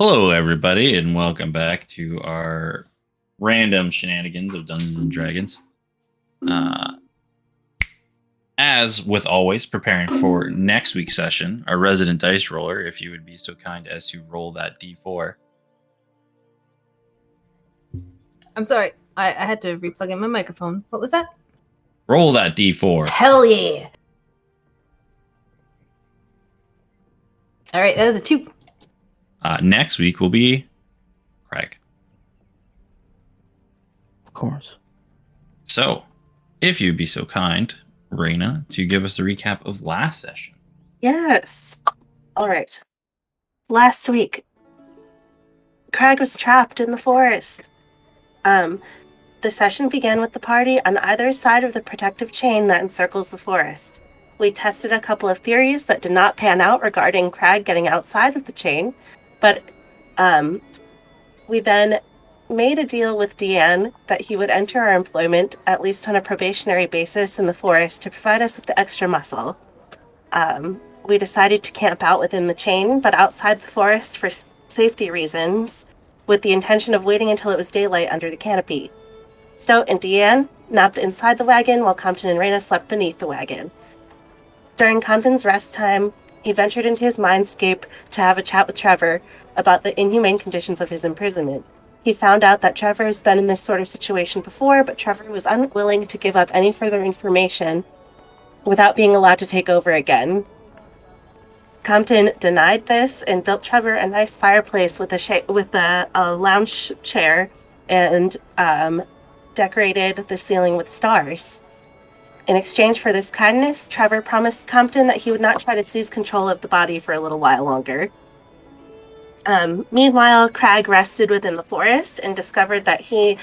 Hello, everybody, and welcome back to our random shenanigans of Dungeons and Dragons. As with always, preparing for next week's session, our resident dice roller, if you would be so kind as to roll that d4. I'm sorry, I had to replug in my microphone. What was that? Roll that d4. Hell yeah! All right, that was a 2. Next week will be Craig. Of course. So, if you'd be so kind, Raina, to give us a recap of last session. Yes. All right. Last week, Craig was trapped in the forest. The session began with the party on either side of the protective chain that encircles the forest. We tested a couple of theories that did not pan out regarding Craig getting outside of the chain, but we then made a deal with Deanne that he would enter our employment, at least on a probationary basis, in the forest to provide us with the extra muscle. We decided to camp out within the chain, but outside the forest for safety reasons, with the intention of waiting until it was daylight under the canopy. Stout and Deanne napped inside the wagon while Compton and Raina slept beneath the wagon. During Compton's rest time, he ventured into his mindscape to have a chat with Trevor about the inhumane conditions of his imprisonment. He found out that Trevor has been in this sort of situation before, but Trevor was unwilling to give up any further information without being allowed to take over again. Compton denied this and built Trevor a nice fireplace with a lounge chair and decorated the ceiling with stars. In exchange for this kindness, Trevor promised Compton that he would not try to seize control of the body for a little while longer. Meanwhile, Craig rested within the forest and discovered that he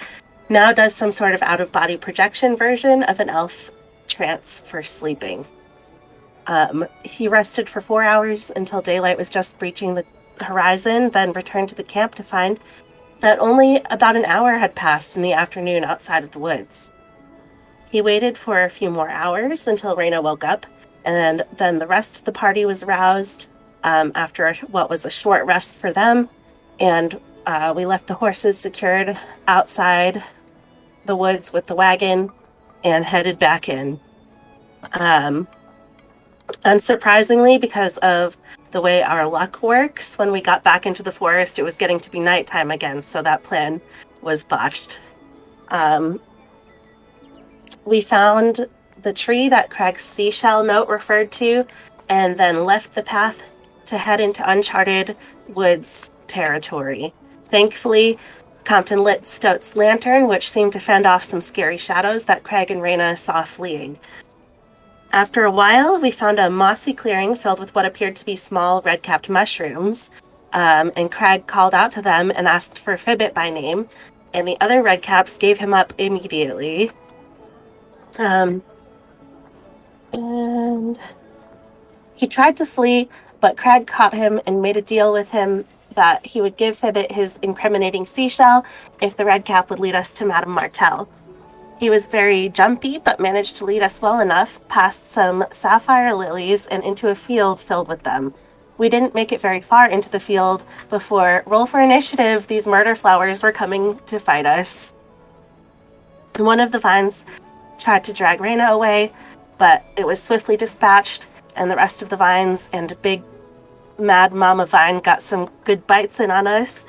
now does some sort of out-of-body projection version of an elf trance for sleeping. He rested for 4 hours until daylight was just breaching the horizon, then returned to the camp to find that only about an hour had passed in the afternoon outside of the woods. He waited for a few more hours until Raina woke up, and then the rest of the party was roused after what was a short rest for them, and we left the horses secured outside the woods with the wagon and headed back in. Unsurprisingly, because of the way our luck works, when we got back into the forest, it was getting to be nighttime again, so that plan was botched. We found the tree that Craig's seashell note referred to, and then left the path to head into uncharted woods territory. Thankfully, Compton lit Stout's lantern, which seemed to fend off some scary shadows that Craig and Raina saw fleeing. After a while, we found a mossy clearing filled with what appeared to be small red-capped mushrooms, and Craig called out to them and asked for Fibbit by name, and the other redcaps gave him up immediately. And he tried to flee, but Craig caught him and made a deal with him that he would give Fibbit his incriminating seashell if the redcap would lead us to Madame Martell. He was very jumpy, but managed to lead us well enough past some sapphire lilies and into a field filled with them. We didn't make it very far into the field before, roll for initiative, these murder flowers were coming to fight us. One of the vines tried to drag Raina away, but it was swiftly dispatched, and the rest of the vines and big mad mama vine got some good bites in on us,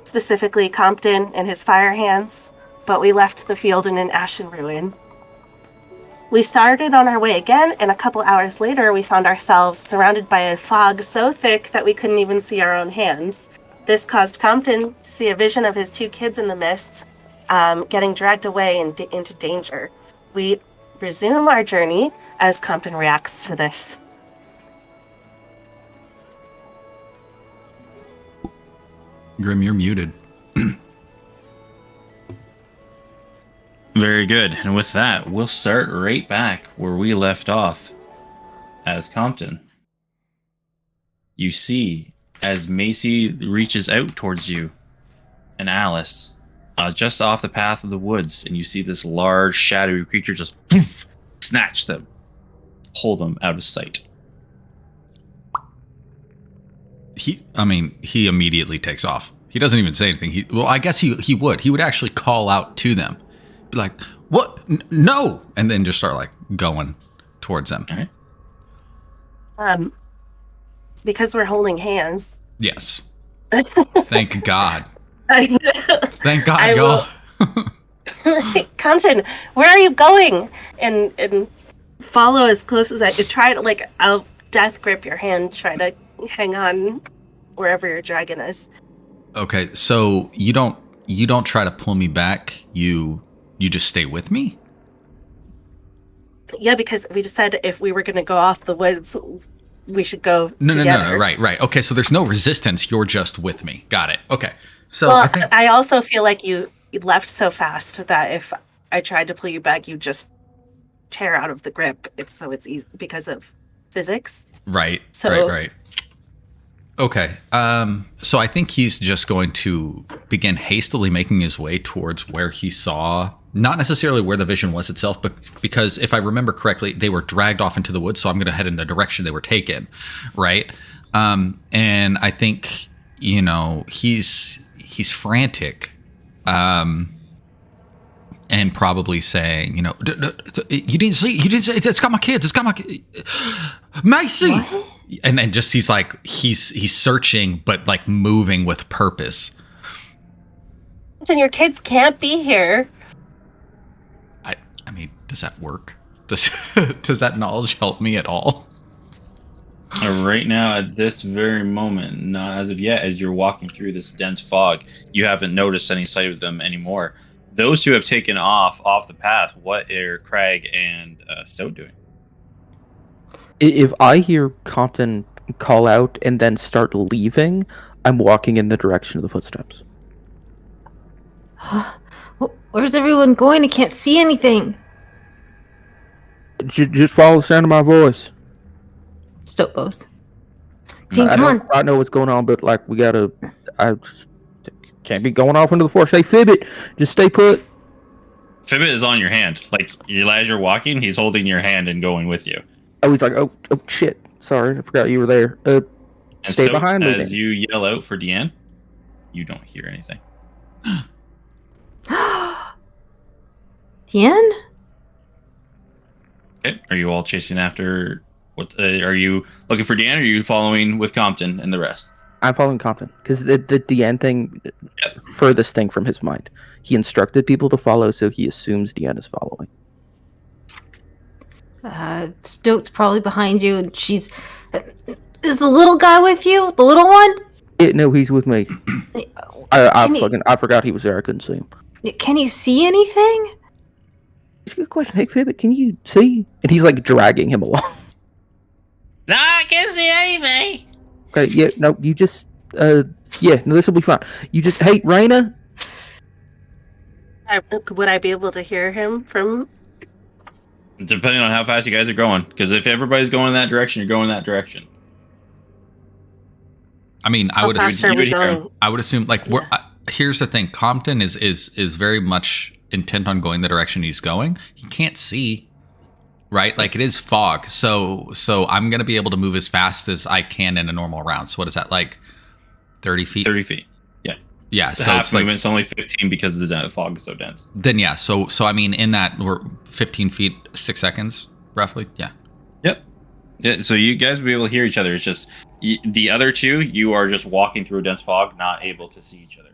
specifically Compton and his fire hands, but we left the field in an ashen ruin. We started on our way again, and a couple hours later we found ourselves surrounded by a fog so thick that we couldn't even see our own hands. This caused Compton to see a vision of his 2 kids in the mists, getting dragged away into danger. We resume our journey as Compton reacts to this. Grim, you're muted. Very good. And with that, we'll start right back where we left off as Compton. You see, as Macy reaches out towards you and Alice, just off the path of the woods, and you see this large, shadowy creature just snatch them, pull them out of sight. he immediately takes off. He doesn't even say anything. I guess he would. He would actually call out to them. Be like, "What? No!" And then just start like going towards them. All right. Because we're holding hands. Yes. Thank God. Thank God, y'all. Compton, where are you going? And follow as close as I could. Try to, like, I'll death grip your hand, try to hang on wherever your dragon is. Okay, so you don't try to pull me back. You just stay with me? Yeah, because we decided if we were going to go off the woods, we should go together. No. Right. Okay, so there's no resistance. You're just with me. Got it. Okay. So well, I also feel like you left so fast that if I tried to pull you back, you just tear out of the grip. It's easy because of physics. Right. So, Right. Okay. So I think he's just going to begin hastily making his way towards where he saw, not necessarily where the vision was itself, but because if I remember correctly, they were dragged off into the woods. So I'm going to head in the direction they were taken. Right. And I think, he's frantic. And probably saying, you didn't see, it's got my kids. Macy. What? And then just he's searching, but like moving with purpose. And your kids can't be here. I mean, does that work? Does that knowledge help me at all? Right now, at this very moment, not as of yet, as you're walking through this dense fog, you haven't noticed any sight of them anymore. Those two have taken off the path. What are Craig and Stowe doing? If I hear Compton call out and then start leaving, I'm walking in the direction of the footsteps. Where's everyone going? I can't see anything. Just follow the sound of my voice. Stoke goes. Dean, come on. I know what's going on, but like I can't be going off into the forest. Hey, Fibbit, just stay put. Fibbit is on your hand. Like, as you're walking, he's holding your hand and going with you. Oh, he's like, oh shit. Sorry, I forgot you were there. Stay behind me. As you yell out for Deanne, you don't hear anything. Deanne? Okay. Are you all chasing after? What are you looking for, Deanne? Or are you following with Compton and the rest? I'm following Compton because the Deanne thing, furthest thing from his mind. He instructed people to follow, so he assumes Deanne is following. Stoke's probably behind you, and she's... Is the little guy with you? The little one? Yeah, no, he's with me. I forgot he was there. I couldn't see him. Can he see anything? It's a good question. Hey, Fibbit, can you see? And he's like dragging him along. No, I can't see anything. Okay, yeah, no, you just... yeah, no, this will be fine. You just... Hey, Raina? Would I be able to hear him from... Depending on how fast you guys are going. Because if everybody's going in that direction, you're going that direction. I mean, I would assume like Yeah. Here's the thing. Compton is very much intent on going the direction he's going. He can't see, right? Like it is fog. So I'm going to be able to move as fast as I can in a normal round. So what is that, like 30 feet? 30 feet. Yeah, The so half it's like movement's only 15 because the fog is so dense. then yeah. So I mean, in that we're 15 feet, 6 seconds, roughly. Yeah. Yep. Yeah. So you guys will be able to hear each other. It's just the other two, you are just walking through a dense fog, not able to see each other.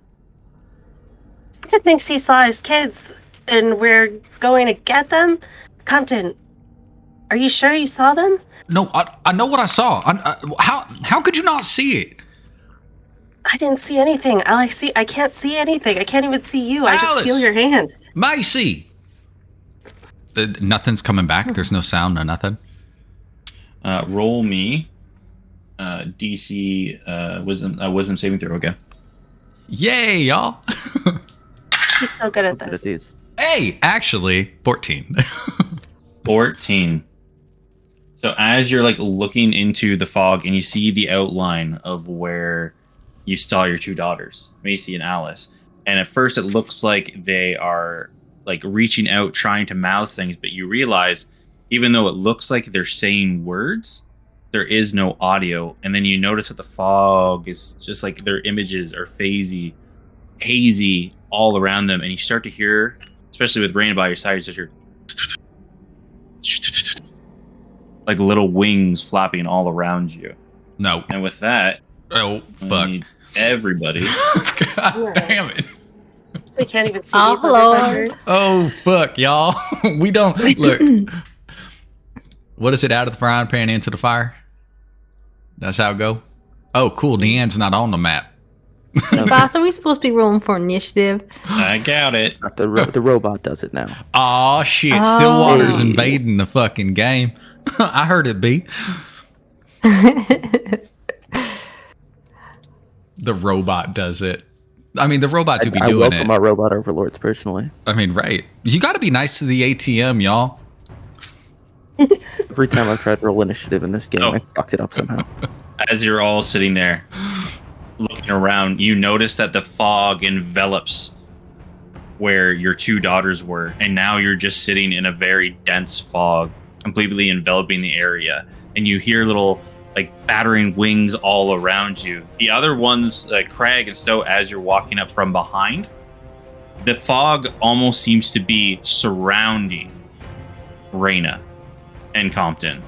Compton thinks he saw his kids, and we're going to get them. Compton, are you sure you saw them? No, I know what I saw. How could you not see it? I didn't see anything. I can't see anything. I can't even see you. I just feel your hand. Macy! Nothing's coming back. There's no sound, no nothing. Roll me DC wisdom saving throw again. Yay, y'all. He's so good at this. Hey, actually, 14. 14. So as you're like looking into the fog and you see the outline of where you saw your two daughters, Macy and Alice. And at first it looks like they are like reaching out, trying to mouth things, but you realize even though it looks like they're saying words, there is no audio. And then you notice that the fog is just like their images are hazy all around them. And you start to hear, especially with Raina by your side, you start to hear like little wings flapping all around you. No. And with that, Oh, I fuck. need everybody. God damn it. We can't even see Oh, these Lord. motherfuckers. Oh, fuck, y'all. We don't. Look. What is it? Out of the frying pan into the fire? That's how it go? Oh, cool. Deanne's not on the map. Boss, are we supposed to be rolling for initiative? I doubt it. The robot does it now. Aw, shit. Oh. Stillwater's invading the fucking game. I heard it be. The robot does it. I mean, the robot do be I doing welcome it. our robot overlords personally. I mean, right. You got to be nice to the ATM, y'all. Every time I've tried to roll initiative in this game, Oh. I fuck it up somehow. As you're all sitting there looking around, you notice that the fog envelops where your two daughters were, and now you're just sitting in a very dense fog, completely enveloping the area. And you hear little like battering wings all around you. The other ones, Craig and Stowe, as you're walking up from behind, the fog almost seems to be surrounding Raina and Compton.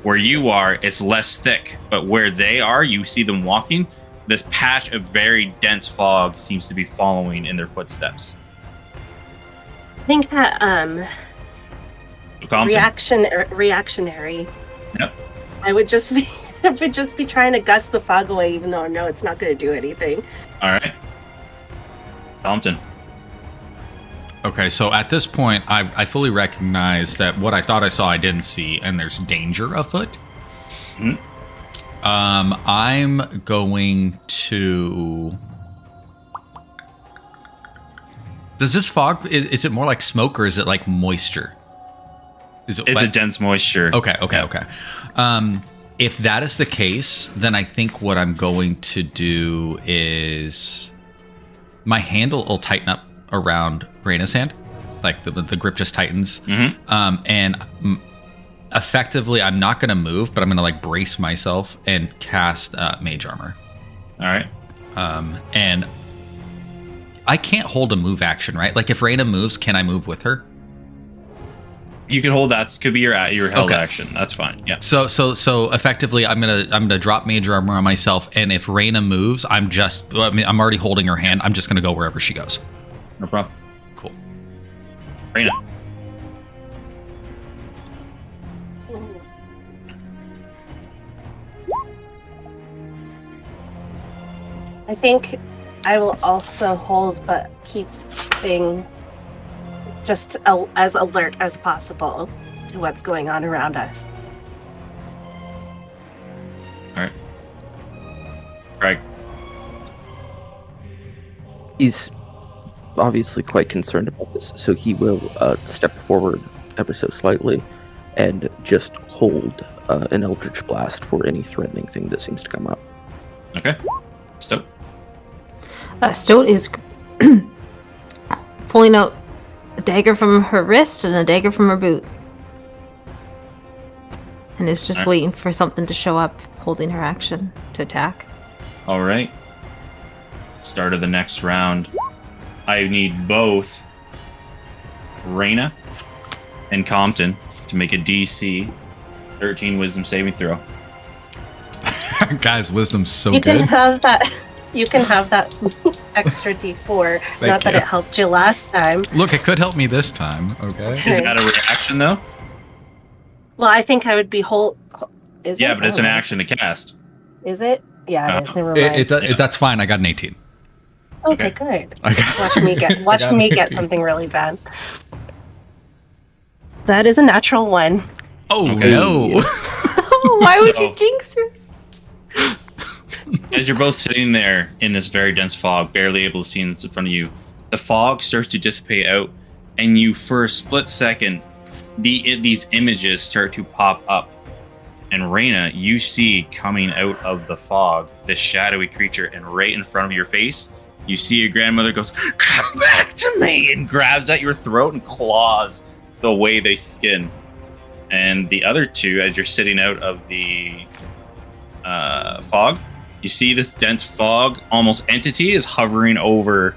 Where you are, it's less thick, but where they are, you see them walking. This patch of very dense fog seems to be following in their footsteps. I think that So Compton, reactionary. Yep. I would just be trying to gust the fog away, even though I know it's not going to do anything. all right. Compton. Okay, so at this point, I fully recognize that what I thought I saw, I didn't see, and there's danger afoot. Mhm. I'm going to. Does this fog? Is it more like smoke or is it like moisture? Is it? It's a wet? dense moisture. Okay. Yeah. If that is the case, then I think what I'm going to do is my hand will tighten up around Raina's hand, like the grip just tightens, and effectively I'm not going to move, but I'm going to like brace myself and cast Mage Armor. All right. And I can't hold a move action, right? Like if Raina moves, can I move with her? You can hold that. Could be your held Okay. action. That's fine. Yeah. So effectively, I'm gonna drop Major Armor on myself, and if Raina moves, I'm already holding her hand. I'm just gonna go wherever she goes. No problem. Cool. Raina. I think I will also hold, but keep being just as alert as possible to what's going on around us. All right. Craig. He's obviously quite concerned about this, so he will step forward ever so slightly and just hold an Eldritch Blast for any threatening thing that seems to come up. Okay. Stop. Stoat is pulling out a dagger from her wrist and a dagger from her boot. And is just Alright. waiting for something to show up, holding her action to attack. All right. Start of the next round. I need both Raina and Compton to make a DC 13 Wisdom saving throw. Guys, wisdom's so You good. can have that. You can have that extra D4. Not that you. it helped you last time. Look, it could help me this time. Okay. Is that a reaction though? Well, I think I would be Is Yeah, it? but it's I an don't know. action to cast. Is it? Yeah, it is. Never It, mind. that's fine. I got an 18. Okay, good. I got, Watch me get got me it. get something really bad. That is a natural one. Oh Okay. no! Why would So- you jinx us? As you're both sitting there in this very dense fog, barely able to see in front of you, the fog starts to dissipate out, and you, for a split second, these images start to pop up. And Raina, you see coming out of the fog this shadowy creature, and right in front of your face, you see your grandmother goes, "Come back to me!" and grabs at your throat and claws the way they skin. And the other two, as you're sitting out of the fog, you see this dense fog, almost entity, is hovering over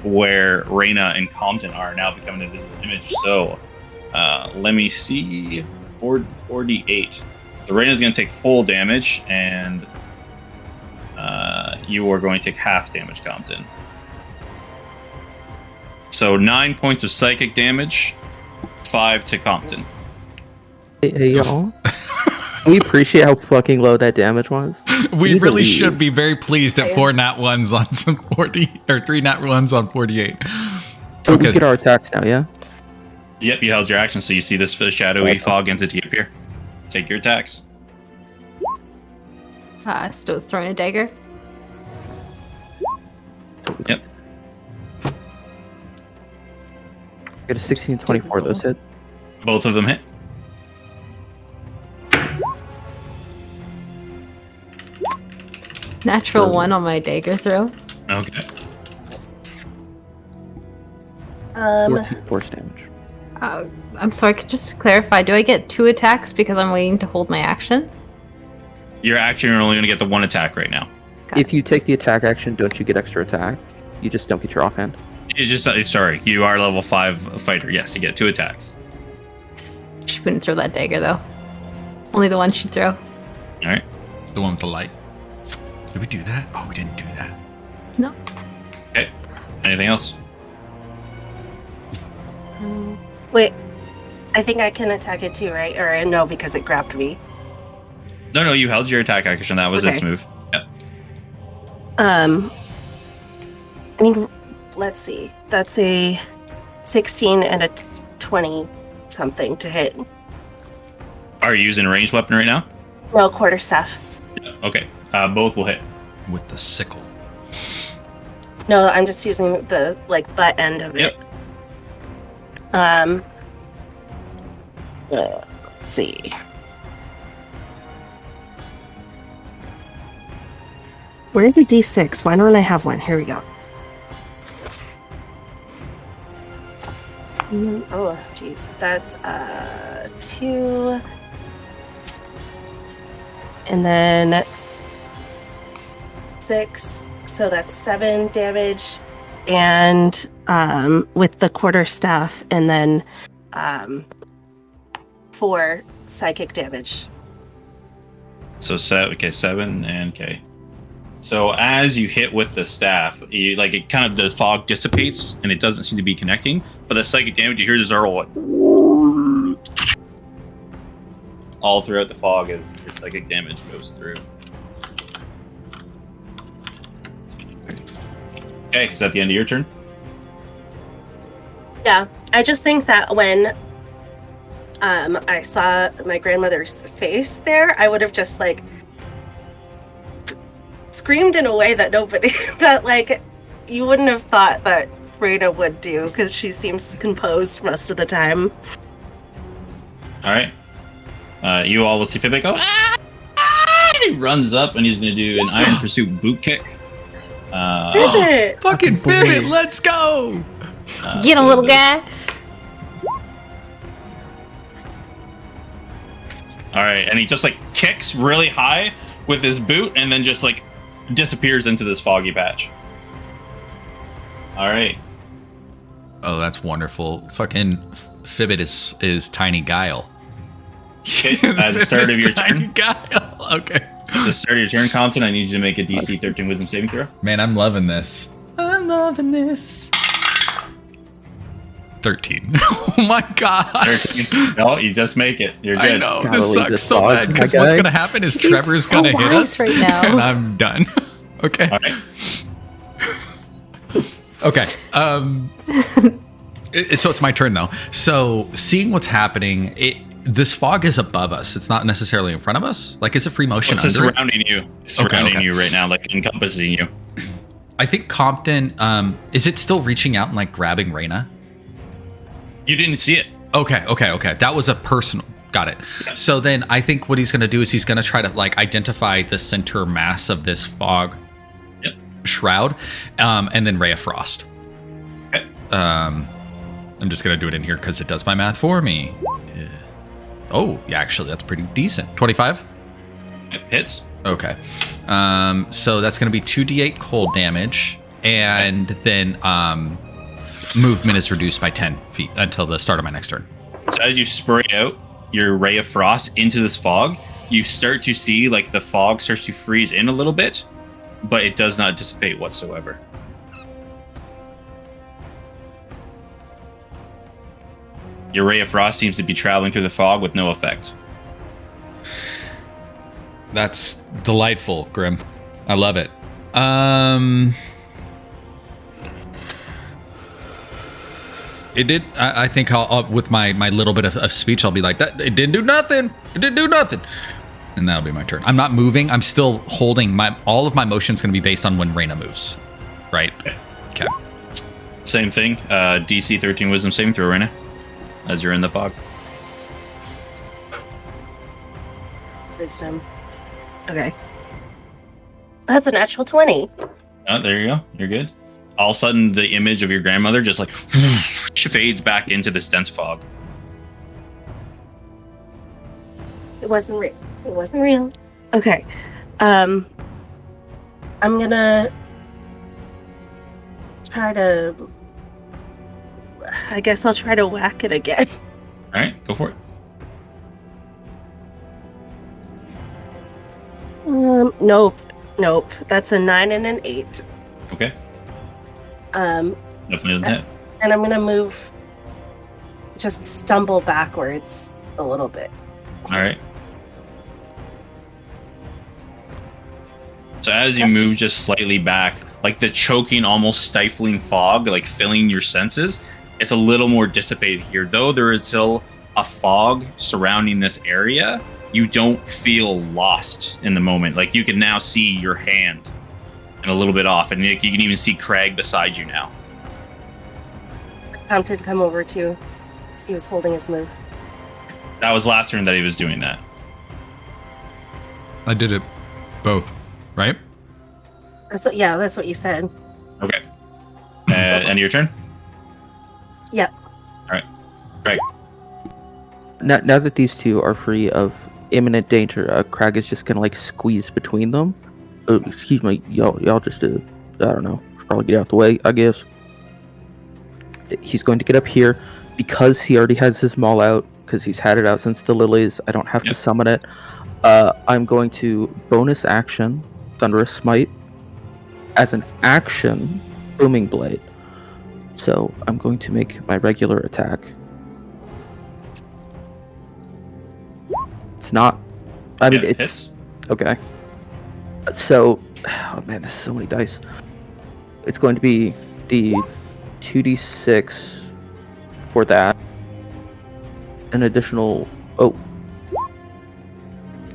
where Reyna and Compton are, now becoming a visible image. So let me see. 48. So Reyna's going to take full damage, and you are going to take half damage, Compton. So 9 points of psychic damage, 5 to Compton. Hey y'all. We appreciate how fucking low that damage was. We need to really leave. should be very pleased at 4 nat 1s on some 40 or 3 nat 1s on 48. So Okay. we get our attacks now, yeah? Yep, you held your action, so you see this shadowy fog entity appear. Take your attacks. Stowe's throwing a dagger. Yep. Get a 16, 24, those hit. Both of them hit. Natural 1 on my dagger throw. Okay. 14 force damage. I'm sorry, just to clarify, do I get 2 attacks because I'm waiting to hold my action? Your action, you're only going to get the 1 attack right now. Okay. If you take the attack action, don't you get extra attack? You just don't get your offhand. You just sorry, you are level 5 fighter. Yes, you get 2 attacks. She wouldn't throw that dagger though. Only the one she'd throw. All right. The one with the light. Did we do that? Oh, we didn't do that. No. Okay. Anything else? Wait, I think I can attack it too, right? Or no, because it grabbed me. No, you held your attack action. That was this Okay. move. Yep. I think, let's see. That's a 16 and a 20 something to hit. Are you using a ranged weapon right now? No, quarterstaff. Yeah. Okay. Both will hit. With the sickle. No, I'm just using the butt end of it. Let's see. Where's the D6? Why don't I have one? Here we go. Oh, jeez. That's 2. And then 6. So that's 7 damage. And with the quarterstaff, and then 4 psychic damage. So 7 and okay. So as you hit with the staff, it kind of the fog dissipates and it doesn't seem to be connecting. But the psychic damage, you hear the Zerl all throughout the fog as your psychic damage goes through. Okay, is that the end of your turn? Yeah, I just think that when I saw my grandmother's face there, I would have just screamed in a way that you wouldn't have thought that Reyna would do, because she seems composed most of the time. All right. You all will see Fibit go, ah! And he runs up and he's going to do an Iron Pursuit boot kick. Is it? Fucking Pivot, let's go! Get him, little guy. All right, and he just kicks really high with his boot and then just disappears into this foggy patch. All right. Oh, that's wonderful. Fucking Fibbit is Tiny Guile. Okay, at the start of your Tiny turn. Guile. Okay. At the start of your turn, Compton, I need you to make a DC 13 Wisdom saving throw. Man, I'm loving this. I'm loving this. 13. Oh my god. 13. No, you just make it. You're good. I know. Gotta This leave sucks this so fog, bad because my what's guy. going to happen is He's Trevor's so going to hit wise us right now. and I'm done. Okay. All right. Okay. So it's my turn now. So seeing what's happening, this fog is above us. It's not necessarily in front of us. Is it free motion It's just under it? surrounding you. It's surrounding okay. you right now, encompassing you. I think Compton, is it still reaching out and grabbing Reyna? You didn't see it. Okay. That was a personal. Got it. Yeah. So then I think what he's going to do is he's going to try to identify the center mass of this fog shroud, and then Ray of Frost. Okay. I'm just going to do it in here because it does my math for me. Oh, yeah, actually, that's pretty decent. 25? It hits. Okay. So that's going to be 2d8 cold damage, and then movement is reduced by 10 feet until the start of my next turn. So as you spray out your ray of frost into this fog, you start to see like the fog starts to freeze in a little bit, but it does not dissipate whatsoever. Your ray of frost seems to be traveling through the fog with no effect. That's delightful, Grim. I love it. It did. I think I'll with my little bit of speech, I'll be like that. It didn't do nothing. It didn't do nothing. And that'll be my turn. I'm not moving. I'm still holding all of my motion's going to be based on when Reyna moves. Right. Okay. Same thing. DC 13 Wisdom saving throw, Reyna, as you're in the fog. Wisdom. Okay. That's a natural 20. Oh, there you go. You're good. All of a sudden, the image of your grandmother just like fades back into this dense fog. It wasn't real. It wasn't real. Okay. I'm gonna try to. I guess I'll try to whack it again. All right, go for it. Nope. That's a 9 and an 8. Okay. Definitely doesn't hit. And I'm gonna move. Just stumble backwards a little bit. All right. So as you move just slightly back, like the choking, almost stifling fog, like filling your senses, it's a little more dissipated here. Though there is still a fog surrounding this area, you don't feel lost in the moment. Like you can now see your hand and a little bit off, and you can even see Craig beside you now. Compton come over too. He was holding his move. That was last turn that he was doing that. I did it both, right? That's what you said. Okay. End of your turn? Yep. All right. Craig. Now that these two are free of imminent danger, Crag is just gonna like squeeze between them. Excuse me, y'all just I don't know, should probably get out the way, I guess. He's going to get up here because he already has his maul out, because he's had it out since the lilies. I don't have to summon it. I'm going to bonus action Thunderous Smite, as an action Booming Blade. So I'm going to make my regular attack. It's not. I mean, it's hits. Okay. So, oh man, there's so many dice. It's going to be the 2d6 for that. An additional. Oh.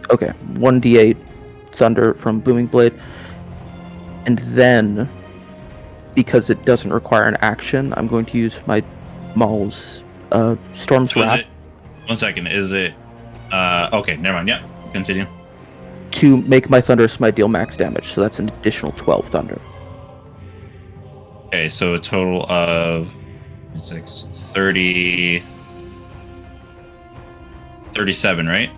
Okay, 1d8 thunder from Booming Blade. And then, because it doesn't require an action, I'm going to use my Maul's Storm's So is Wrath it, 1 second. Is it? Okay, never mind. Yeah, continue. to make my Thunderous Smite deal max damage. So that's an additional 12 thunder. Okay, so a total of 30, 37, right?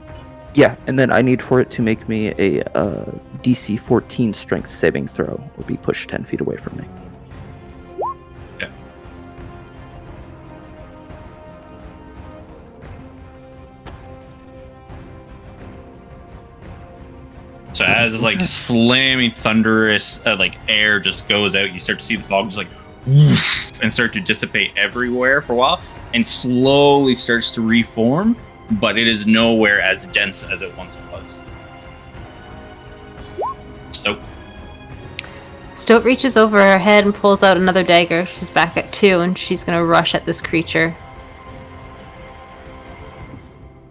Yeah, and then I need for it to make me a DC 14 strength saving throw, or be pushed 10 feet away from me. Okay. So as this like slamming thunderous like air just goes out, you start to see the fog just like woof, and start to dissipate everywhere for a while, and slowly starts to reform, but it is nowhere as dense as it once was. So Stoat reaches over her head and pulls out another dagger. She's back at 2, and she's going to rush at this creature.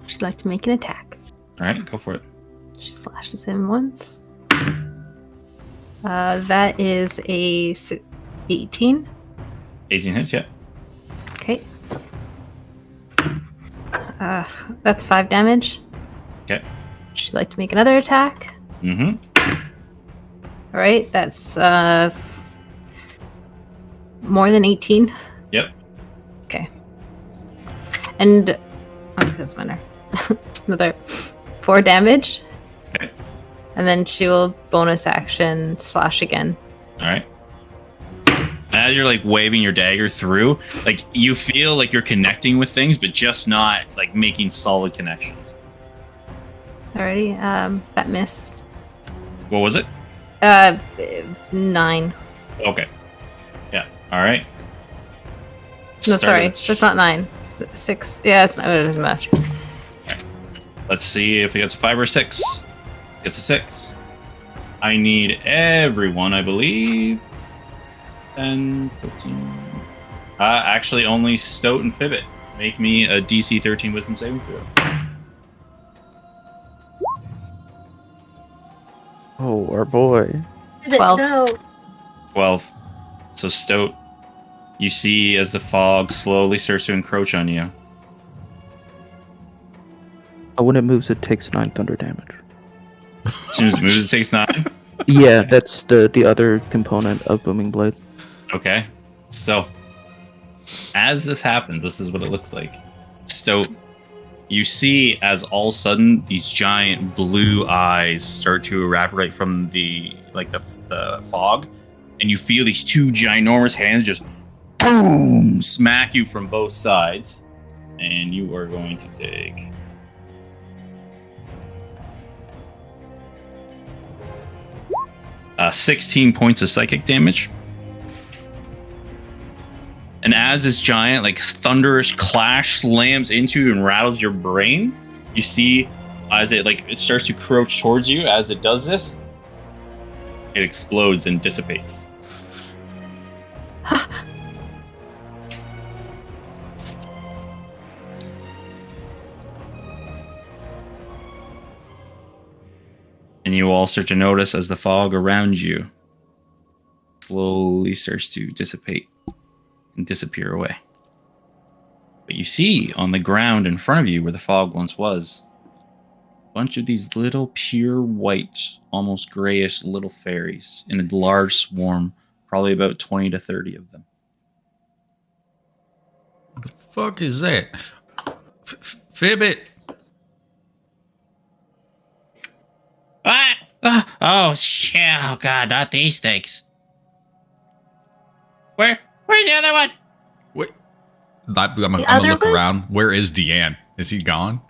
She'd like to make an attack. all right, go for it. She slashes him once. That is a 18. 18 hits, yeah. Okay. That's 5 damage. Okay. She'd like to make another attack. Mm-hmm. All right, that's more than 18. Yep. Okay. And oh, that's minor. It's another 4 damage. Okay. And then she will bonus action slash again. All right. As you're like waving your dagger through, like you feel like you're connecting with things, but just not like making solid connections. Alrighty, that missed. What was it? 9. Okay. Yeah. All right. No, Start sorry, with- that's not 9. It's 6. Yeah, it's not. It doesn't matter. Let's see if he gets a 5 or 6. Gets a 6. I need everyone, I believe. 10, 15. Actually, only Stoat and Fibbit. Make me a DC 13 Wisdom saving throw. Oh, our boy. 12. No. 12. So Stoat, you see as the fog slowly starts to encroach on you. When it moves, it takes 9 thunder damage. As soon as it moves, it takes 9. Yeah, that's the other component of Booming Blade. Okay. So, as this happens, this is what it looks like. Stoat, you see as all of a sudden these giant blue eyes start to evaporate from the fog, and you feel these 2 ginormous hands just boom smack you from both sides, and you are going to take 16 points of psychic damage. And as this giant, like, thunderous clash slams into you and rattles your brain, you see as it starts to crouch towards you. As it does this, it explodes and dissipates. And you all start to notice as the fog around you slowly starts to dissipate and disappear away. But you see on the ground in front of you where the fog once was, a bunch of these little pure white, almost grayish little fairies in a large swarm, probably about 20 to 30 of them. The fuck is that? Fibbit. Oh, shit. Oh, God, not these things. Where's the other one? Wait. I'm gonna other look one? around. Where is Deanne? Is he gone?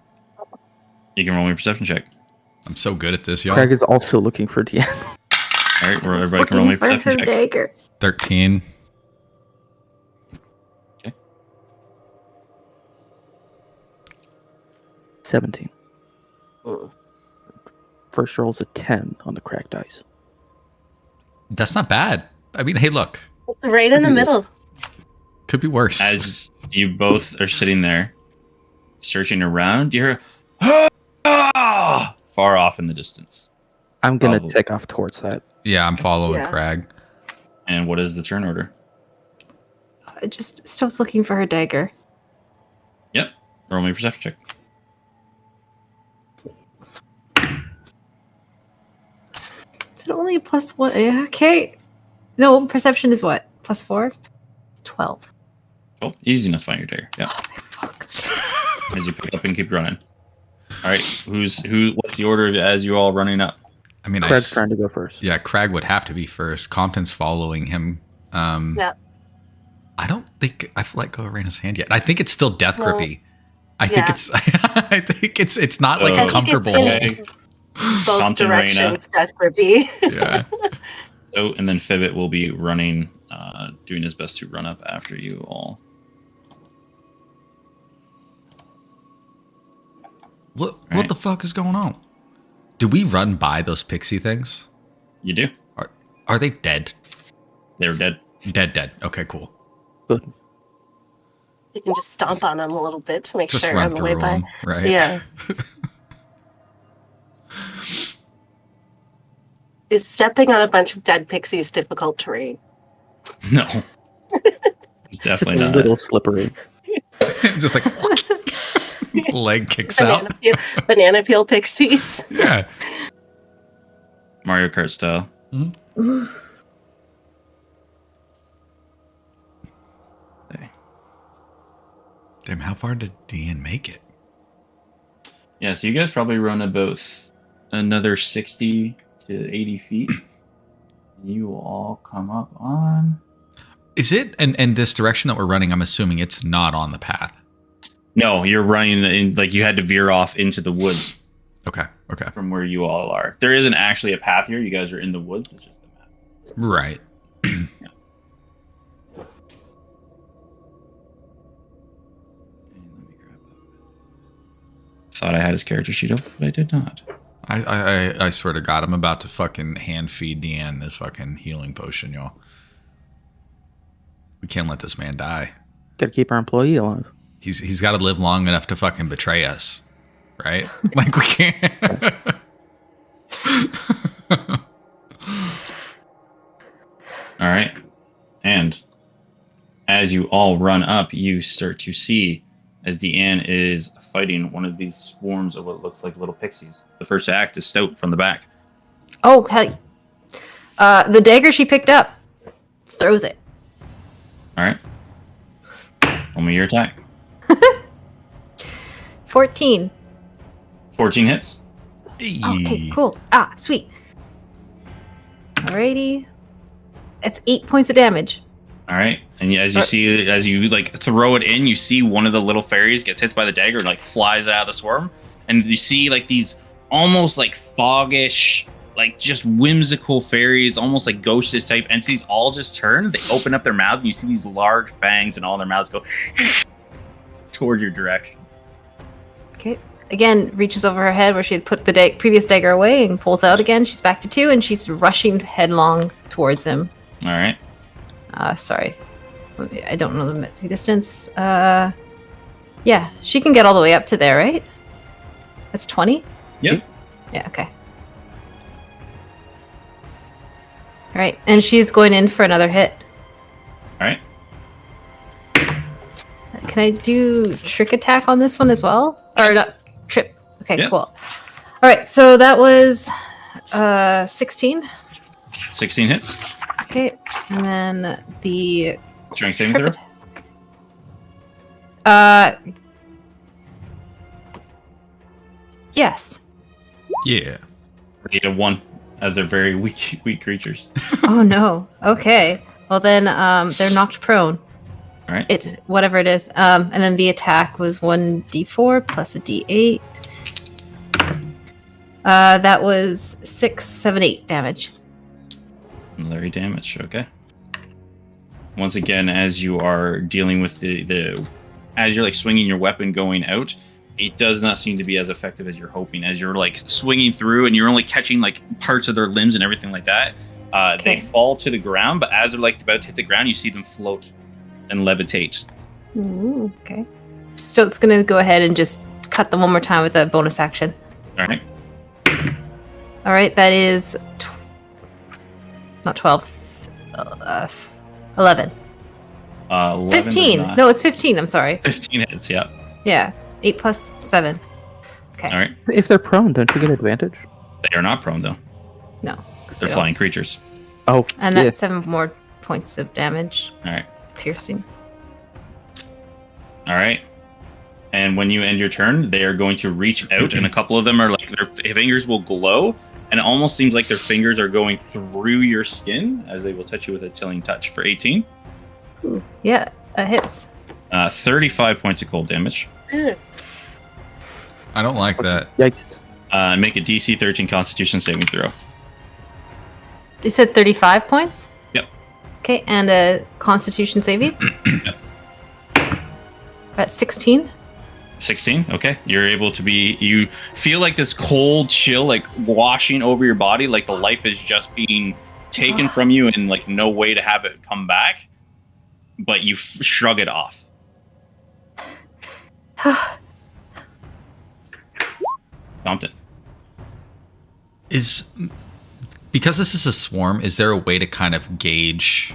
You can roll me a perception check. I'm so good at this, y'all. Craig is also looking for Deanne. All right, everybody can roll me a perception check. dagger. 13. 17. Mm. First roll's a 10 on the cracked dice. That's not bad. I mean, hey, look. It's right in the middle. Could be worse. As you both are sitting there, searching around, you hear far off in the distance. I'm gonna Probably. take off towards that. Yeah, I'm following Yeah. Crag. And what is the turn order? Just Stoat's looking for her dagger. Yep. Roll me a perception check. Is it only a +1? Yeah, okay. No, perception is what? +4? 12. Oh, easy enough to find your dagger. Yeah. Fuck. As you pick up and keep running. All right. What's the order as you all running up? I mean, Craig's trying to go first. yeah, Crag would have to be first. Compton's following him. Yeah. I don't think I've let go of Raina's hand yet. I think it's still death Well, grippy. I think yeah. it's. I think it's not like I a think it's comfortable. in- Both Compton, directions, Death Grippy. Yeah. So, and then Fibbit will be running, doing his best to run up after you all. What Right. the fuck is going on? Do we run by those pixie things? You do. Are they dead? They're dead. Dead. Okay, cool. Good. You can just stomp on them a little bit to make Just sure run on the way through by. them, right? Yeah. Is stepping on a bunch of dead pixies difficult terrain? No. Definitely A not. little slippery. Just like leg kicks out. Banana peel pixies. Yeah. Mario Kart style. Damn, how far did Deanne make it? Yeah, so you guys probably run about another 60 to 80 feet. You will all come up on. Is it? And this direction that we're running, I'm assuming it's not on the path. No, you're running in, like you had to veer off into the woods Okay. from where you all are. There isn't actually a path here. You guys are in the woods. It's just the map. Right. Yeah. Let me grab up. Thought I had his character sheet up, but I did not. I swear to God, I'm about to fucking hand feed Deanne this fucking healing potion, y'all. We can't let this man die. Gotta keep our employee alive. He's got to live long enough to fucking betray us, right? Like we can't. All right. And as you all run up, you start to see as Deanne is fighting one of these swarms of what looks like little pixies. The first to act is Stout from the back. Oh, hey. The dagger she picked up. Throws it. All right. Roll me your attack. 14. 14 hits. Okay, cool. Sweet. Alrighty. That's 8 points of damage. All right. And as you see, as you like throw it in, you see one of the little fairies gets hit by the dagger and like flies out of the swarm. And you see like these almost like foggish, like just whimsical fairies, almost like ghostish type entities all just turn. They open up their mouth and you see these large fangs and all their mouths go towards your direction. Okay. Again, reaches over her head where she had put the previous dagger away and pulls out again. She's back to 2 and she's rushing headlong towards him. All right. Sorry. I don't know the distance. Yeah, she can get all the way up to there, right? That's 20? Yep. Yeah, okay. All right, and she's going in for another hit. All right. Can I do trick attack on this one as well? Or not trip. Okay, Yep. cool. All right, so that was 16. 16 hits. Okay, and then the Strength saving throw. Yes. Yeah. Get a 1, as they're very weak creatures. Oh no. Okay. Well then, they're knocked prone. All right. Whatever it is. And then the attack was 1d4 plus a d8. That was 6, 7, 8 damage. Larry damage. Okay. Once again, as you are dealing with as you're like swinging your weapon going out, it does not seem to be as effective as you're hoping. As you're like swinging through and you're only catching like parts of their limbs and everything like that, Okay. they fall to the ground. But as they're like about to hit the ground, you see them float and levitate. Ooh, okay. Stoat's gonna go ahead and just cut them one more time with a bonus action. All right. All right, that is not 12, 11. 11 15. does not- No, it's 15. I'm sorry. 15 hits. Yeah. Yeah, 8 plus 7. Okay. All right. If they're prone, don't you get advantage? They are not prone though. No. 'cause They're they flying creatures. Oh, And yeah. that's 7 more points of damage. All right. Piercing. All right. And when you end your turn, they are going to reach out, and a couple of them are like their fingers will glow, and it almost seems like their fingers are going through your skin as they will touch you with a chilling touch for 18. Ooh, yeah, that hits. 35 points of cold damage. I don't like that. Yikes. Make a DC 13 Constitution saving throw. You said 35 points? Yep. Okay, and a Constitution saving? Yep. At 16? 16. Okay. You're able to you feel like this cold chill, like washing over your body, like the life is just being taken from you and like no way to have it come back, but you shrug it off. Compton. Because this is a swarm, is there a way to kind of gauge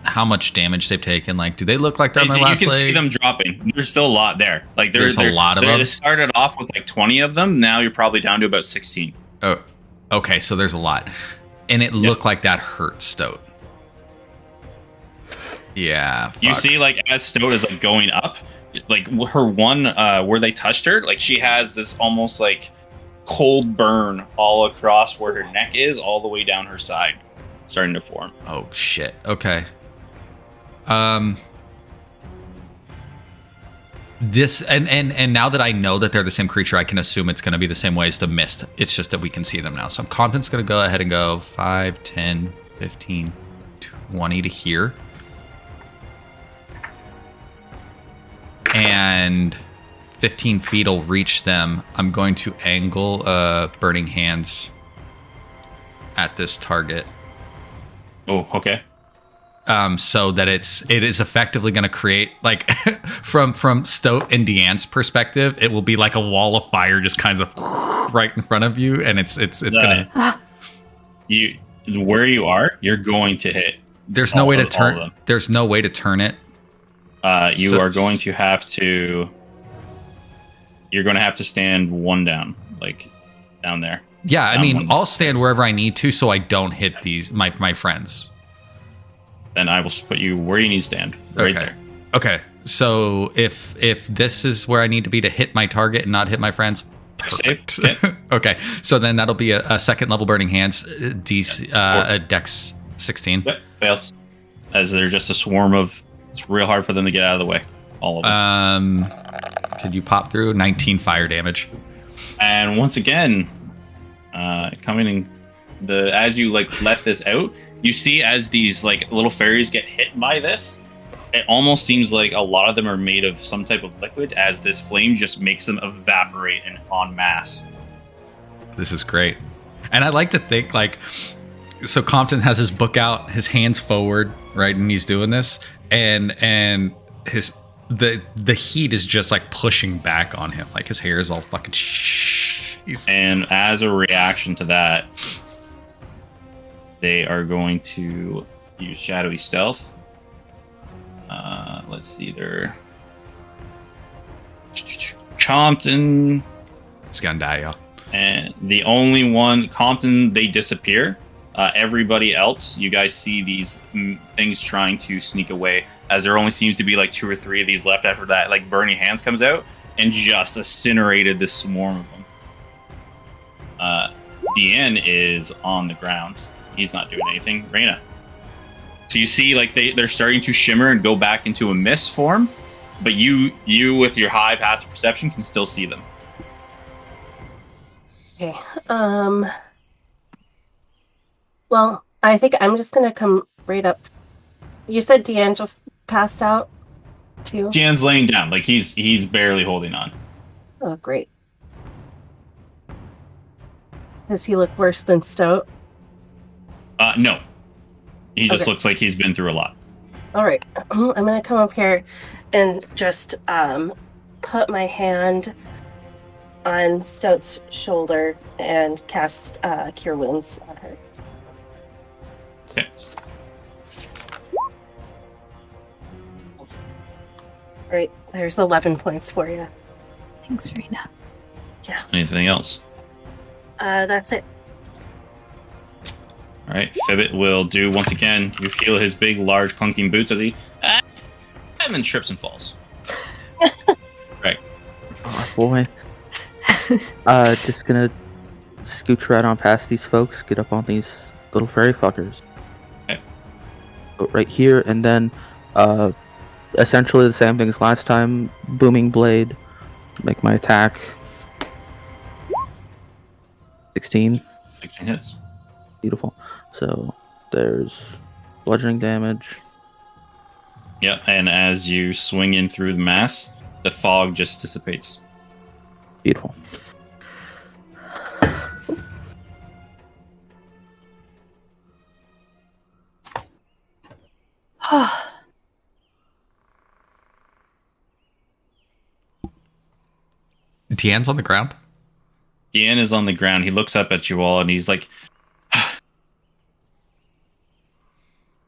how much damage they've taken? Like, do they look like they're on their You last can leg? see them dropping. There's still a lot there. Like There's a lot of them? They started off with like 20 of them. Now you're probably down to about 16. Oh, okay, so there's a lot. And it looked like that hurt Stoat. Yeah. You fuck. see, like as Stoat is like going up, like her one where they touched her, like she has this almost like cold burn all across where her neck is, all the way down her side, starting to form. Oh shit. Okay. This and now that I know that they're the same creature, I can assume it's going to be the same way as the mist. It's just that we can see them now. So Compton's going to go ahead and go 5, 10, 15, 20 to here. And 15 feet will reach them. I'm going to angle Burning Hands at this target. Oh, okay. So that it is effectively going to create, like, from Stoat and Deanne's perspective, it will be like a wall of fire just kind of right in front of you, and it's gonna. You where you are, you're going to hit. There's no way to turn. There's no way to turn it. You are going to have to. You're going to have to stand one down, like down there. Yeah, I mean, one. I'll stand wherever I need to, so I don't hit these my friends. Then I will put you where you need to stand, right there. Okay. So if this is where I need to be to hit my target and not hit my friends, perfect. Safe. Yeah. Okay. So then that'll be a second level Burning Hands, DC, a Dex 16. Yep, fails. As they're just a swarm of. It's real hard for them to get out of the way. All of them. Could you pop through 19 fire damage? And once again, coming in as you like let this out, you see as these like little fairies get hit by this, it almost seems like a lot of them are made of some type of liquid, as this flame just makes them evaporate and en masse. This is great. And I like to think, like, so Compton has his book out, his hands forward, right, and he's doing this, and his the heat is just like pushing back on him, like his hair is all fucking And as a reaction to that, they are going to use shadowy stealth. Let's see, they're Compton. It's gonna die, y'all. And the only one, Compton, they disappear. Everybody else, you guys see these things trying to sneak away, as there only seems to be like 2 or 3 of these left after that. Like Burning Hands comes out and just incinerated this swarm of them. Deanne is on the ground. He's not doing anything. Reyna. So you see, like they're starting to shimmer and go back into a mist form, but you with your high passive perception can still see them. Okay. Well, I think I'm just gonna come right up. You said Deanne just passed out too? Deanne's laying down, like he's barely holding on. Oh, great. Does he look worse than Stoat? No. He just Okay. looks like he's been through a lot. All right. I'm gonna come up here and just put my hand on Stoat's shoulder and cast Cure Wounds on her. Okay. All right. There's 11 points for you. Thanks, Rena. Anything else? That's it. All right. Fibbit will do once again. You feel his big, large, clunking boots as he and then trips and falls. Right. Oh boy. Just gonna scooch right on past these folks, get up on these little fairy fuckers. Okay. Go right here, and then essentially the same thing as last time. Booming blade. Make my attack. 16. 16 hits. Beautiful. So there's bludgeoning damage. Yep. And as you swing in through the mass, the fog just dissipates. Beautiful. Deanne's on the ground. Deanne is on the ground. He looks up at you all and he's like,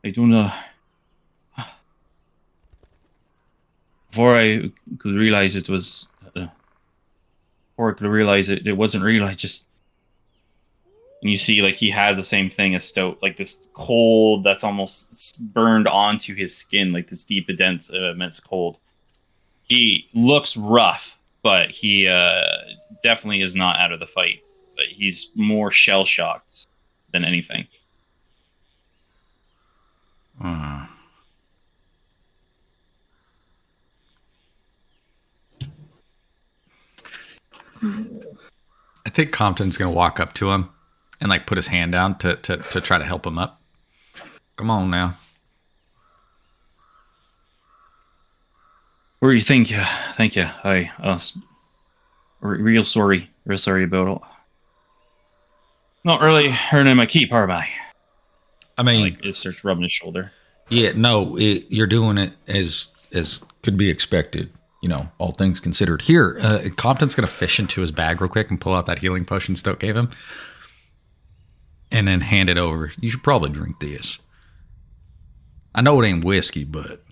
I don't know. Before I could realize it was, before I could realize it wasn't real. I just, and you see like he has the same thing as Stoat, like this cold that's almost burned onto his skin, like this deep, immense cold. He looks rough, but he definitely is not out of the fight. But he's more shell-shocked than anything. I think Compton's gonna walk up to him and like put his hand down to try to help him up. Come on now. Where do you think? Thank you. Real sorry about it. Not really earning my keep, are I? I mean, like it starts rubbing his shoulder. Yeah, no, you're doing it as could be expected. You know, all things considered. Here, Compton's gonna fish into his bag real quick and pull out that healing potion Stoke gave him, and then hand it over. You should probably drink this. I know it ain't whiskey, but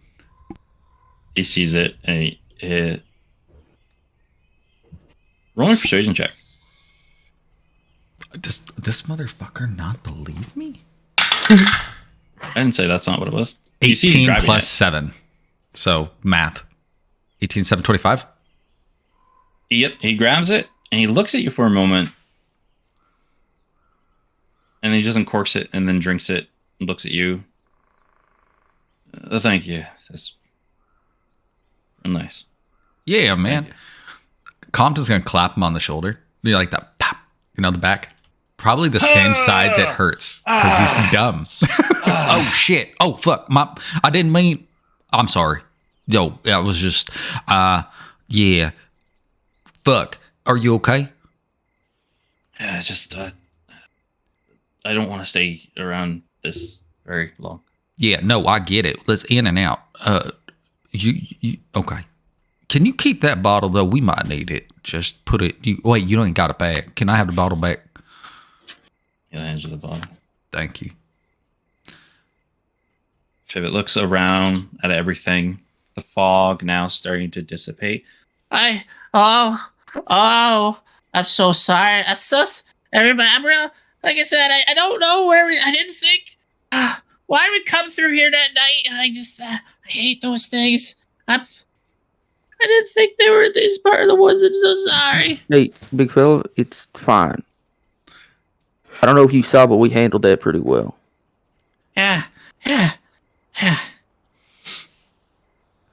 he sees it and he roll a persuasion check. Does this motherfucker not believe me? I didn't say that's not what it was. 18 plus 7. So math. 18, 7, 25. Yep, he grabs it and he looks at you for a moment. And then he just uncorks it and then drinks it and looks at you. Thank you. That's nice. Yeah, man. Compton's going to clap him on the shoulder. Be like that, pop, you know, the back. Probably the same side that hurts because he's dumb. Oh, shit. Oh, fuck. I didn't mean. I'm sorry. Yo, I was just, yeah. Fuck. Are you okay? Yeah, just, I don't want to stay around this very long. Yeah, no, I get it. Let's in and out. You okay. Can you keep that bottle, though? We might need it. Just put it, wait, you don't got it back. Can I have the bottle back? Yeah, hands you the bottle. Thank you. Fibbit looks around at everything. The fog now starting to dissipate. I'm so sorry. Everybody, I'm real. Like I said, I don't know I didn't think. Why we come through here that night? I hate those things. I didn't think they were this part of the woods. I'm so sorry. Hey, big fella, it's fine. I don't know if you saw, but we handled that pretty well. Yeah.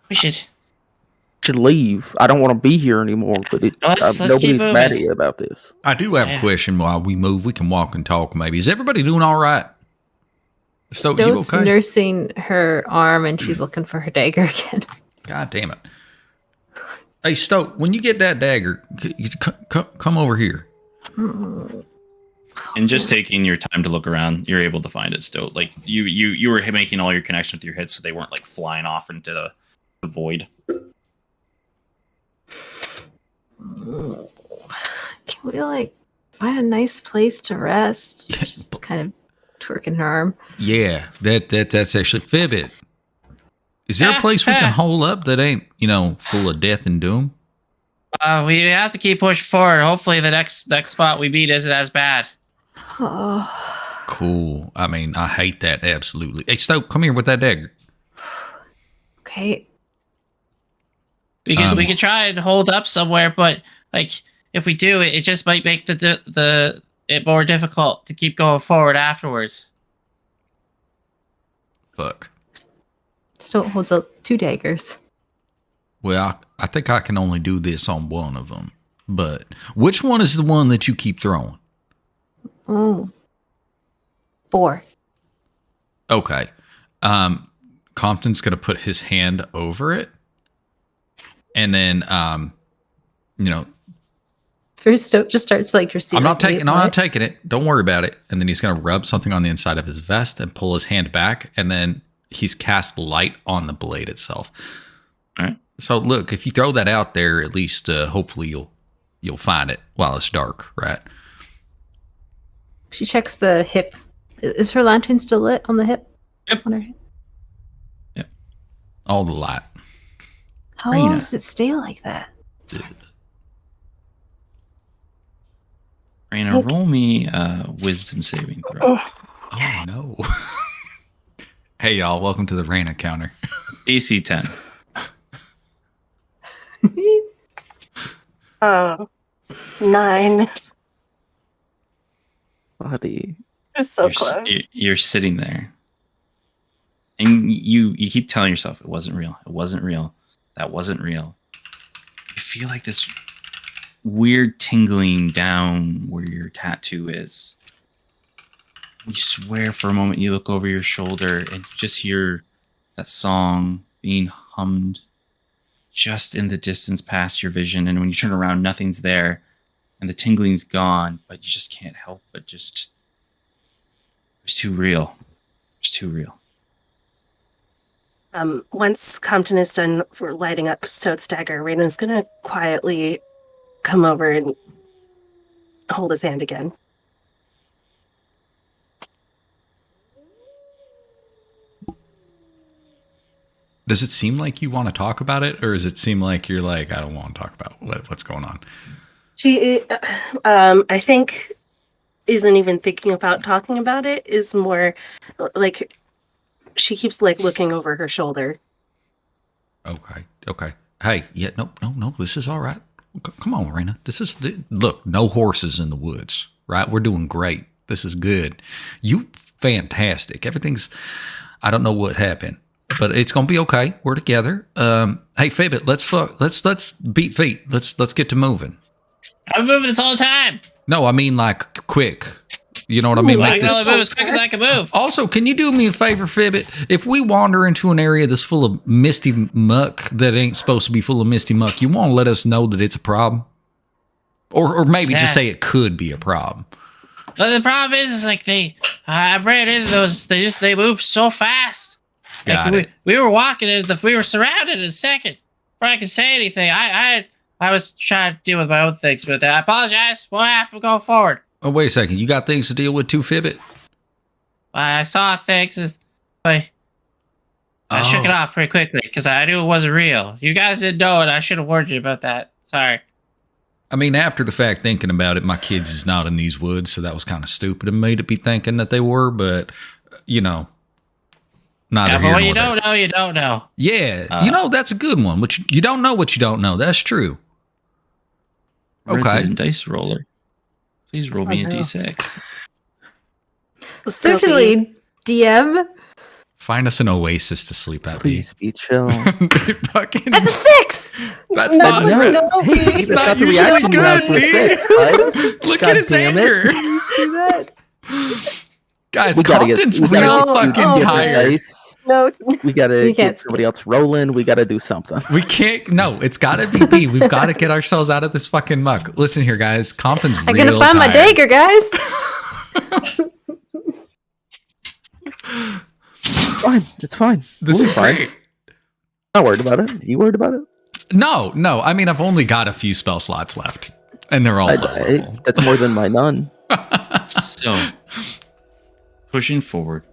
We should leave. I don't want to be here anymore, but let's nobody's keep mad at moving. you about this. I do have a question while we move. We can walk and talk maybe. Is everybody doing all right? Stoke, you Stowe's okay? nursing her arm and she's looking for her dagger again. God damn it. Hey, Stoke, when you get that dagger, come over here. And just taking your time to look around, you're able to find it still. Like you were making all your connections with your hits, so they weren't like flying off into the void. Can we like find a nice place to rest? Just kind of twerking her arm. Yeah, that's actually Fibbit. Is there a place we can hole up that ain't, full of death and doom? We have to keep pushing forward. Hopefully the next spot we beat isn't as bad. Oh. Cool. I mean, I hate that absolutely. Hey, Stoke, come here with that dagger. Okay. We can try and hold up somewhere, but like if we do it, it just might make it more difficult to keep going forward afterwards. Fuck. Still holds up 2 daggers. Well, I think I can only do this on one of them. But which one is the one that you keep throwing? Oh. 4. Okay. Compton's going to put his hand over it. And then, First, Stoke just starts like receiving. I'm not taking it. Don't worry about it. And then he's going to rub something on the inside of his vest and pull his hand back. And then he's cast light on the blade itself. All right. So look, if you throw that out there, at least hopefully you'll find it while it's dark, right? She checks the hip. Is her lantern still lit on the hip? Yep. On her hip? Yep. All the light. How long does it stay like that? Raina, roll me a wisdom saving throw. Oh no. Hey y'all, welcome to the Raina counter. AC 10. Oh, 9. Buddy. It was so you're, close. you're sitting there, and you keep telling yourself it wasn't real. It wasn't real. That wasn't real. You feel like this weird tingling down where your tattoo is. You swear for a moment, you look over your shoulder and you just hear that song being hummed just in the distance past your vision. And when you turn around, nothing's there and the tingling's gone, but you just can't help but just, it was too real. It was too real. Once Compton is done for lighting up Toad's dagger, Raina's gonna quietly come over and hold his hand again. Does it seem like you want to talk about it, or does it seem like you're like, I don't want to talk about what's going on? She, I think, isn't even thinking about talking about it. Is more like she keeps like looking over her shoulder. Okay. Hey, yeah, no. This is all right. Come on, Raina. Look, no horses in the woods, right? We're doing great. This is good. You fantastic. Everything's, I don't know what happened, but it's gonna be okay. We're together. Hey, Fibbit, let's beat feet. Let's get to moving. I'm moving this all the time. No, I mean like quick. You know what I mean? I can only move as quick as I can move. Also, can you do me a favor, Fibbit? If we wander into an area that's full of misty muck that ain't supposed to be full of misty muck, you want to let us know that it's a problem? Or maybe just say it could be a problem. But the problem is like I've ran into those, they move so fast. Like we were walking and we were surrounded in a second before I could say anything. I was trying to deal with my own things, but I apologize. We'll have to go forward. Oh, wait a second. You got things to deal with too, Fibbit? I saw things. I shook it off pretty quickly because I knew it wasn't real. You guys didn't know it. I should have warned you about that. Sorry. I mean, after the fact, thinking about it, my kids is not in these woods, so that was kind of stupid of me to be thinking that they were, but, you know, neither here nor there. You don't know, you don't know. Yeah, that's a good one. You don't know what you don't know. That's true. Okay. Resident dice roller. Please roll me a d6. Certainly, DM. Find us an oasis to sleep at. Please be chill. That's a 6. That's not. No. Hey, It's not the usually reaction you have good, to a B. 6, bud. Look God at his damn it. anger. See that? Guys, We gotta get- Compton's we gotta real get fucking different tired. dice. No, We gotta You can't get somebody else rolling. We gotta do something. We can't. No, it's got to be B. We've got to get ourselves out of this fucking muck. Listen here, guys. Compton's I'm real gonna find my tired. dagger, guys. It's fine. This We'll is be fine. great. Not worried about it. You worried about it? No. I mean, I've only got a few spell slots left, and they're all low level. That's more than my none. So, pushing forward,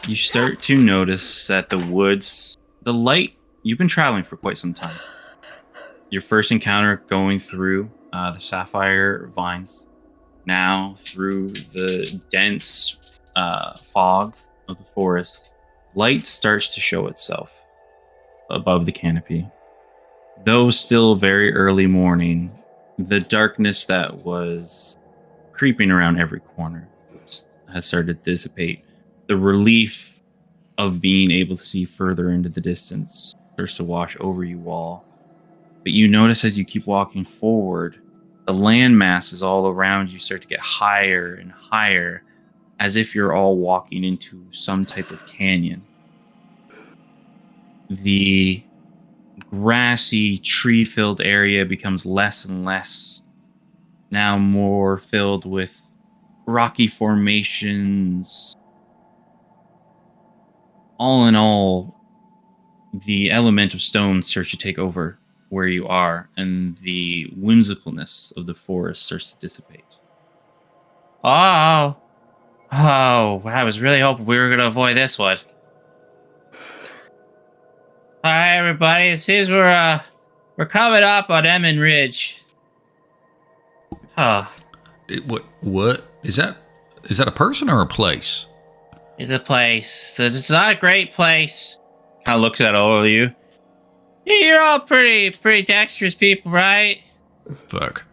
you start to notice that the woods, the light, you've been traveling for quite some time. Your first encounter going through the sapphire vines, now through the dense fog of the forest, light starts to show itself above the canopy. Though still very early morning, the darkness that was creeping around every corner has started to dissipate. The relief of being able to see further into the distance starts to wash over you all. But you notice as you keep walking forward, the land masses all around you start to get higher and higher, as if you're all walking into some type of canyon. The grassy, tree-filled area becomes less and less, now more filled with rocky formations. All in all, the element of stone starts to take over where you are, and the whimsicalness of the forest starts to dissipate. Oh, I was really hoping we were going to avoid this one. All right, everybody, it seems we're coming up on Emmon Ridge. What is that? Is that a person or a place? It's a place. It's not a great place. Kind of looks at all of you. You're all pretty dexterous people, right? Fuck.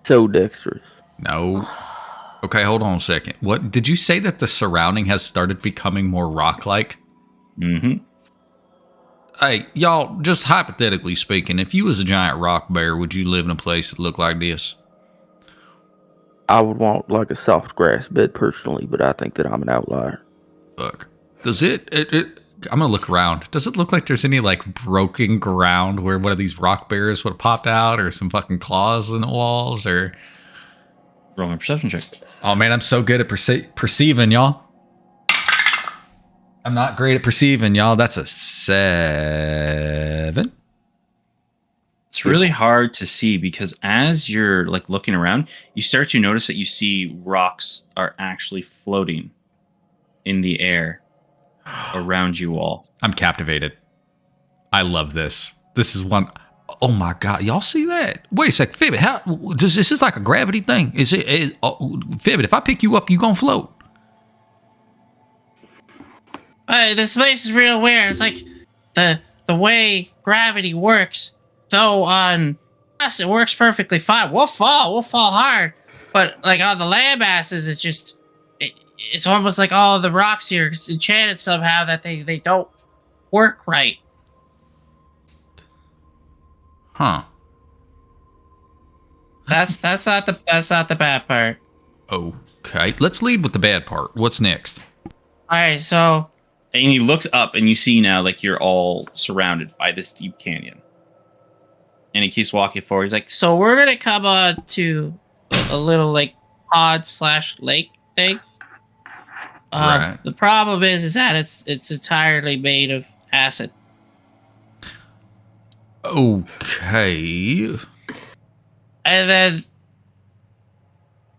So dexterous. No. Okay, hold on a second. What did you say that the surrounding has started becoming more rock-like? Mm-hmm. Hey, y'all, just hypothetically speaking, if you was a giant rock bear, would you live in a place that looked like this? I would want like a soft grass bed personally, but I think that I'm an outlier. Fuck. Does it I'm gonna look around. Does it look like there's any like broken ground where one of these rock bears would have popped out, or some fucking claws in the walls, or? Roll my perception check. Oh man, I'm so good at perceiving, y'all. I'm not great at perceiving, y'all. That's a 7. It's really hard to see because as you're like looking around, you start to notice that you see rocks are actually floating in the air around you all. I'm captivated. I love this. This is one. Oh my god, y'all see that? Wait a sec, Fibbit. How does this is like a gravity thing? Is it? Fibbit, if I pick you up, you gonna float? This place is real weird. It's like the way gravity works. Though on us, it works perfectly fine. We'll fall hard. But like on the land masses, it's almost like all the rocks here is enchanted somehow that they don't work right. Huh. That's not the bad part. Okay, let's lead with the bad part. What's next? All right, so And he looks up and you see now like you're all surrounded by this deep canyon. And he keeps walking forward. He's like, so we're gonna come on to a little like pond/lake thing. Right. The problem is that it's entirely made of acid. Okay. And then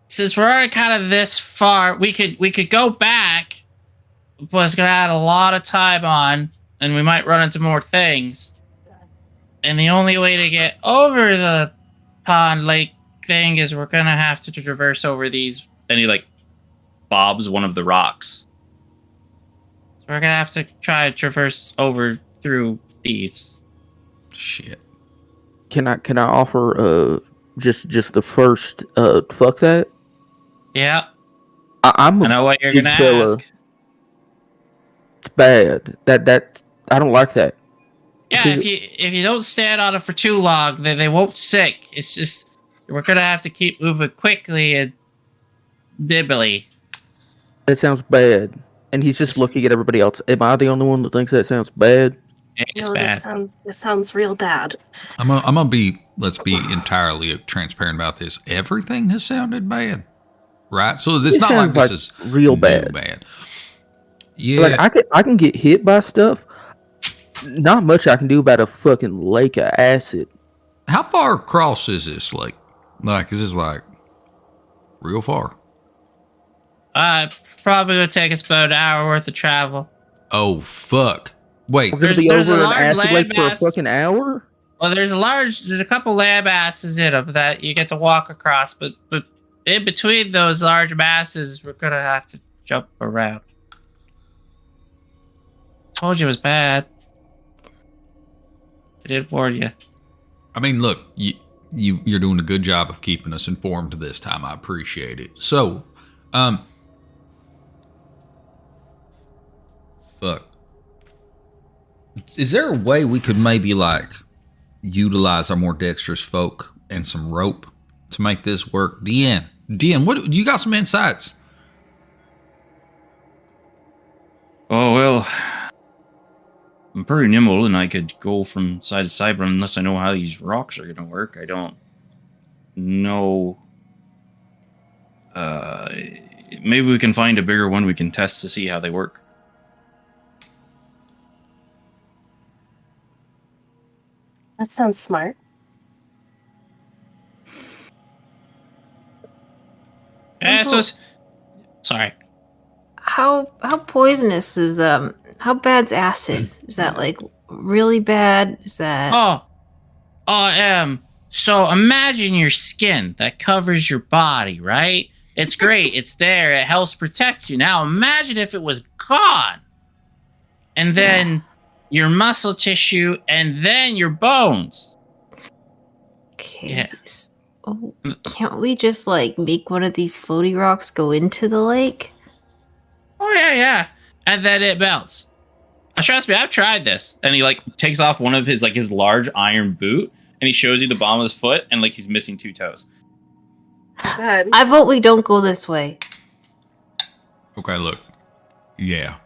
since we're already kind of this far, we could go back, but it's gonna add a lot of time on, and we might run into more things. And the only way to get over the pond lake thing is we're gonna have to traverse over these. and he like bobs one of the rocks. So we're gonna have to try to traverse over through these. Shit. Can I offer just the first fuck that? Yeah, I'm I know what you're big gonna fella. ask. It's bad. That I don't like that. yeah. If you don't stand on it for too long, then they won't sink. It's just we're gonna have to keep moving quickly and nimbly. That sounds bad. And he's just looking at everybody else. Am I the only one that thinks that sounds bad? It's No, bad. that sounds real bad. I'm gonna be. Let's be entirely transparent about this. Everything has sounded bad, right? So it's It not like sounds this like is real new bad. Yeah. Like I can get hit by stuff. Not much I can do about a fucking lake of acid. How far across is this lake? Like, is this like real far? Probably gonna take us about an hour worth of travel. Oh fuck! Wait, We're gonna There's- be there's a over an large acid lake for a landmass. fucking hour? Well, there's a couple land masses in them that you get to walk across, but in between those large masses, we're gonna have to jump around. Told you it was bad. I did warn you. I mean, look, you're doing a good job of keeping us informed this time. I appreciate it. So, fuck. Is there a way we could maybe like utilize our more dexterous folk and some rope to make this work? Deanne, what you got some insights? Oh well, I'm pretty nimble and I could go from side to side, but unless I know how these rocks are gonna work, I don't know. Maybe we can find a bigger one we can test to see how they work. That sounds smart. Yeah, so sorry. How poisonous is how bad's acid? Is that like really bad? Is that So imagine your skin that covers your body, right? It's great. It's there. It helps protect you. Now imagine if it was gone. And then your muscle tissue and then your bones. okay? Yeah. Oh, can't we just like make one of these floaty rocks go into the lake? Oh yeah. And then it melts. Trust me, I've tried this. And he like takes off one of his large iron boot, and he shows you the bottom of his foot, and like he's missing 2 toes. Good. I vote we don't go this way. Okay, look. Yeah.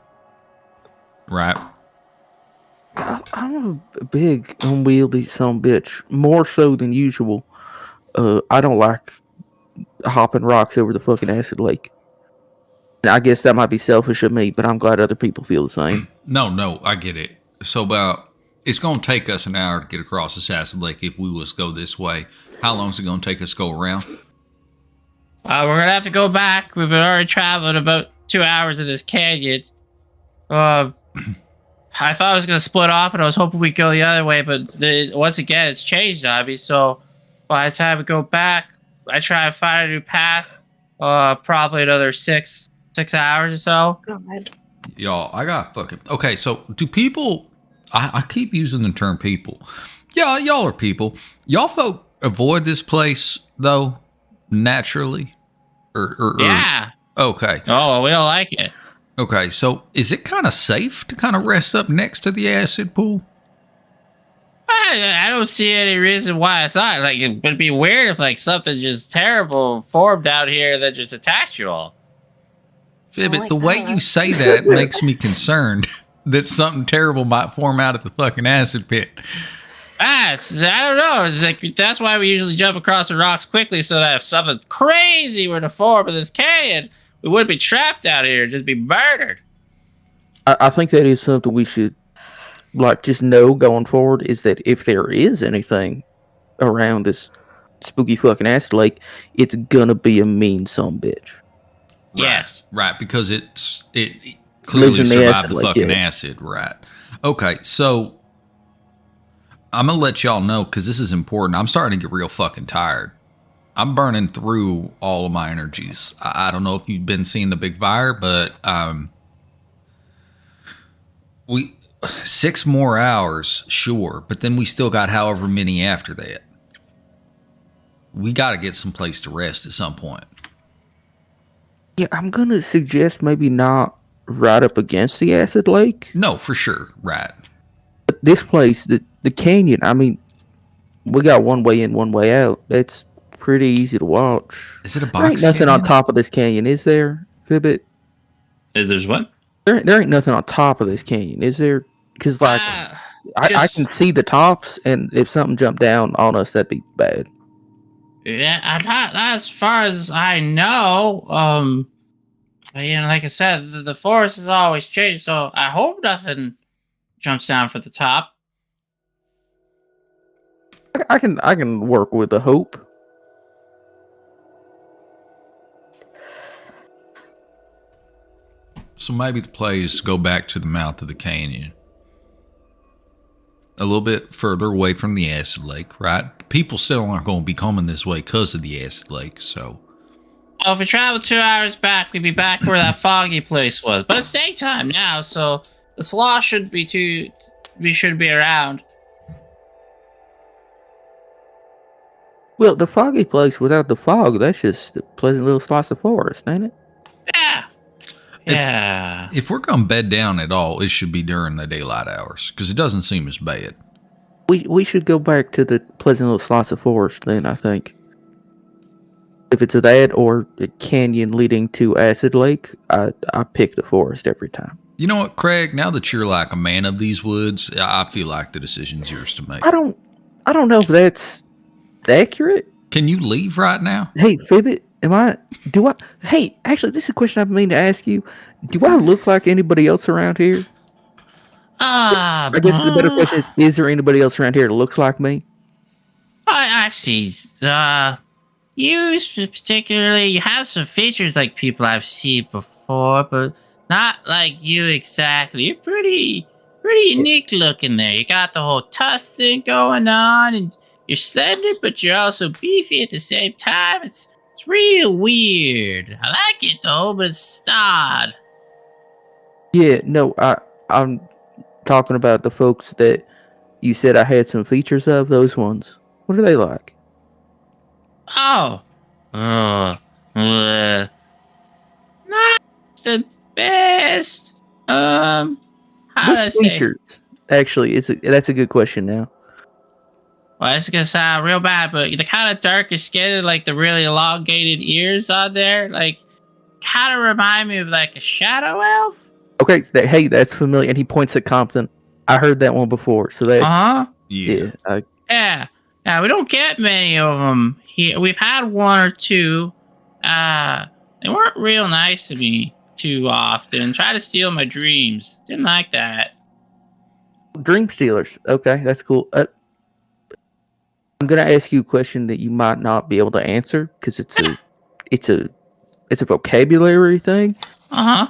Right. I'm a big, unwieldy bitch, more so than usual. I don't like hopping rocks over the fucking acid lake. I guess that might be selfish of me, but I'm glad other people feel the same. No, I get it. So it's going to take us an hour to get across this acid lake if we was go this way. How long is it going to take us to go around? We're gonna have to go back. We've been already traveling about 2 hours in this canyon. I thought I was gonna split off, and I was hoping we'd go the other way, but once again, it's changed on me. So by the time we go back, I try and find a new path. Probably another 6 hours or so. God. Y'all, I got fucking... Okay, so do people... I keep using the term people. Yeah, y'all are people. Y'all folk avoid this place, though, naturally? Or Yeah. Okay. Oh, we don't like it. Okay, so is it kind of safe to kind of rest up next to the acid pool? I don't see any reason why it's not. Like, it would be weird if like something just terrible formed out here that just attacked you all. Fibbit, like the way that. you say that makes me concerned that something terrible might form out of the fucking acid pit. I don't know. It's like, that's why we usually jump across the rocks quickly, so that if something crazy were to form in this canyon, we wouldn't be trapped out here, just be murdered. I think that is something we should just know going forward, is that if there is anything around this spooky fucking acid lake, it's gonna be a mean son bitch. Yes. Right, because it clearly Lives in the survived acid the lake, fucking yeah. acid, right? Okay, so I'm gonna let y'all know because this is important. I'm starting to get real fucking tired. I'm burning through all of my energies. I don't know if you've been seeing the big fire, but we 6 more hours, sure, but then we still got however many after that. We got to get some place to rest at some point. Yeah, I'm gonna suggest maybe not right up against the acid lake. No, for sure, right. But this place, the canyon, I mean, we got one way in, one way out. That's pretty easy to watch. Is it a There ain't box nothing on canyon? top of this canyon, is there, Fibbit? There's what? There ain't nothing on top of this canyon, is there? Because, I can see the tops, and if something jumped down on us, that'd be bad. Yeah, not as far as I know. Like I said, the forest has always changed, so I hope nothing jumps down for the top. I can work with the hope. So maybe the plays go back to the mouth of the canyon. A little bit further away from the acid lake, right? People still aren't going to be coming this way because of the acid lake, so... Well, if we travel 2 hours back, we'd be back where that foggy place was. But it's daytime now, so the sloth shouldn't be we should be around. Well, the foggy place without the fog, that's just a pleasant little slice of forest, ain't it? Yeah. Yeah. If we're going to bed down at all, it should be during the daylight hours, because it doesn't seem as bad. We should go back to the pleasant little slice of forest then, I think. If it's that or a canyon leading to Acid Lake, I pick the forest every time. You know what, Craig? Now that you're like a man of these woods, I feel like the decision's yours to make. I don't know if that's accurate. Can you leave right now? Hey, Fibbit, hey, actually, this is a question I've been meaning to ask you. Do I look like anybody else around here? I guess the better question is there anybody else around here that looks like me? I've seen, you particularly, you have some features like people I've seen before, but not like you exactly. You're pretty unique looking there. You got the whole tusk thing going on, and you're slender, but you're also beefy at the same time. It's real weird. I like it though, but it's odd. Yeah, no, I'm talking about the folks that you said I had some features of, those ones. What are they like? Oh. Not the best. How do I Which say? features? Actually, that's a good question now. Well, it's gonna sound real bad, but the kind of darkish skin, like the really elongated ears on there, like kind of remind me of like a shadow elf. Okay, hey, that's familiar. And he points at Compton. I heard that one before, so that's Uh huh. Yeah. Yeah. Yeah. We don't get many of them here. We've had one or two. They weren't real nice to me too often. Try to steal my dreams. Didn't like that. Dream Stealers. Okay, that's cool. I'm gonna ask you a question that you might not be able to answer because it's a vocabulary thing. Uh huh.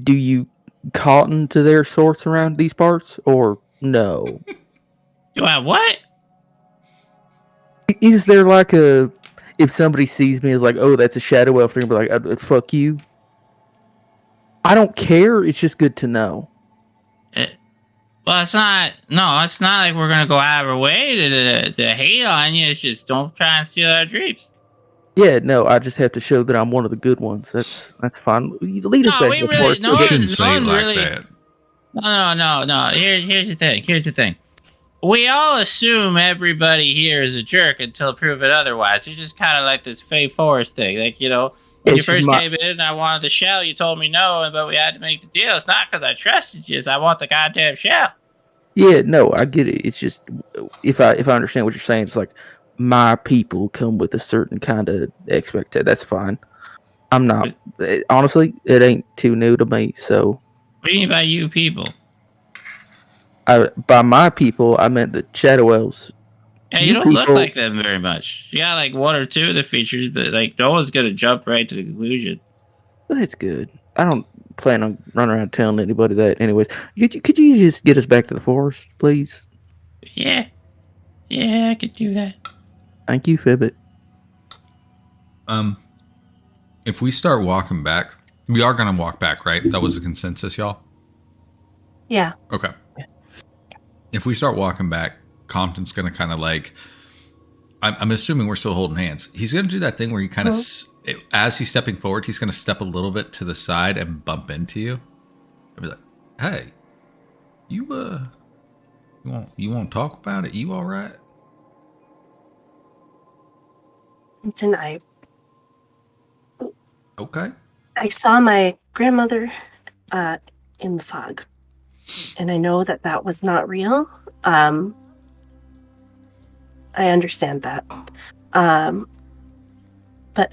Do you cotton to their sorts around these parts or no? Do I what? Is there like a if somebody sees me as like, oh, that's a shadow elf, they're gonna be like, fuck you. I don't care. It's just good to know. Well, it's not. No, it's not like we're gonna go out of our way to hate on you. It's just don't try and steal our dreams. Yeah, no, I just have to show that I'm one of the good ones. That's fine. You lead us No, back we to the really- forest. no, You one- shouldn't say it one like really- that. No. Here's the thing. Here's the thing. We all assume everybody here is a jerk until proven otherwise. It's just kind of like this Fey Forest thing. Like, you know, when you It's first my- came in and I wanted the shell, you told me no, but we had to make the deal. It's not because I trusted you. It's I want the goddamn shell. Yeah, no, I get it. It's just if I understand what you're saying, it's like my people come with a certain kind of expectation. That's fine. I'm not honestly. It ain't too new to me. So What do you mean by you people? by my people, I meant the shadow elves. Yeah, You you don't look people- like them very much. You got like one or two of the features, but like no one's gonna jump right to the conclusion. That's good. I don't plan on running around telling anybody that. Anyways, could you just get us back to the forest, please? Yeah, I could do that. Thank you, Fibbit. If we start walking back, we are gonna walk back, right? That was the consensus, y'all. Yeah. Okay. If we start walking back, Compton's gonna kind of like. I'm assuming we're still holding hands. He's gonna do that thing where he kind of, as he's stepping forward, he's gonna step a little bit to the side and bump into you. I'll be like, "Hey, you won't talk about it? You all right?" Tonight, Okay. I saw my grandmother in the fog, and I know that that was not real. I understand that. But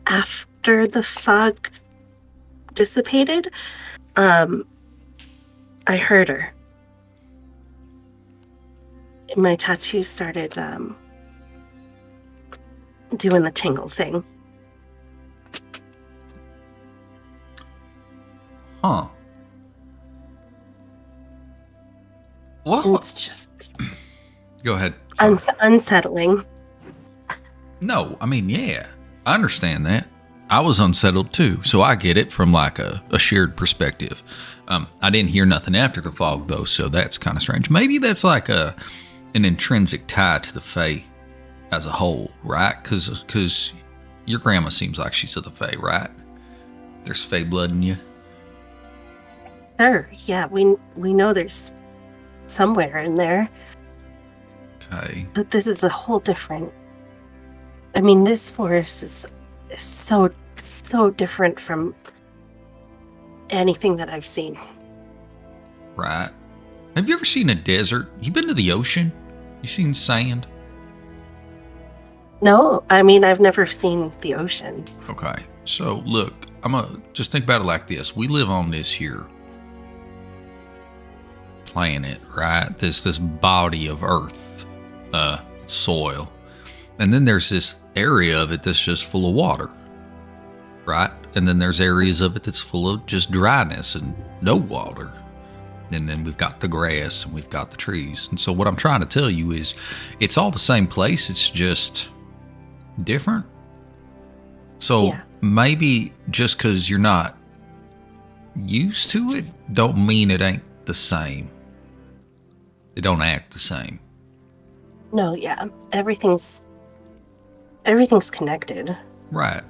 after the fog dissipated, I heard her. And my tattoo started doing the tingle thing. Huh. What? It's just Go ahead. unsettling. No, I mean, yeah, I understand that. I was unsettled too, so I get it from like a shared perspective. I didn't hear nothing after the fog though, so that's kind of strange. Maybe that's like an intrinsic tie to the Fae as a whole, right? Because your grandma seems like she's of the Fae, right? There's Fae blood in you. Sure, yeah, we know there's somewhere in there, Okay. but this is a whole different. I mean, this forest is so different from anything that I've seen. Right. Have you ever seen a desert? You been to the ocean? You seen sand? No, I mean, I've never seen the ocean. Okay. So look, just think about it like this. We live on this here planet, right? This body of earth, soil. And then there's this area of it that's just full of water, right? And then there's areas of it that's full of just dryness and no water. And then we've got the grass and we've got the trees. And so what I'm trying to tell you is it's all the same place. It's just different. So Yeah. maybe just because you're not used to it, don't mean it ain't the same. It don't act the same. No, yeah, everything's everything's connected. Right.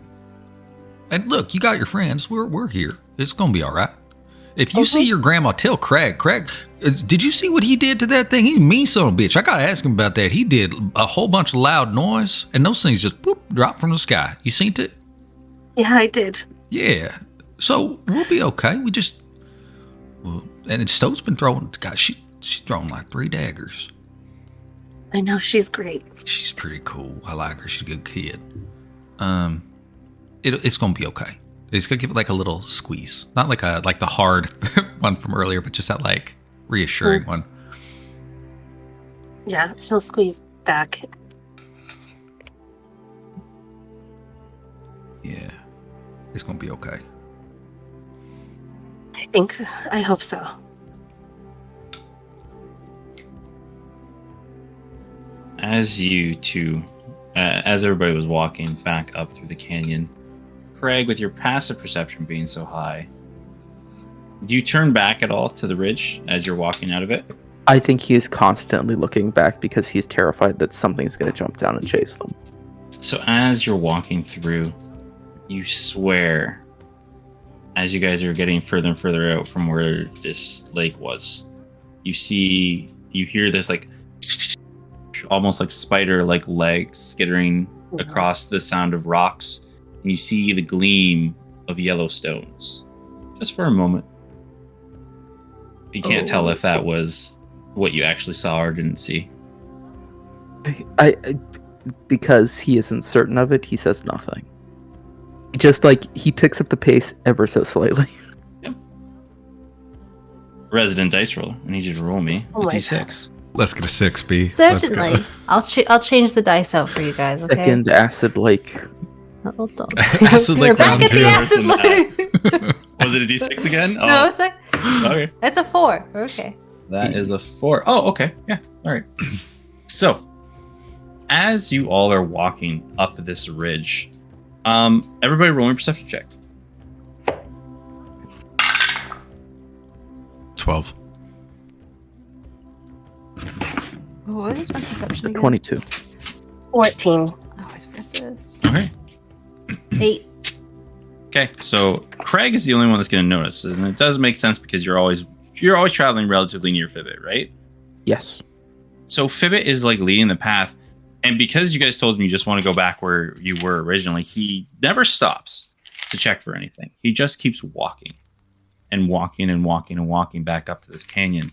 And look, you got your friends. We're here. It's gonna be all right. If you see your grandma, tell Craig. Craig, did you see what he did to that thing? He's a mean son of a bitch. I gotta ask him about that. He did a whole bunch of loud noise, and those things just boop, dropped from the sky. You seen it? Yeah, I did. Yeah. So we'll be okay. And Stowe's been throwing. God, she's thrown like 3 daggers. I know, she's great. She's pretty cool. I like her. She's a good kid. It's gonna be okay. It's gonna give it like a little squeeze, not like the hard one from earlier, but just that like reassuring one. Yeah, she'll squeeze back. Yeah, it's gonna be okay. I hope so. As you two, as everybody was walking back up through the canyon, Craig, with your passive perception being so high, do you turn back at all to the ridge as you're walking out of it? I think he is constantly looking back because he's terrified that something's going to jump down and chase them. So as you're walking through, you swear, as you guys are getting further and further out from where this lake was, you hear this like almost like spider-like legs skittering across the sound of rocks, and you see the gleam of yellow stones just for a moment. You can't tell if that was what you actually saw or didn't see. I because he isn't certain of it, he says nothing. Just like he picks up the pace ever so slightly. Yep. Resident dice roll. I need you to roll me a d6. Let's get a 6, B. Certainly. I'll change the dice out for you guys, okay? Second acid lake. Hold on. Acid We're lake back round at 2. the acid lake. Was it a d6 again? Oh. No, Okay. it's a 4. Okay. That is a 4. Oh, okay. Yeah. All right. So, as you all are walking up this ridge, everybody roll me a perception check. 12. What is my perception again? 22. 14. I always forget this. Okay. 8. Okay. So Craig is the only one that's going to notice, and it does make sense because you're always traveling relatively near Fibbit, right? Yes. So Fibbit is like leading the path, and because you guys told him you just want to go back where you were originally, he never stops to check for anything. He just keeps walking and walking and walking and walking back up to this canyon.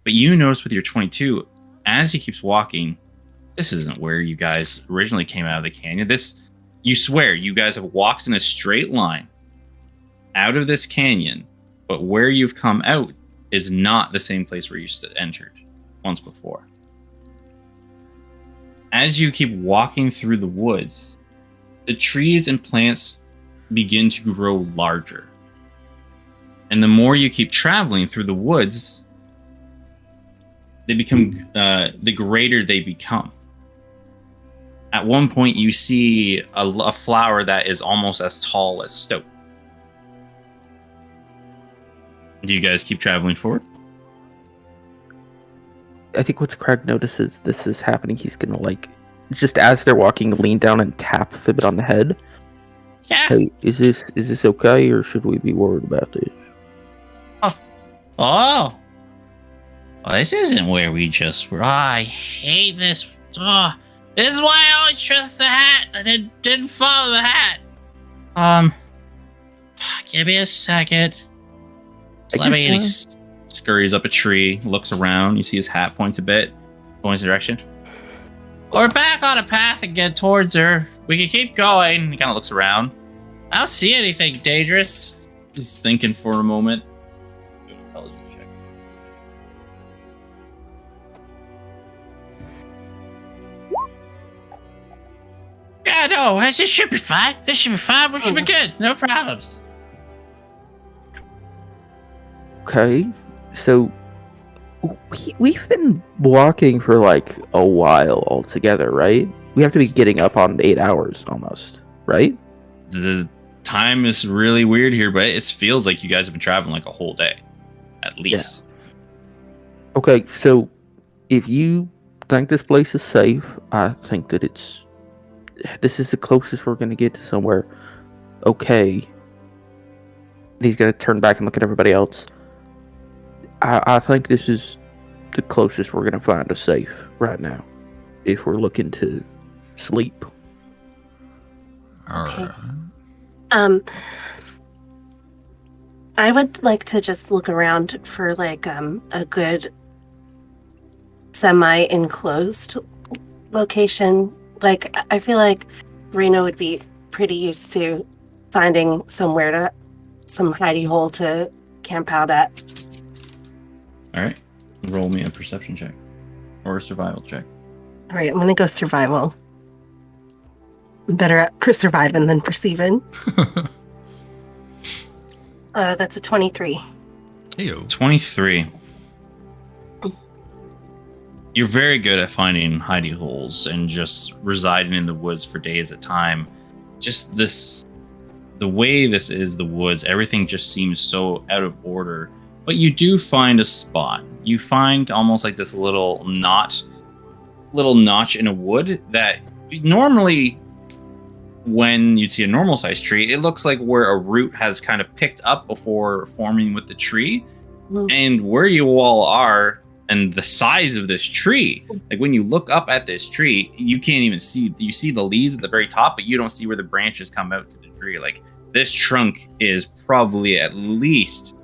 But you notice with your 22, as he keeps walking, this isn't where you guys originally came out of the canyon. You swear, you guys have walked in a straight line out of this canyon, but where you've come out is not the same place where you entered once before. As you keep walking through the woods, the trees and plants begin to grow larger. And the more you keep traveling through the woods, they become the greater they become. At one point, you see a flower that is almost as tall as Stoke. Do you guys keep traveling forward? I think once Craig notices this is happening, he's gonna just as they're walking, lean down and tap Fibbit on the head. Yeah. Hey, is this okay, or should we be worried about this? Oh. Well, this isn't where we just were. Oh, I hate this. Oh, this is why I always trust the hat. I didn't follow the hat. Give me a second. He scurries up a tree, looks around. You see his hat points a bit, points the direction. We're back on a path and get towards her. We can keep going. He kind of looks around. I don't see anything dangerous. He's thinking for a moment. Do an intelligence check. Yeah, no, this should be fine. This should be fine. We should be good. No problems. Okay, so we've been walking for like a while altogether, right? We have to be getting up on 8 hours almost, right? The time is really weird here, but it feels like you guys have been traveling like a whole day, at least. Yeah. Okay, so if you think this place is safe, I think that it's this is the closest we're gonna get to somewhere. Okay. He's gonna turn back and look at everybody else. I think this is the closest we're gonna find a safe right now, if we're looking to sleep. All Okay. right. I would like to just look around for like a good semi-enclosed location. Like I feel like Reno would be pretty used to finding some hidey hole to camp out at. All right. Roll me a perception check or a survival check. All right, I'm gonna go survival. I'm better at surviving than perceiving. That's a 23. Ew. 23. You're very good at finding hidey holes and just residing in the woods for days at a time. Just the way this is the woods, everything just seems so out of order. But you do find a spot. You find almost like this little notch in a wood that normally, when you see a normal sized tree, it looks like where a root has kind of picked up before forming with the tree. And where you all are and the size of this tree, like when you look up at this tree, you can't even see, you see the leaves at the very top, but you don't see where the branches come out to the tree. Like this trunk is probably at least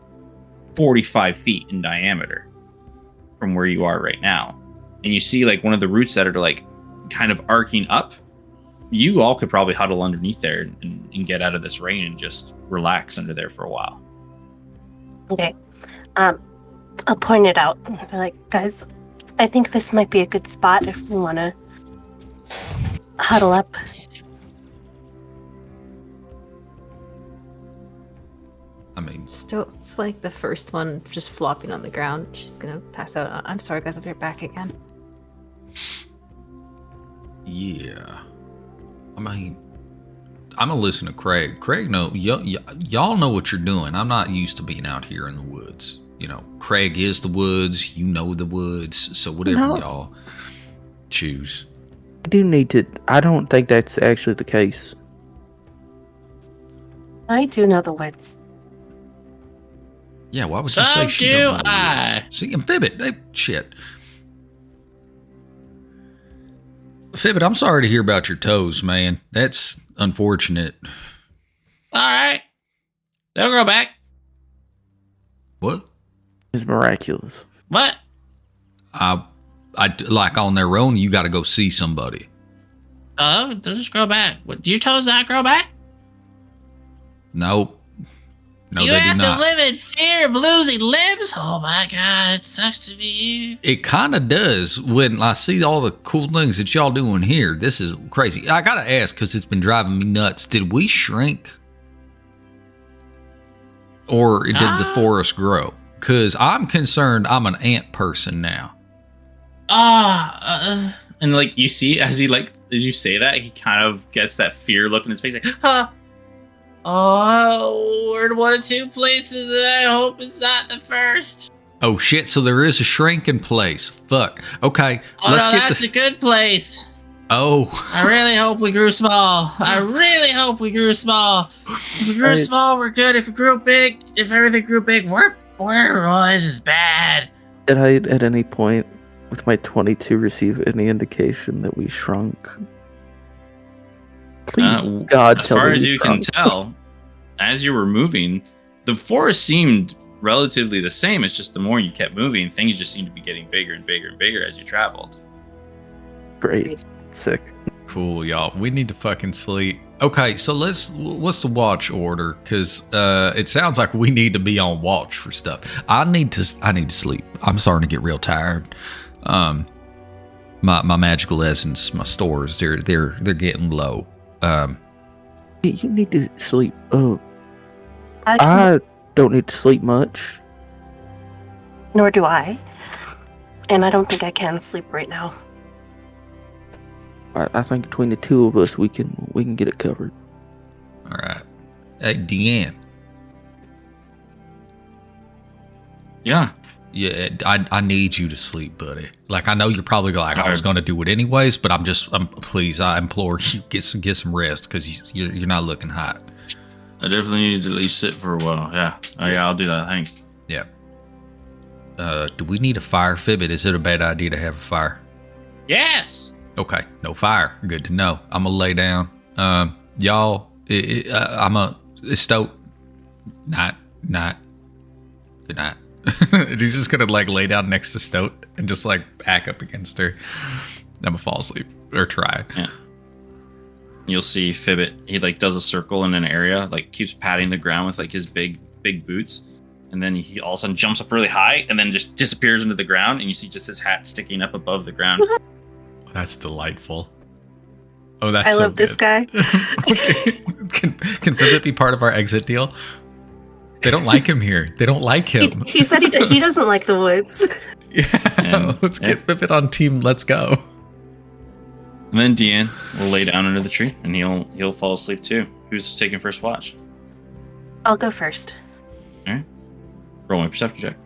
45 feet in diameter from where you are right now. And you see like one of the roots that are like kind of arcing up. You all could probably huddle underneath there and get out of this rain and just relax under there for a while. Okay. I'll point it out. I'll be like, guys, I think this might be a good spot if we want to huddle up. I mean, It's like the first one just flopping on the ground. She's gonna pass out. I'm sorry, guys. I'll be right back again. yeah. I mean, I'm gonna listen to Craig. Craig, y'all know what you're doing. I'm not used to being out here in the woods. You know, Craig is the woods. You know the woods. So whatever y'all choose. I do need to. I don't think that's actually the case. I do know the woods. Yeah, why would you So say she do don't know the I. woods? See, and Fibbit, shit. Fibbit, I'm sorry to hear about your toes, man. That's unfortunate. All right. They'll grow back. What? It's miraculous. What? I like on their own. You got to go see somebody. Oh, they'll just grow back. What, do your toes not grow back? Nope. No, you they have do to not. live in fear of losing limbs? Oh my god, it sucks to be you. It kind of does when I see all the cool things that y'all doing here. This is crazy. I gotta ask because it's been driving me nuts. Did we shrink, or did the forest grow? Because I'm concerned. I'm an ant person now. And like you see, as you say that, he kind of gets that fear look in his face, like, huh. Oh, we're in one of two places, and I hope it's not the first. Oh shit! So there is a shrink in place. Fuck. Okay, Oh let's no, get that's this. a good place. Oh, I really hope we grew small. I really hope we grew small. If we grew small, we're good. If we grew big, if everything grew big, we're oh, this is bad. Did I at any point with my 22 receive any indication that we shrunk? Please, God, as tell far me as we you can shrunk. tell, as you were moving, the forest seemed relatively the same. It's just the more you kept moving, things just seemed to be getting bigger and bigger and bigger as you traveled. Great. Sick. cool, y'all. We need to fucking sleep. Okay, so what's the watch order? Because it sounds like we need to be on watch for stuff. I need to sleep. I'm starting to get real tired. My magical essence, my stores, they're getting low. You need to sleep. I I don't need to sleep much. nor do I. And I don't think I can sleep right now. I think between the two of us, we can get it covered. All right. Hey, Deanne. Yeah. Yeah, I need you to sleep, buddy. Like, I know you're probably like, I was going to do it anyways, but please, I implore you, get some rest, because you're not looking hot. I definitely need to at least sit for a while. Yeah. Oh, yeah, I'll do that. Thanks. Yeah. Do we need a fire, Fibbit? Is it a bad idea to have a fire? Yes. Okay, no fire. Good to know. I'm gonna lay down. Y'all, I'm a stout. Not. Good night. He's just gonna like lay down next to Stoat and just like back up against her. I'm gonna fall asleep or try. Yeah. You'll see Fibbit. He like does a circle in an area, like keeps patting the ground with like his big boots, and then he all of a sudden jumps up really high and then just disappears into the ground, and you see just his hat sticking up above the ground. That's delightful. Oh, that's I so love this guy. Okay. Can Fibbit be part of our exit deal? They don't like him here. They don't like him. He said he doesn't like the woods. Yeah, let's get Fibbit on team. Let's go. And then Deanne will lay down under the tree, and he'll fall asleep too. Who's taking first watch? I'll go first. All right. Roll my perception check.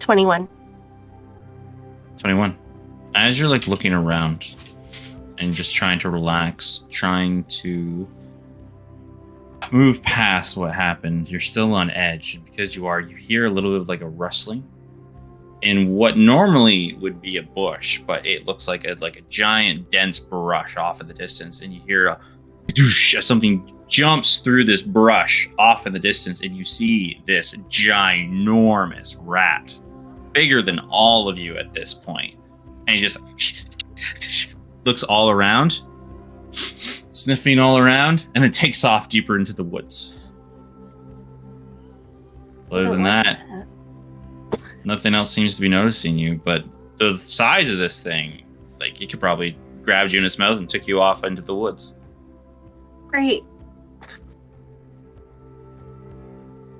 21. 21. As you're like looking around and just trying to relax, trying to move past what happened, you're still on edge. And because you hear a little bit of like a rustling in what normally would be a bush, but it looks like a giant dense brush off in the distance, and you hear a doosh, as something jumps through this brush off in the distance, and you see this ginormous rat, bigger than all of you at this point, and he just looks all around, sniffing all around, and then takes off deeper into the woods. Other than that, nothing else seems to be noticing you, but the size of this thing, like, he could probably grabbed you in his mouth and took you off into the woods. Great.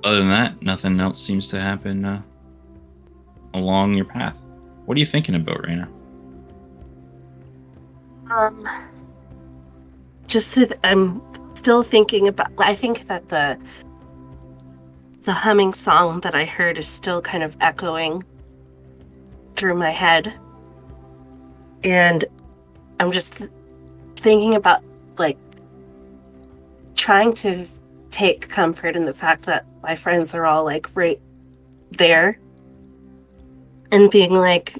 Other than that, nothing else seems to happen along your path. What are you thinking about, Raina? Just that I'm still thinking about. I think that the humming song that I heard is still kind of echoing through my head, and I'm just thinking about like trying to take comfort in the fact that my friends are all like right there, and being like,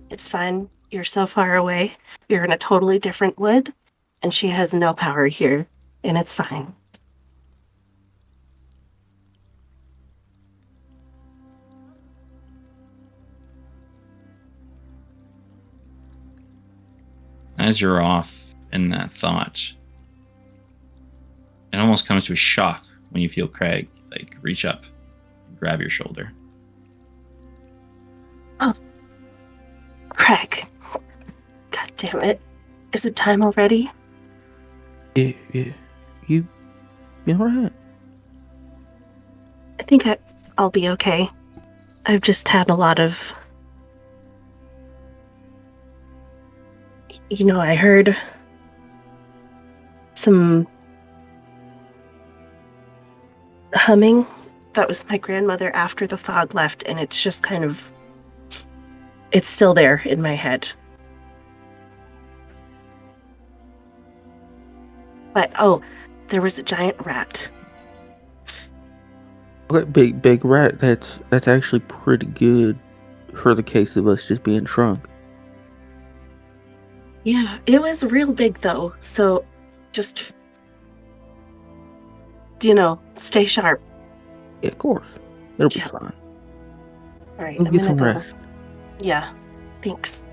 it's fine, you're so far away, you're in a totally different wood, and she has no power here, and it's fine. As you're off in that thought, it almost comes to a shock when you feel Craig like reach up and grab your shoulder. Oh, Craig. God damn it. Is it time already? Yeah. You alright? I think I'll be okay. I've just had a lot of... You know, I heard some humming. That was my grandmother after the fog left, and it's just kind of... It's still there in my head. But, oh, there was a giant rat. Okay, big rat. That's actually pretty good for the case of us just being shrunk. Yeah, it was real big, though. So, just, stay sharp. Yeah, of course. It'll be Yeah. fine. All right, We'll I'm get gonna some go. rest. Yeah, thanks.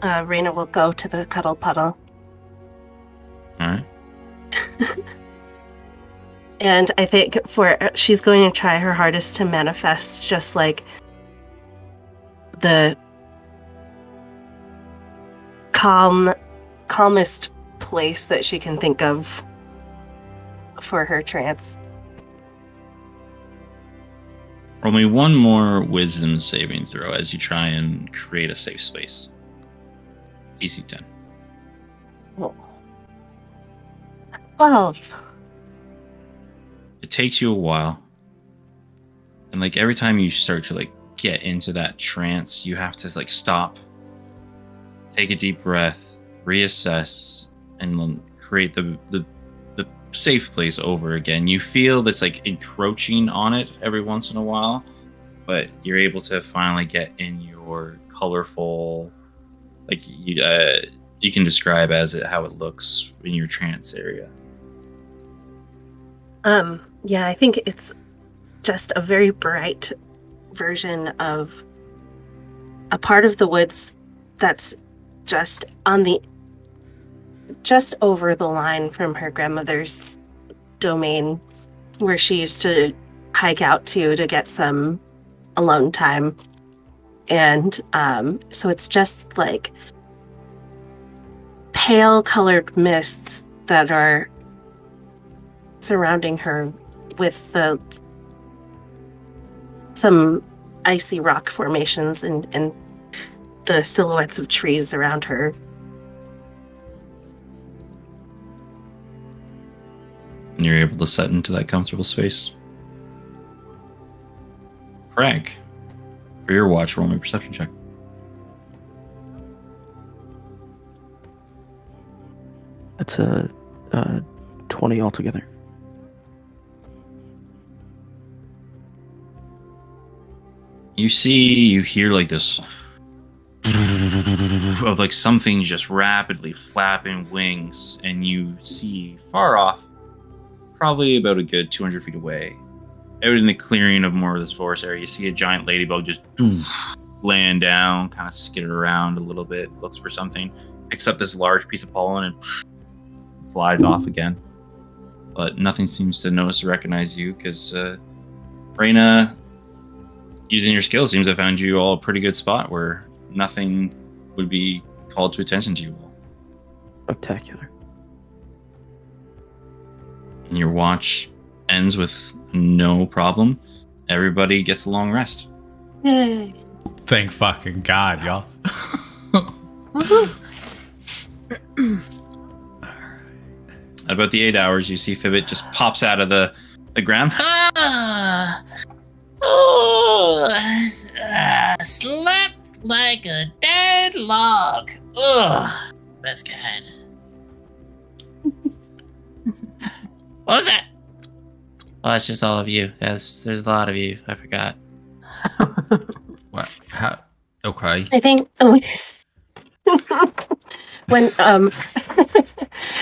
Raina will go to the cuddle puddle. All right. And I think she's going to try her hardest to manifest just like the calmest place that she can think of for her trance. Roll me one more wisdom saving throw as you try and create a safe space. DC 10. 12. It takes you a while. And like every time you start to like get into that trance, you have to like stop, take a deep breath, reassess, and then create the safe place over again. You feel this like encroaching on it every once in a while, but you're able to finally get in your colorful, like you can describe as how it looks in your trance area. Yeah, I think it's just a very bright version of a part of the woods that's just over the line from her grandmother's domain, where she used to hike out to get some alone time. And so it's just like pale colored mists that are surrounding her, with some icy rock formations and the silhouettes of trees around her. And you're able to set into that comfortable space. Craig, for your watch, roll me a perception check. That's a 20 altogether. You hear like this of like something just rapidly flapping wings, and you see far off, probably about a good 200 feet away, out in the clearing of more of this forest area, you see a giant ladybug just land down, kind of skitter around a little bit, looks for something, picks up this large piece of pollen and flies off again. But nothing seems to notice or recognize you, because Reyna, using your skills, seems to have found you all a pretty good spot where nothing would be called to attention to you all. Spectacular. And your watch ends with no problem. Everybody gets a long rest. Yay. Thank fucking God, y'all. At about the 8 hours, you see Fibbit just pops out of the ground. Slept like a dead log. Ugh, best kind. What was that? Oh, that's just all of you. There's a lot of you. I forgot. What? How? Okay. I think when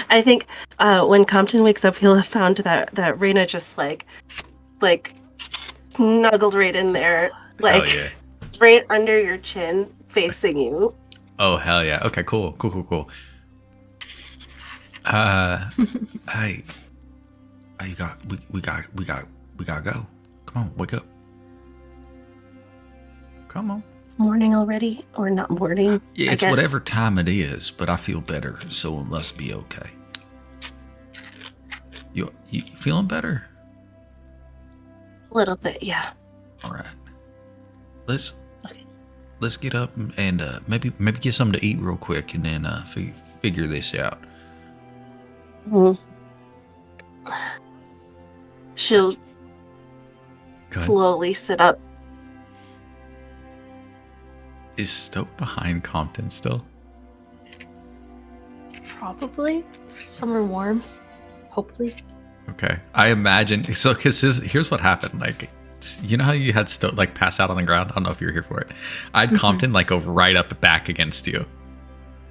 I think when Compton wakes up, he'll have found that Reyna just like snuggled right in there, like Hell yeah. right under your chin, facing you. Oh hell yeah. Okay, cool. Hey, we gotta go. Come on, wake up. Come on. It's morning already, or not morning? Yeah, I it's guess. whatever time it is, but I feel better, so it must be okay. You feeling better? A little bit, yeah. All right. Let's get up and maybe get something to eat real quick, and then figure this out. Mhm. She'll Go ahead. slowly sit up. Is Stoke behind Compton still? Probably. Somewhere warm. Hopefully. Okay. I imagine so, because here's what happened. Like, you know how you had Stoke like pass out on the ground? I don't know if you were here for it. I had Compton like go right up back against you.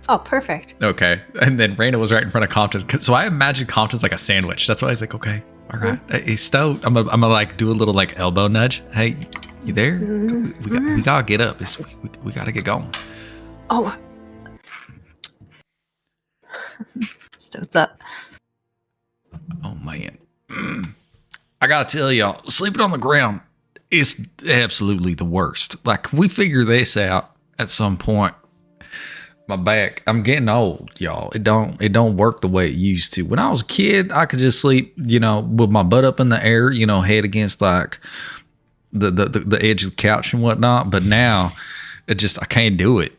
Oh, perfect. Okay. And then Raina was right in front of Compton. So I imagine Compton's like a sandwich. That's why I was like, okay, all right. Hey, Stoke, I'm gonna like do a little like elbow nudge. Hey, you there? We gotta get up. We gotta get going. Oh. Stoats up. Oh man. I gotta tell y'all, sleeping on the ground is absolutely the worst. Like, we figure this out at some point. My back, I'm getting old, y'all. It don't work the way it used to. When I was a kid, I could just sleep, with my butt up in the air, head against like the edge of the couch and whatnot. But now, I can't do it.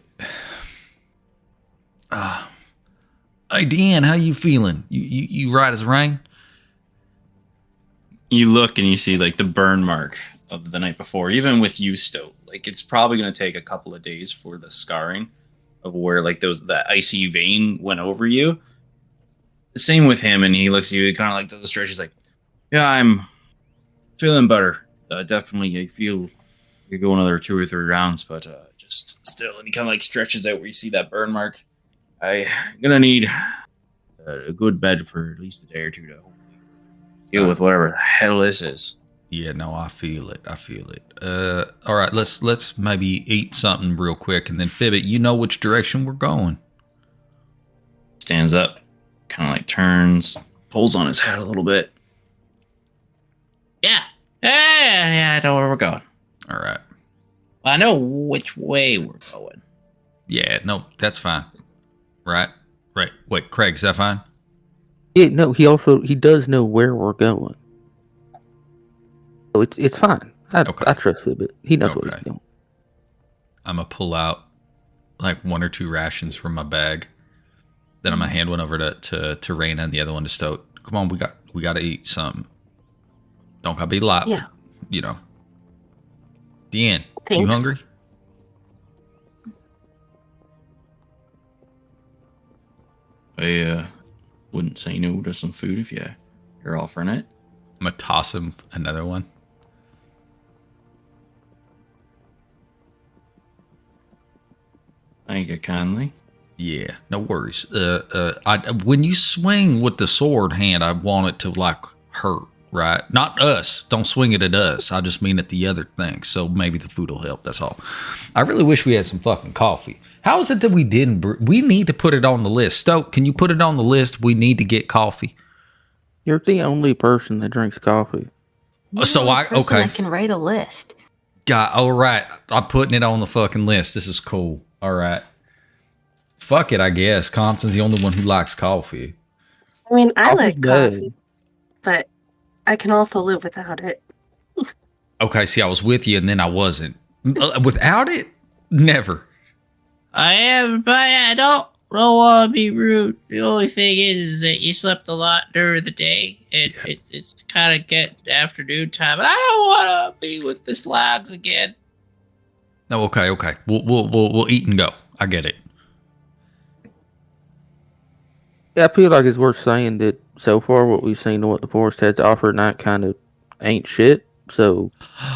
Hey, Dan, how you feeling? You right as rain? You look and you see like the burn mark of the night before, even with you still. Like it's probably going to take a couple of days for the scarring of where like that icy vein went over you. The same with him, and he looks at you, he kind of like does a stretch. He's like, "Yeah, I'm feeling better. Definitely, I feel you go another 2 or 3 rounds, but just still." And he kind of like stretches out where you see that burn mark. I'm gonna need a good bed for at least a day or two to hopefully deal with whatever the hell this is. Yeah, no, I feel it. All right, let's maybe eat something real quick, and then Fibbit, you know which direction we're going. Stands up, kind of like turns, pulls on his hat a little bit. Yeah. Yeah, I know where we're going. All right. I know which way we're going. Yeah, no, that's fine. Right. Wait, Craig, is that fine? Yeah, no, he does know where we're going. So it's fine. I trust him, but he knows what he's doing. I'm gonna pull out like 1 or 2 rations from my bag. Then I'm gonna hand one over to Raina and the other one to Stoke. Come on, we got to eat something. Don't gotta be light. Yeah. You know. Deanne, Thanks. you hungry? I wouldn't say no to some food if you're offering it. I'm gonna toss him another one. Thank you kindly. Yeah, no worries. When you swing with the sword hand, I want it to like hurt, right? Not us. Don't swing it at us. I just mean at the other thing. So maybe the food will help. That's all. I really wish we had some fucking coffee. How is it that we didn't? We need to put it on the list. Stoke, can you put it on the list? We need to get coffee. You're the only person that drinks coffee. So I can write a list. God, all right. I'm putting it on the fucking list. This is cool. All right. Fuck it, I guess. Compton's the only one who likes coffee. I mean, I Coffee's like good. coffee, but I can also live without it. Okay, see, I was with you and then I wasn't. Without it? Never. I am, but I don't want to be rude. The only thing is that you slept a lot during the day. It's kind of get afternoon time, and I don't want to be with the slabs again. No, okay. We'll eat and go. I get it. Yeah, I feel like it's worth saying that so far what we've seen and what the forest has to offer tonight kind of ain't shit. So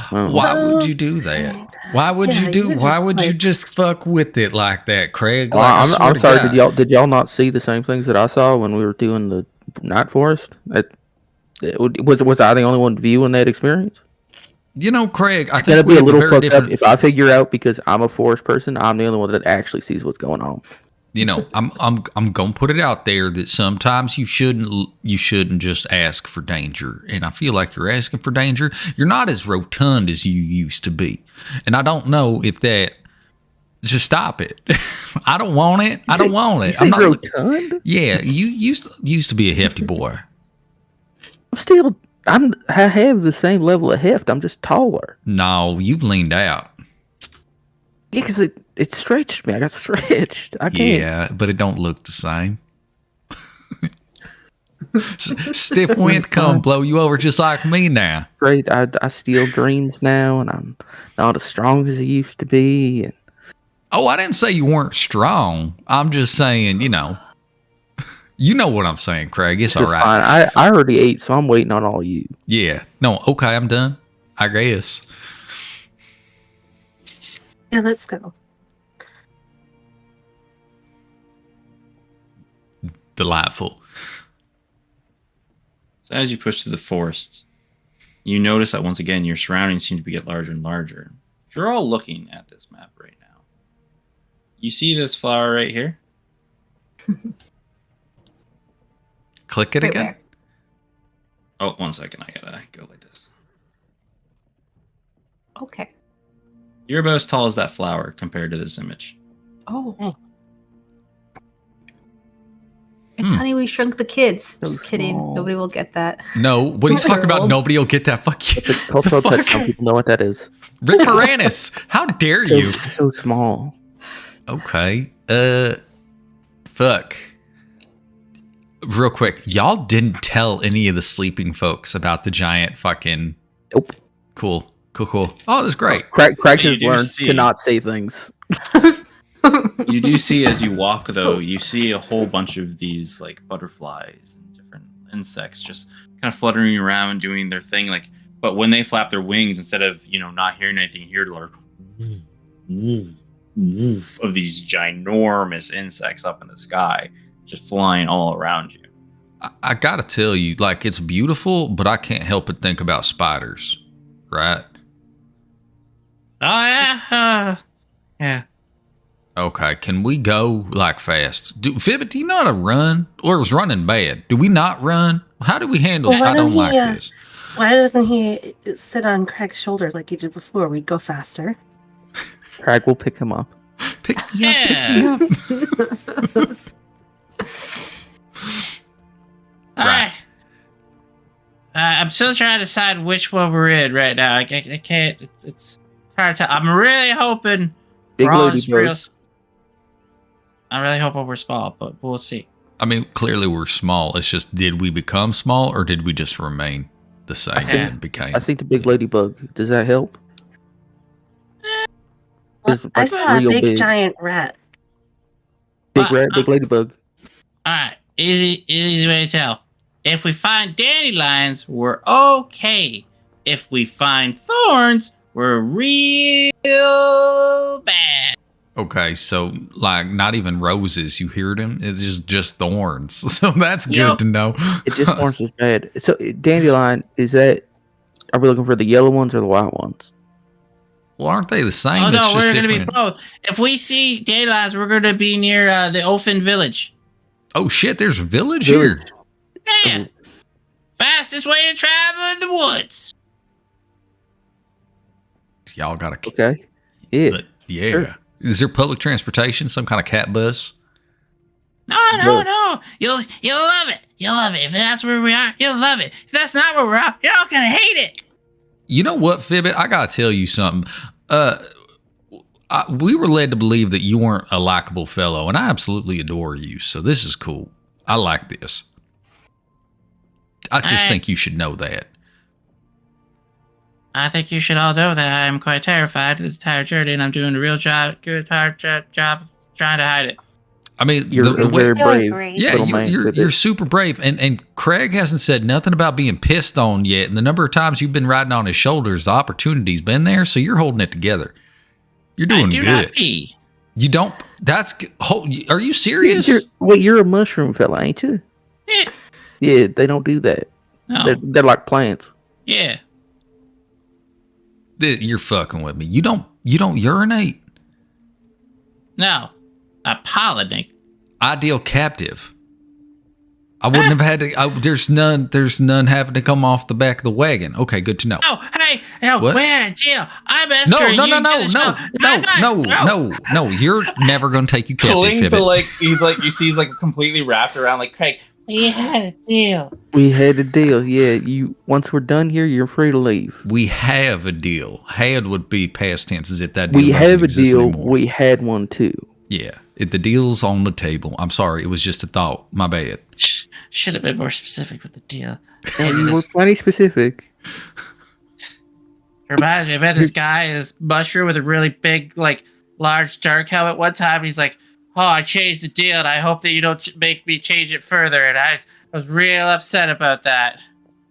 Why would you do that? Why would you do? Why would you just fuck with it like that, Craig? Like, I'm sorry. Did y'all not see the same things that I saw when we were doing the night forest? Was I the only one viewing that experience? You know, Craig, I It's gonna think be we a have little very fucked different. up if I figure out because I'm a forest person. I'm the only one that actually sees what's going on. You know, I'm gonna put it out there that sometimes you shouldn't just ask for danger, and I feel like you're asking for danger. You're not as rotund as you used to be, and I don't know if that. Just stop it. I don't want it. I don't want it. I'm not rotund. Yeah, you used to be a hefty boy. I have the same level of heft. I'm just taller. No, you've leaned out. Yeah, because it stretched me. I got stretched. I can't. Yeah, but it don't look the same. Stiff wind come blow you over just like me now. Great. I steal dreams now, and I'm not as strong as I used to be. And Oh, I didn't say you weren't strong. I'm just saying, you know what I'm saying, Craig. It's all right. fine. I already ate, so I'm waiting on all you. Yeah. No, okay, I'm done. I guess. Yeah, let's go. Delightful. So as you push through the forest, you notice that once again your surroundings seem to get larger and larger. If you're all looking at this map right now, you see this flower right here? Click it Right again. where? Oh, 1 second. I gotta go like this. Okay. You're about as tall as that flower compared to this image. Oh. It's Honey, We Shrunk the Kids. So Just kidding. small. Nobody will get that. No, what are you talking about? Nobody will get that. Fuck you. It's a cultural The touch. fuck? Some people know what that is. Rick Moranis. How dare So, you? so small. Okay. Fuck. Real quick, y'all didn't tell any of the sleeping folks about the giant fucking. Nope. Cool. Oh, that's great. Craig But you has do learned see- to not say things. You do see as you walk, though, you see a whole bunch of these like butterflies and different insects just kind of fluttering around and doing their thing. Like, but when they flap their wings, instead of not hearing anything, you hear like of these ginormous insects up in the sky, just flying all around you. I gotta tell you, like, it's beautiful, but I can't help but think about spiders, right? Oh yeah. Yeah. Okay, can we go like fast? Fibbit, do you know how to run? Or was running bad? Do we not run? How do we handle Well, it? why I don't don't like he, this. Why doesn't he sit on Craig's shoulder like he did before? We'd go faster. Craig will pick him up. Pick me up. All right. I'm still trying to decide which one we're in right now. I can't. It's hard to. I'm really hoping Big we're all lady just real. bird. I really hope we're small, but we'll see. I mean, clearly we're small. It's just, did we become small or did we just remain the same and became? I think the big ladybug. Does that help? It's I like saw a real big big. giant rat. Big rat, big ladybug. All right, easy way to tell. If we find dandelions, we're okay. If we find thorns, we're real bad. Okay, so like not even roses, you heard him? It's just thorns. So that's good Yep. to know. It just orange is bad. So dandelion, is that? Are we looking for the yellow ones or the white ones? Well, aren't they the same? Oh It's no, just we're gonna be different. both. If we see dandelions, we're gonna be near the Ofen village. Oh shit, there's a village Village. here. Yeah. Fastest way to travel in the woods. Y'all gotta Okay. Yeah. But, yeah. Sure. Is there public transportation? Some kind of cat bus? No. You'll love it. You'll love it. If that's where we are, you'll love it. If that's not where we're at, you're all gonna hate it. You know what, Fibbit? I gotta tell you something. We were led to believe that you weren't a likable fellow, and I absolutely adore you. So this is cool. I like this. I just think you should know that. I think you should all know that I'm quite terrified of this entire journey, and I'm doing a real hard job trying to hide it. I mean, You're the way, very brave. great. yeah, little man, you're Fibbit. super brave, and Craig hasn't said nothing about being pissed on yet. And the number of times you've been riding on his shoulders, the opportunity's been there, so you're holding it together. You're doing I do good. not pee. You don't. Are you serious? You're a mushroom fella, ain't you? Yeah. Yeah, they don't do that. No. They're like plants. Yeah. You're fucking with me. You don't urinate. No. I pollinate. Ideal captive. I wouldn't have had to. There's none having to come off the back of the wagon. Okay, good to know. Oh, hey, no, What? we had a deal. I'm No, escorting no, you no, to no, the show. no. You're never gonna take you captive. Cling to Fibbit. like you see he's like completely wrapped around like Craig. We had a deal. We had a deal. Yeah, once we're done here, you're free to leave. We have a deal. Had would be past tense as if that deal We doesn't have a exist deal. anymore. We had one too. Yeah, the deal's on the table. I'm sorry, it was just a thought. My bad. Should have been more specific with the deal. And you were plenty specific. Reminds me, I met this guy, this mushroom with a really big, like, large dark helmet one time. And he's like, "Oh, I changed the deal, and I hope that you don't make me change it further." And I was real upset about that.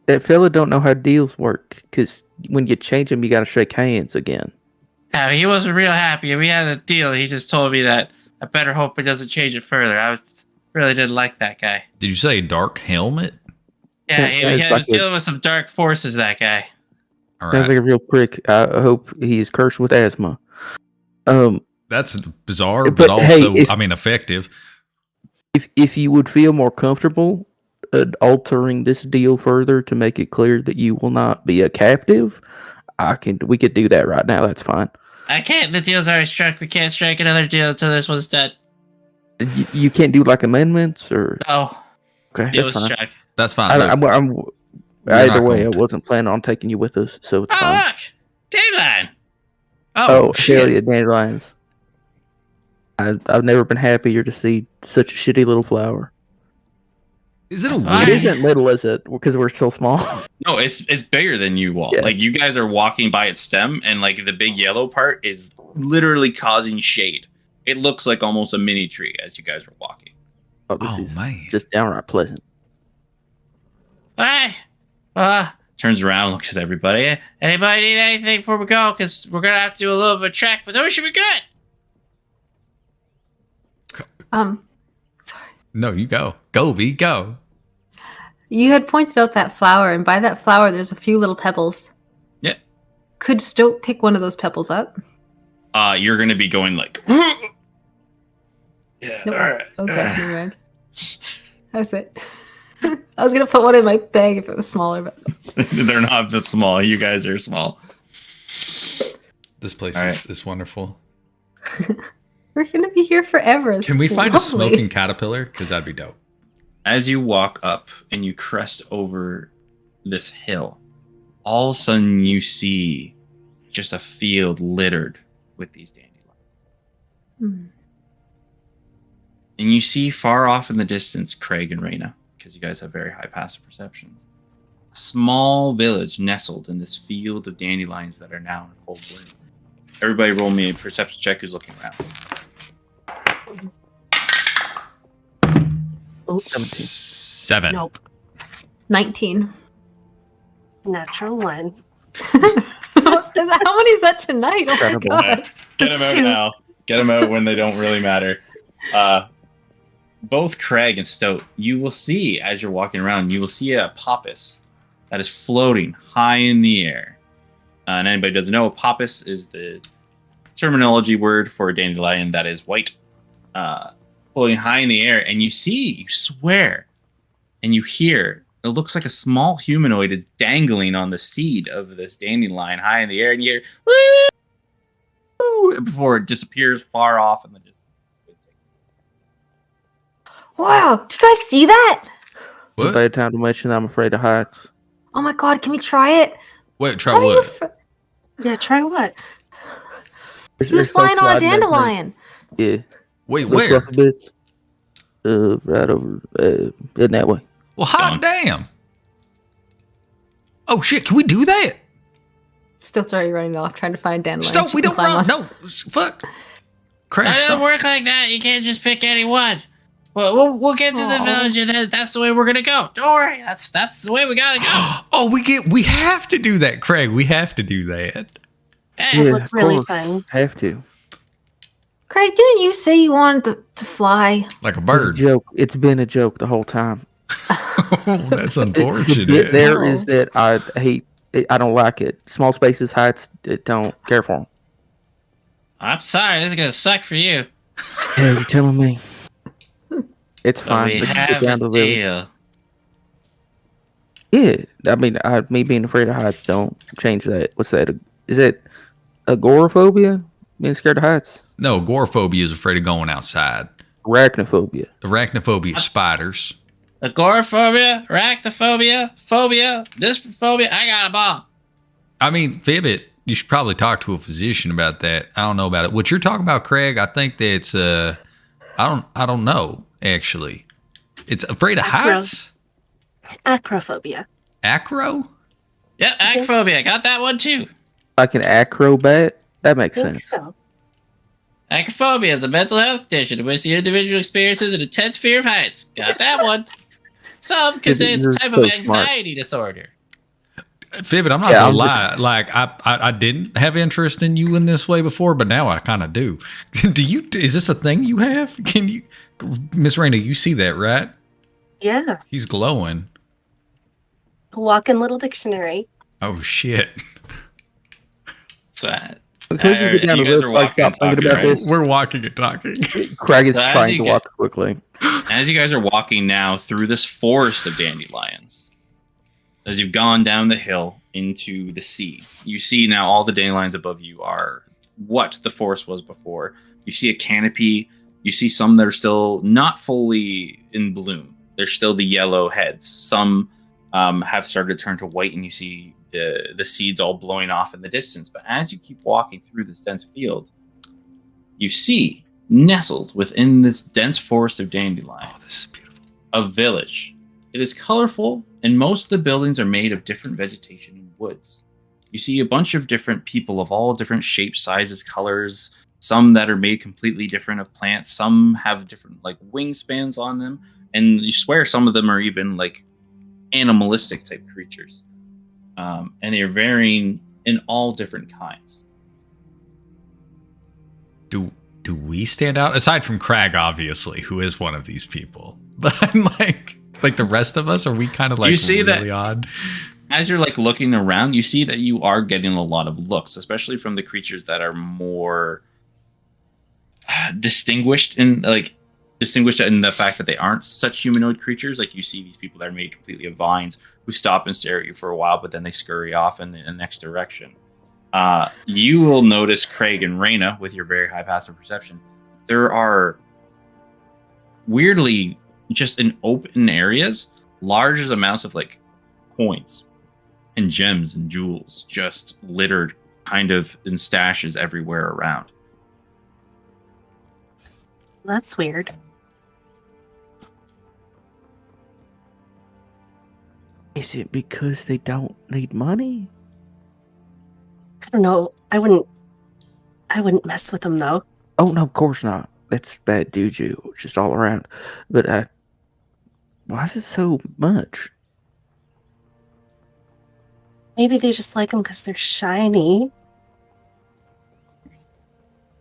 That fella don't know how deals work, because when you change them, you got to shake hands again. Yeah, he wasn't real happy. We had a deal. He just told me that I better hope he doesn't change it further. Really didn't like that guy. Did you say dark helmet? Yeah, Sounds he like was a- dealing with some dark forces, that guy. All Sounds right, like a real prick. I hope he is cursed with asthma. that's bizarre, But but hey, also, effective. If you would feel more comfortable altering this deal further to make it clear that you will not be a captive, we could do that right now. That's fine. I can't. The deal's already struck. We can't strike another deal until this one's done. You can't do like amendments or Oh, okay. deal That's was fine. struck. That's fine. I'm We're either not way. I going to- wasn't planning on taking you with us, so it's Oh, fine. look! Dayline! Oh, shit. hell yeah, dandelions. I've never been happier to see such a shitty little flower. Is it a It It wood? isn't little, is it? Because we're still small. No, it's bigger than you all. Yeah. Like you guys are walking by its stem, and like the big yellow part is literally causing shade. It looks like almost a mini tree as you guys are walking. Oh, this Oh, is man. just downright pleasant. Hey, Turns around, looks at everybody. anybody need anything before we go? Because we're gonna have to do a little bit of trek, but then we should be good. Sorry. No, you go. Go, V, go. You had pointed out that flower, and by that flower, there's a few little pebbles. Yeah. Could Stoat pick one of those pebbles up? You're gonna be going like. Yeah. Nope. All right. Okay, never mind. How's it? I was gonna put one in my bag if it was smaller, but They're not that small. You guys are small. This place All is wonderful. we're gonna be here forever. This Can we is find a lovely. smoking caterpillar? Because that'd be dope. As you walk up and you crest over this hill, all of a sudden you see just a field littered with these dandelions. Hmm. And you see far off in the distance Craig and Reyna, because you guys have very high passive perception. A small village nestled in this field of dandelions that are now in full bloom. Everybody roll me a perception check who's looking around. Ooh, 7. nope. 19. Natural 1. How many is that tonight? Oh my Incredible. god. Get That's them out two. now. Get them out when they don't really matter. Both Craig and Stoat, you will see as you're walking around, you will see a poppus that is floating high in the air. And anybody who doesn't know, poppus is the terminology word for a dandelion that is white, floating high in the air. And you swear, and you hear, it looks like a small humanoid is dangling on the seed of this dandelion high in the air. And you hear, woo! Before it disappears far off in the distance. Wow, did you guys see that? It's a What? bad time to mention that I'm afraid of heights. Oh my god, can we try it? Wait, try How are you what? fr- Yeah, try what? He was flying on a dandelion. Yeah. Wait, Look where? up a bit. Right over. In that way. Well, hot Gone. damn. Oh, shit. Can we do that? Stoat's already running off trying to find a dandelion. Stop. she We can don't climb run. on. No. Fuck. Craig, That doesn't stop. work like that. You can't just pick any one. Well, we'll get to the Aw. village, and then that's the way we're gonna go. Don't worry. That's the way we gotta go. Oh, we have to do that, Craig. We have to do that. Hey, Yeah, Looks of really course. fun. Have to. Craig, didn't you say you wanted to fly? Like a It's a bird. joke. It's been a joke the whole time. Oh, that's The unfortunate. bit there is No. that I hate. I don't like it. Small spaces, heights. Don't care for them. I'm sorry. This is gonna suck for you. Yeah, you're telling me. It's But fine. we Let's get have down a to the village. deal. Yeah, I mean, me being afraid of heights don't change that. What's that? Is it agoraphobia? Being scared of heights? No, agoraphobia is afraid of going outside. Arachnophobia. Arachnophobia is spiders. Agoraphobia, arachnophobia, phobia, dysphobia. I got them all. I mean, Fibbit, you should probably talk to a physician about that. I don't know about it. What you're talking about, Craig, I think that's I don't know, actually. It's afraid of Acro. heights? Acrophobia. Acro? Yeah, acrophobia. Got that one too. Like an acrobat? That makes I think sense. so. Acrophobia is a mental health condition in which the individual experiences an intense fear of heights. Got that one. Some can say it's a You're type so of smart. anxiety disorder. Fibbit, I'm not Yeah, gonna I'm lie. Like I didn't have interest in you in this way before, but now I kind of do. Is this a thing you have? Can you, Miss Raina? You see that, right? Yeah. He's glowing. A walk-in little dictionary. Oh shit! So, Because you get down you to guys this, are like, walking stop and thinking talking, about right? this. We're walking and talking. Craig is So as trying you to get- walk quickly. As you guys are walking now through this forest of dandelions, as you've gone down the hill into the sea, you see now all the dandelions above you are what the forest was before. You see a canopy. You see some that are still not fully in bloom. They're still the yellow heads. Some have started to turn to white, and you see the seeds all blowing off in the distance. But as you keep walking through this dense field, you see nestled within this dense forest of dandelion Oh, this is beautiful. a village It is colorful, and most of the buildings are made of different vegetation and woods. You see a bunch of different people of all different shapes, sizes, colors. Some that are made completely different of plants. Some have different like wingspans on them, and you swear some of them are even like animalistic type creatures. And they are varying in all different kinds. Do we stand out aside from Crag, obviously, who is one of these people? But I'm like the rest of us, are we kind of like You see really that- odd? As you're like looking around, you see that you are getting a lot of looks, especially from the creatures that are more distinguished in the fact that they aren't such humanoid creatures. Like you see these people that are made completely of vines who stop and stare at you for a while, but then they scurry off in the next direction. You will notice Craig and Reyna with your very high passive perception. There are weirdly just in open areas, large amounts of like coins and gems and jewels just littered kind of in stashes everywhere around. That's weird. Is it because they don't need money? I don't know. I wouldn't mess with them though. Oh no, of course not. That's bad juju, just all around. But why is it so much? Maybe they just like them because they're shiny.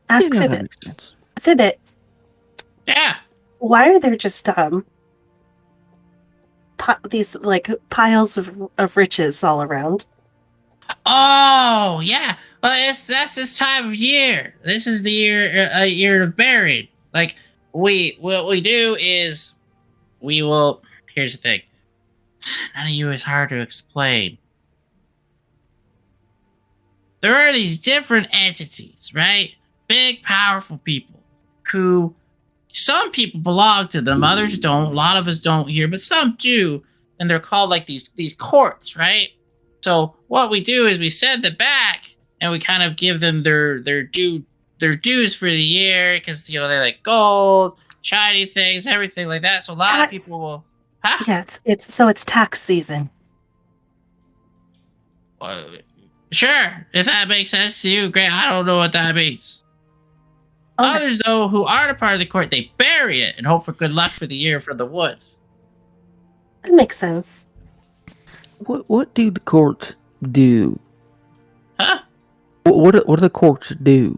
Ask Yeah, that Fibbit. makes sense. Fibbit, Yeah. why are there just these like piles of riches all around? Oh, yeah. Well, that's this time of year. This is the year of burying. Like what we do is we will. Here's the thing. None of you is hard to explain. There are these different entities, right? Big, powerful people who some people belong to them, others don't. A lot of us don't here, but some do, and they're called like these courts, right? So what we do is we send them back, and we kind of give them their dues for the year because they like gold, shiny things, everything like that. So a lot of people will. Huh? Yeah, it's tax season. Sure, if that makes sense to you, great. I don't know what that means. Okay. Others, though, who aren't a part of the court, they bury it and hope for good luck for the year for the woods. That makes sense. What do the courts do? Huh? What do the courts do?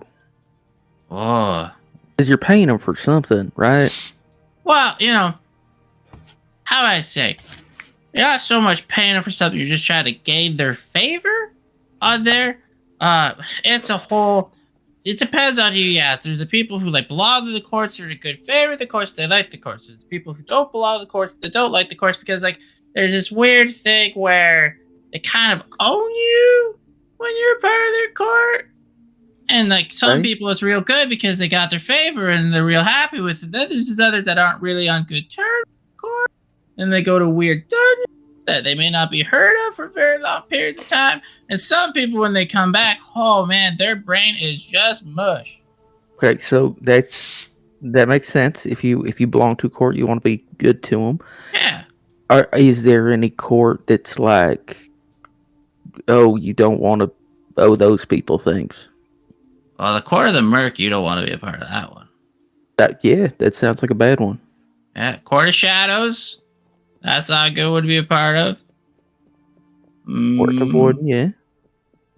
Oh. Because you're paying them for something, right? Well, how do I say? You're not so much paying them for something, you're just trying to gain their favor on there. It's a whole. It depends on you, yeah. There's the people who like belong to the courts, are in a good favor of the courts, they like the courts. There's the people who don't belong to the courts, they don't like the courts because like there's this weird thing where they kind of own you when you're a part of their court. And like some Right. people it's real good because they got their favor and they're real happy with it. Then there's these others that aren't really on good terms with the court. And they go to weird dungeons that they may not be heard of for very long periods of time. And some people, when they come back, oh man, their brain is just mush. Okay, so that makes sense. If you belong to a court, you want to be good to them. Yeah. Is there any court that's like, oh, you don't want to owe those people things? Well, the Court of the Merc, you don't want to be a part of that one. That sounds like a bad one. Yeah. Court of Shadows, that's not a good one to be a part of. Court of Void, yeah.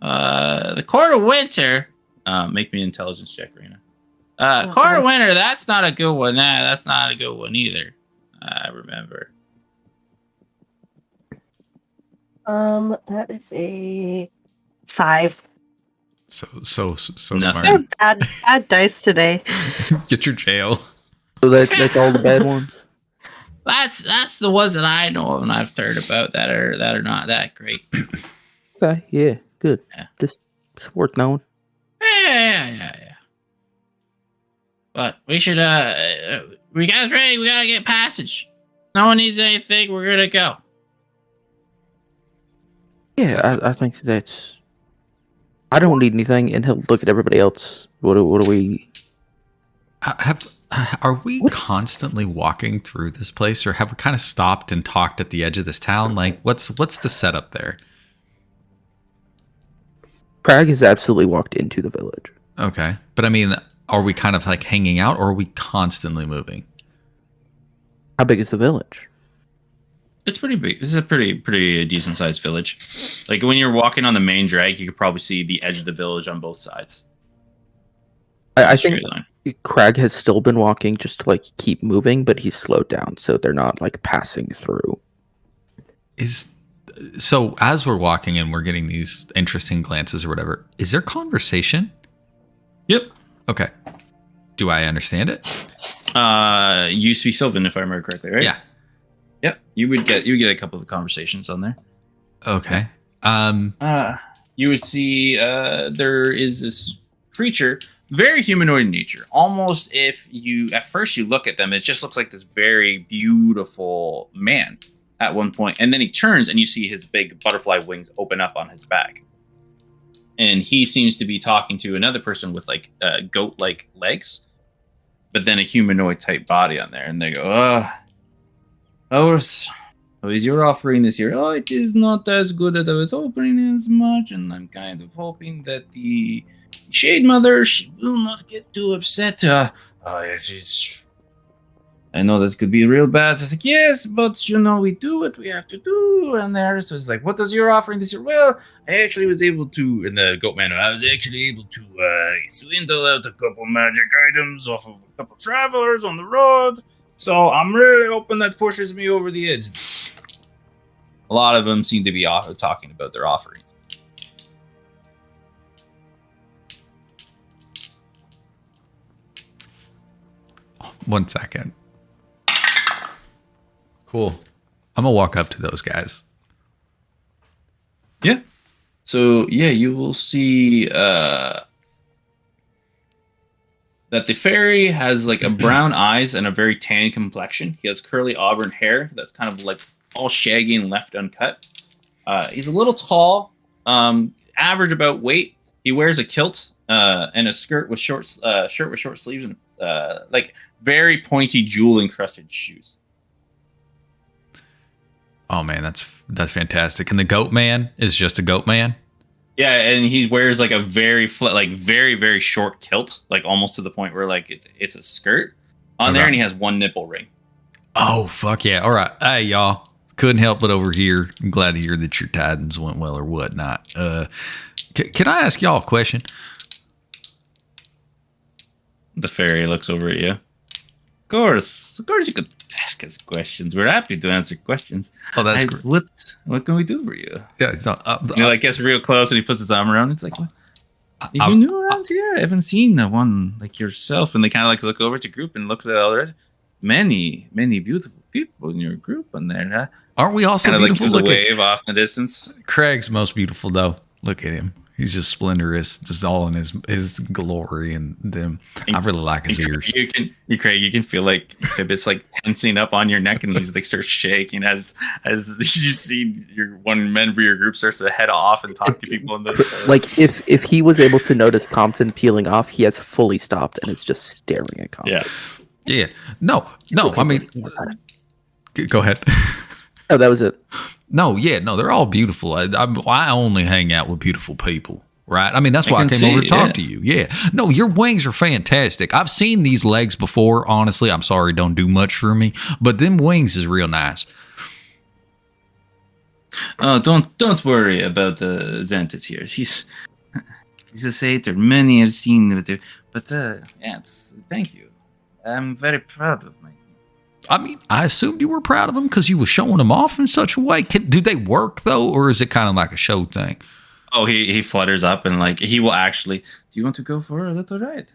The Court of Winter. Make me an intelligence check, Rena. Court of Winter, that's not a good one. Nah, that's not a good one either. I remember. That is a 5. So Nothing. They're smart. bad dice today. Get your jail. So that's all the bad ones. That's the ones that I know of and I've heard about that are not that great. Okay, yeah, good. Yeah. Just it's worth knowing. Yeah. But we should we guys ready? We gotta get passage. No one needs anything. We're gonna go. Yeah, I think that's. I don't need anything, and he'll look at everybody else. What do we? Are we constantly walking through this place, or have we kind of stopped and talked at the edge of this town? Like, what's the setup there? Crag has absolutely walked into the village. Okay, but I mean, are we kind of like hanging out, or are we constantly moving? How big is the village? It's pretty big. This is a pretty decent sized village. Like when you're walking on the main drag, you could probably see the edge of the village on both sides. I think Straight line. Crag has still been walking just to like keep moving, but he's slowed down, so they're not like passing through. So as we're walking and we're getting these interesting glances or whatever, is there conversation? Yep. Okay. Do I understand it? You speak Sylvan, if I remember correctly, right? Yeah. Yep. You would get a couple of conversations on there. Okay. You would see there is this creature, very humanoid in nature. Almost if you at first you look at them, it just looks like this very beautiful man at one point, and then he turns and you see his big butterfly wings open up on his back, and he seems to be talking to another person with like goat-like legs, but then a humanoid type body on there, and they go, how is your offering this year? Oh, it is not as good as I was hoping as much, and I'm kind of hoping that the Shade Mother, she will not get too upset. Yes, I know this could be real bad. I was like, yes, but we do what we have to do. And there's was like, what does your offering this year? Well, I actually was able to, and the goat man, I was actually able to swindle out a couple magic items off of a couple travelers on the road. So I'm really hoping that pushes me over the edge. A lot of them seem to be talking about their offerings. One second. Cool. I'm gonna walk up to those guys. Yeah. So yeah, you will see that the fairy has like a brown eyes and a very tan complexion. He has curly auburn hair that's kind of like all shaggy and left uncut. He's a little tall, average about weight. He wears a kilt and a skirt with short sleeves and like very pointy jewel encrusted shoes. Oh man, that's fantastic. And the goat man is just a goat man. Yeah, and he wears like a very very short kilt, like almost to the point where like it's a skirt on there, and he has one nipple ring. Oh fuck yeah! All right, hey y'all, couldn't help but overhear. I'm glad to hear that your tidings went well or whatnot. Can I ask y'all a question? The fairy looks over at you. Of course, you could ask us questions. We're happy to answer questions. Oh, that's great. What can we do for you? Yeah, it's not, Like gets real close and he puts his arm around. It's like, what? You new around here? I haven't seen the one like yourself. And they kind of like look over to group and looks at all the rest. Many beautiful people in your group on there. Huh? Aren't we all so beautiful? Like, look, a wave off in the distance. Craig's most beautiful though. Look at him. He's just splendorous, just all in his glory, and them. I really like his ears. Craig, you can feel like it's like tensing up on your neck, and he's like starts shaking as you see your one member of your group starts to head off and talk to people in the like if he was able to notice Compton peeling off, he has fully stopped and is just staring at Compton. Yeah. No. I mean, go ahead. Oh, that was it. No, they're all beautiful. I only hang out with beautiful people, right? I mean, that's why I came over to talk to you. Yeah. No, your wings are fantastic. I've seen these legs before. Honestly, I'm sorry, don't do much for me, but them wings is real nice. Oh, don't worry about Xanthus here. He's a satyr. Many have seen it, but thank you. I'm very proud of my. I mean, I assumed you were proud of them because you were showing them off in such a way. Do they work though, or is it kind of like a show thing? Oh, he flutters up and like he will actually. Do you want to go for a little ride?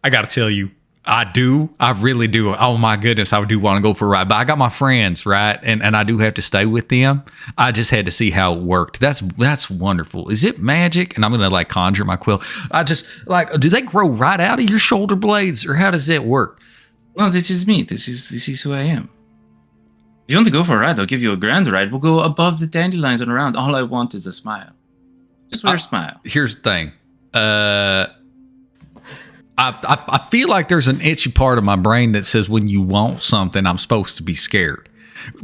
I gotta tell you, I do. I really do. Oh my goodness, I do want to go for a ride. But I got my friends, right? And I do have to stay with them. I just had to see how it worked. That's wonderful. Is it magic? And I'm gonna like conjure my quill. I just like, do they grow right out of your shoulder blades, or how does that work? Well, this is me. This is who I am. If you want to go for a ride, I'll give you a grand ride. We'll go above the dandelions and around. All I want is a smile. Just wear a smile. Here's the thing. I feel like there's an itchy part of my brain that says when you want something, I'm supposed to be scared.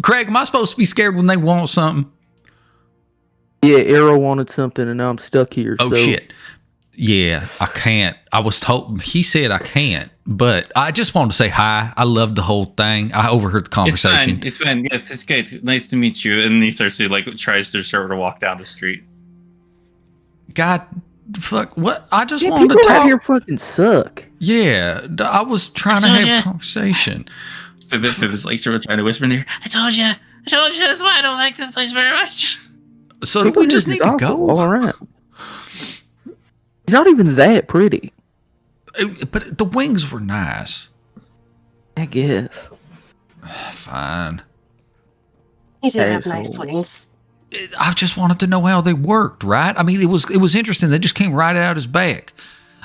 Craig, am I supposed to be scared when they want something? Yeah, Arrow wanted something, and now I'm stuck here. Oh, so. shit. Yeah, I can't. I was told, he said I can't, but I just wanted to say hi. I loved the whole thing. I overheard the conversation. It's fine. Yes, it's good. Nice to meet you. And he starts to tries to sort of walk down the street. God, fuck, what? I just Yeah, wanted people to out talk. here fucking suck. Yeah, I was trying to told have ya. a conversation. Fib is like sort of trying to whisper in there. I told you. That's why I don't like this place very much. So do People we here just is need to awful go? all around. It's not even that pretty. But the wings were nice. I guess. Fine. You do have nice Asshole. wings. I just wanted to know how they worked, right? I mean, it was interesting. They just came right out his back.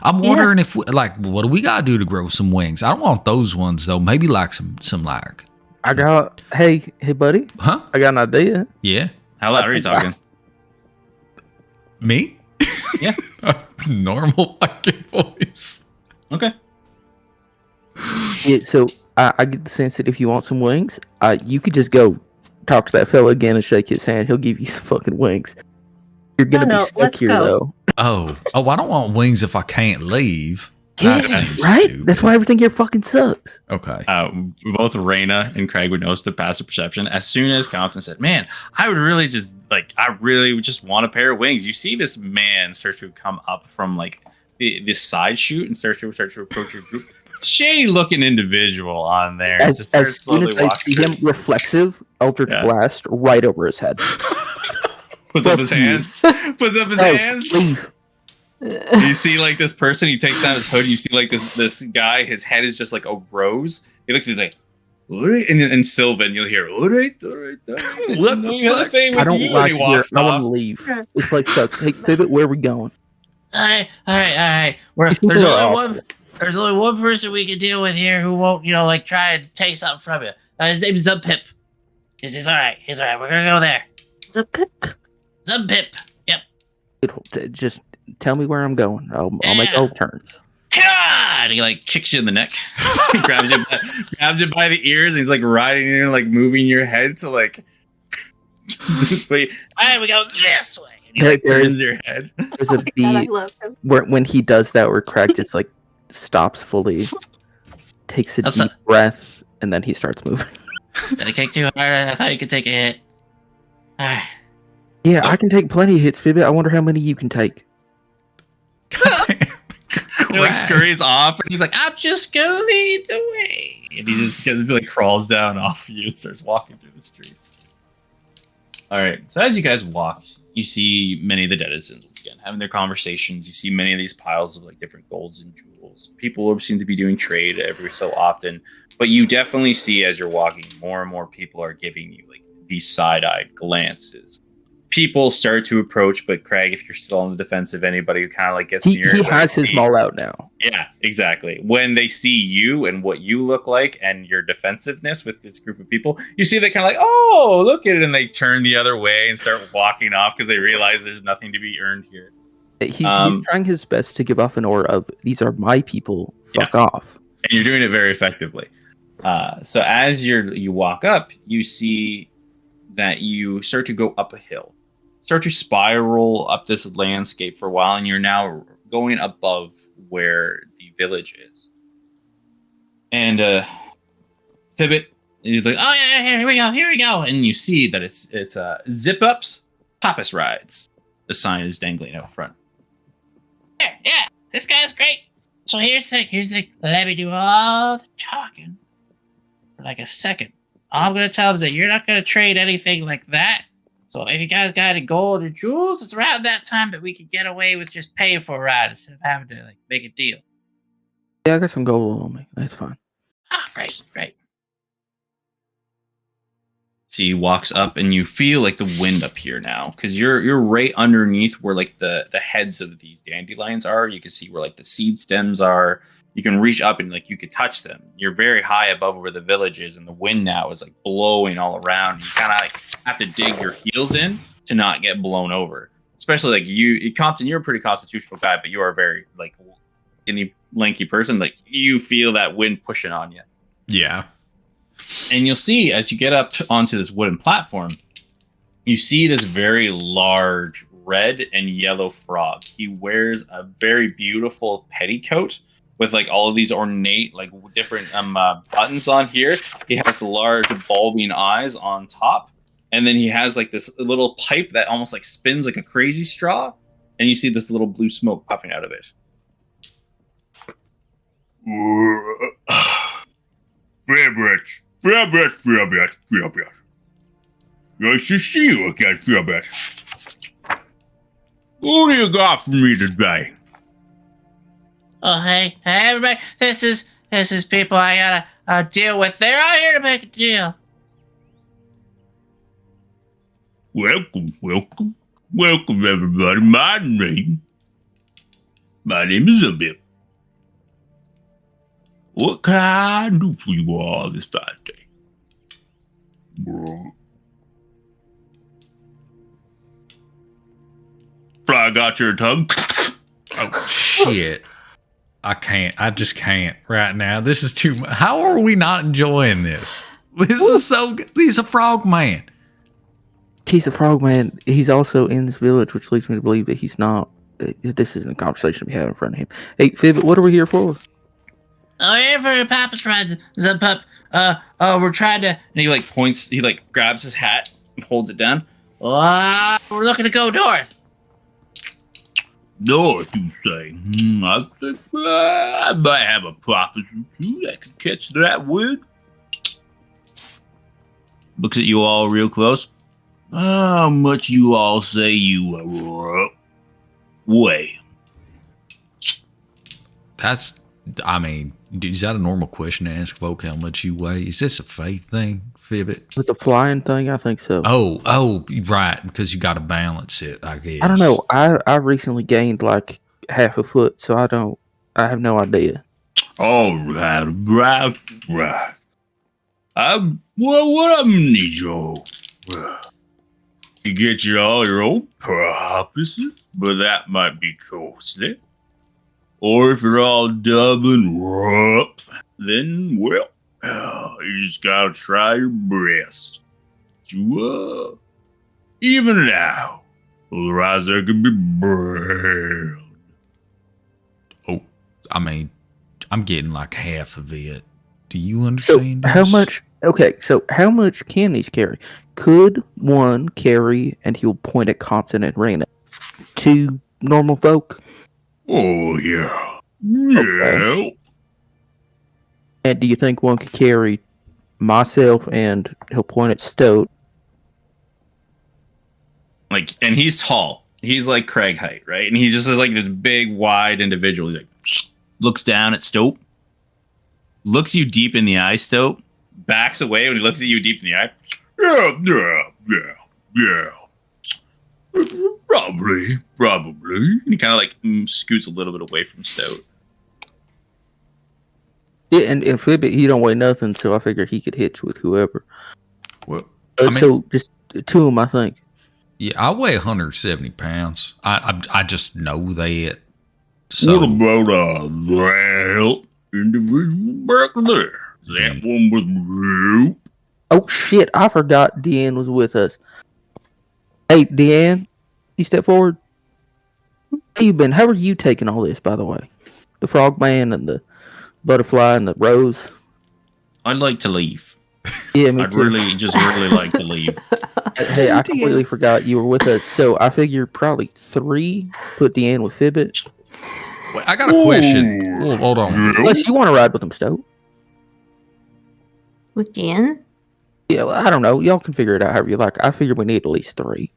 I'm wondering if, what do we gotta do to grow some wings? I don't want those ones though. Maybe like some like, I got. Hey, buddy. huh? I got an idea. Yeah, How loud are you talking? me? Yeah. Normal fucking voice. Okay. Yeah, so I get the sense that if you want some wings, you could just go talk to that fella again and shake his hand. He'll give you some fucking wings. You're gonna No, be stuck let's here go. though. Oh, I don't want wings if I can't leave. Yeah, That seems right. stupid. That's why everything here fucking sucks. Okay. Both Raina and Craig would notice the passive perception. As soon as Compton said, "Man, I really just want a pair of wings." You see this man start to come up from like this side chute and start to approach your group. Shady looking individual on there. As Just starts soon as slowly I see walking. him, reflexive Eldritch Yeah. Blast right over his head. Puts up Fuck his you. hands. Puts up his Oh, hands. leave. You see like this person, he takes down his hood. You see like this guy, his head is just like a rose. He looks, he's like, all right. And Sylvan, you'll hear, all right. What the you have fuck? the fame I with don't you. like And it he here. walks I want off. to leave. This place sucks. Hey, Pivot, where are we going? All right. These people are awful. There's only one person we can deal with here who won't, try and take something from you. His name's Zubpip. He's all right. He's all right. We're gonna go there. Zip-pip. Zubpip. Yep. Just tell me where I'm going. I'll make Yeah. all turns. And he like kicks you in the neck, grabs you by the ears, and he's like riding you, like moving your head to like. All right, we go this way. And he like There turns is- your head. There's a God, I beat love him. when he does that, where Craig just like stops fully, takes a I'm so- deep breath, and then he starts moving. Did I kick too hard? I thought you could take a hit. All right. Yeah, I can take plenty of hits, Pivot. I wonder how many you can take. He like scurries off, and he's like, "I'm just gonna lead the way," and he just like crawls down off you and starts walking through the streets. All right. So as you guys walk, you see many of the denizens once again having their conversations. You see many of these piles of like different golds and jewels. People seem to be doing trade every so often, but you definitely see as you're walking, more and more people are giving you like these side-eyed glances. People start to approach, but Craig, if you're still on the defensive, anybody who kind of like gets He near, when has they his see- maul out now. Yeah, exactly. When they see you and what you look like and your defensiveness with this group of people, you see they kind of like, oh, look at it, and they turn the other way and start walking off because they realize there's nothing to be earned here. He's Um, trying his best to give off an aura of these are my people. Fuck off. And you're doing it very effectively. So as you walk up, you see that you start to go up a hill, start to spiral up this landscape for a while, and you're now going above where the village is. And Thibbit, you're like, oh yeah, here we go, and you see that it's zip ups, Pappas rides. The sign is dangling out front. Yeah, this guy's great. So here's the thing. Let me do all the talking for like a second. All I'm gonna tell him is that you're not gonna trade anything like that. So if you guys got any gold or jewels, it's around that time that we could get away with just paying for a ride instead of having to like make a deal. Yeah, I got some gold on me. That's fine. Ah, great. So he walks up, and you feel like the wind up here now, because you're right underneath where like the heads of these dandelions are. You can see where like the seed stems are. You can reach up and like you could touch them. You're very high above where the village is, and the wind now is like blowing all around. You kind of like have to dig your heels in to not get blown over. Especially like you, Compton, you're a pretty constitutional guy, but you are very like any lanky person, like you feel that wind pushing on you. Yeah. And you'll see as you get up onto this wooden platform, you see this very large red and yellow frog. He wears a very beautiful petticoat with like all of these ornate, like different buttons on here. He has large bulbing eyes on top. And then he has like this little pipe that almost like spins like a crazy straw. And you see this little blue smoke puffing out of it. Fabric. Nice to see you again, Fabric. What do you got for me today? Oh, hey, everybody. This is people I gotta deal with. They're out here to make a deal. Welcome, everybody. My name is Abib. What can I do for you all this fine day? Fly got your tongue? Oh, shit. I just can't right now. This is too much. How are we not enjoying this? This is so good. He's a frog man. He's a frog man. He's also in this village, which leads me to believe that he's not. This isn't a conversation we have in front of him. Hey, Fibbit, what are we here for? Oh, here for Papa's ride. The pup. We're trying to. And he like points, he like grabs his hat and holds it down. We're looking to go north. North, you say? I think I might have a proposition too that could catch that wind. Looks at you all real close. How much you all say you weigh? That's, I mean, is that a normal question to ask folk how much you weigh? Is this a faith thing, Fibbit? It's a flying thing, I think so. Oh, right, because you got to balance it, I guess. I don't know. I recently gained like half a foot, so I have no idea. All right. What I need you to get you all your own purposes, but that might be costly. Or if you're all doubling up, then, well, you just gotta try your best to even it out. Otherwise, there could be bread. Oh, I mean, I'm getting like half of it. Do you So understand how this? much? Okay, so how much can these carry? Could one carry, and he'll point at Compton and Rena, two normal folk? Oh, yeah. Okay. Yeah. And do you think one could carry myself, and he'll point at Stoat? Like, and he's tall. He's like Craig height, right? And he just is like this big, wide individual. He's like, looks down at Stoat, looks you deep in the eye, Stoat, backs away when he looks at you deep in the eye. Yeah. Probably. And he kind of like scoots a little bit away from Stoat. Yeah, and Fibbit, he don't weigh nothing, so I figure he could hitch with whoever. Well, I mean, So just two of them, I think. yeah, I weigh 170 pounds. I just know that. So, What about that individual back there? Is that one with you? Oh shit! I forgot Deanne was with us. Hey, Deanne, you step forward. How you been? How are you taking all this, by the way? The frog man and the butterfly and the rose. I'd like to leave. Yeah, me I'd too. really like to leave. Hey, I completely forgot you were with us. So I figured probably 3 put Deanne with Fibbit. wait, I got a question. Oh, hold on. Unless you want to ride with them, Stoat. With Jen? Yeah, well, I don't know. Y'all can figure it out however you like. I figure we need at least 3.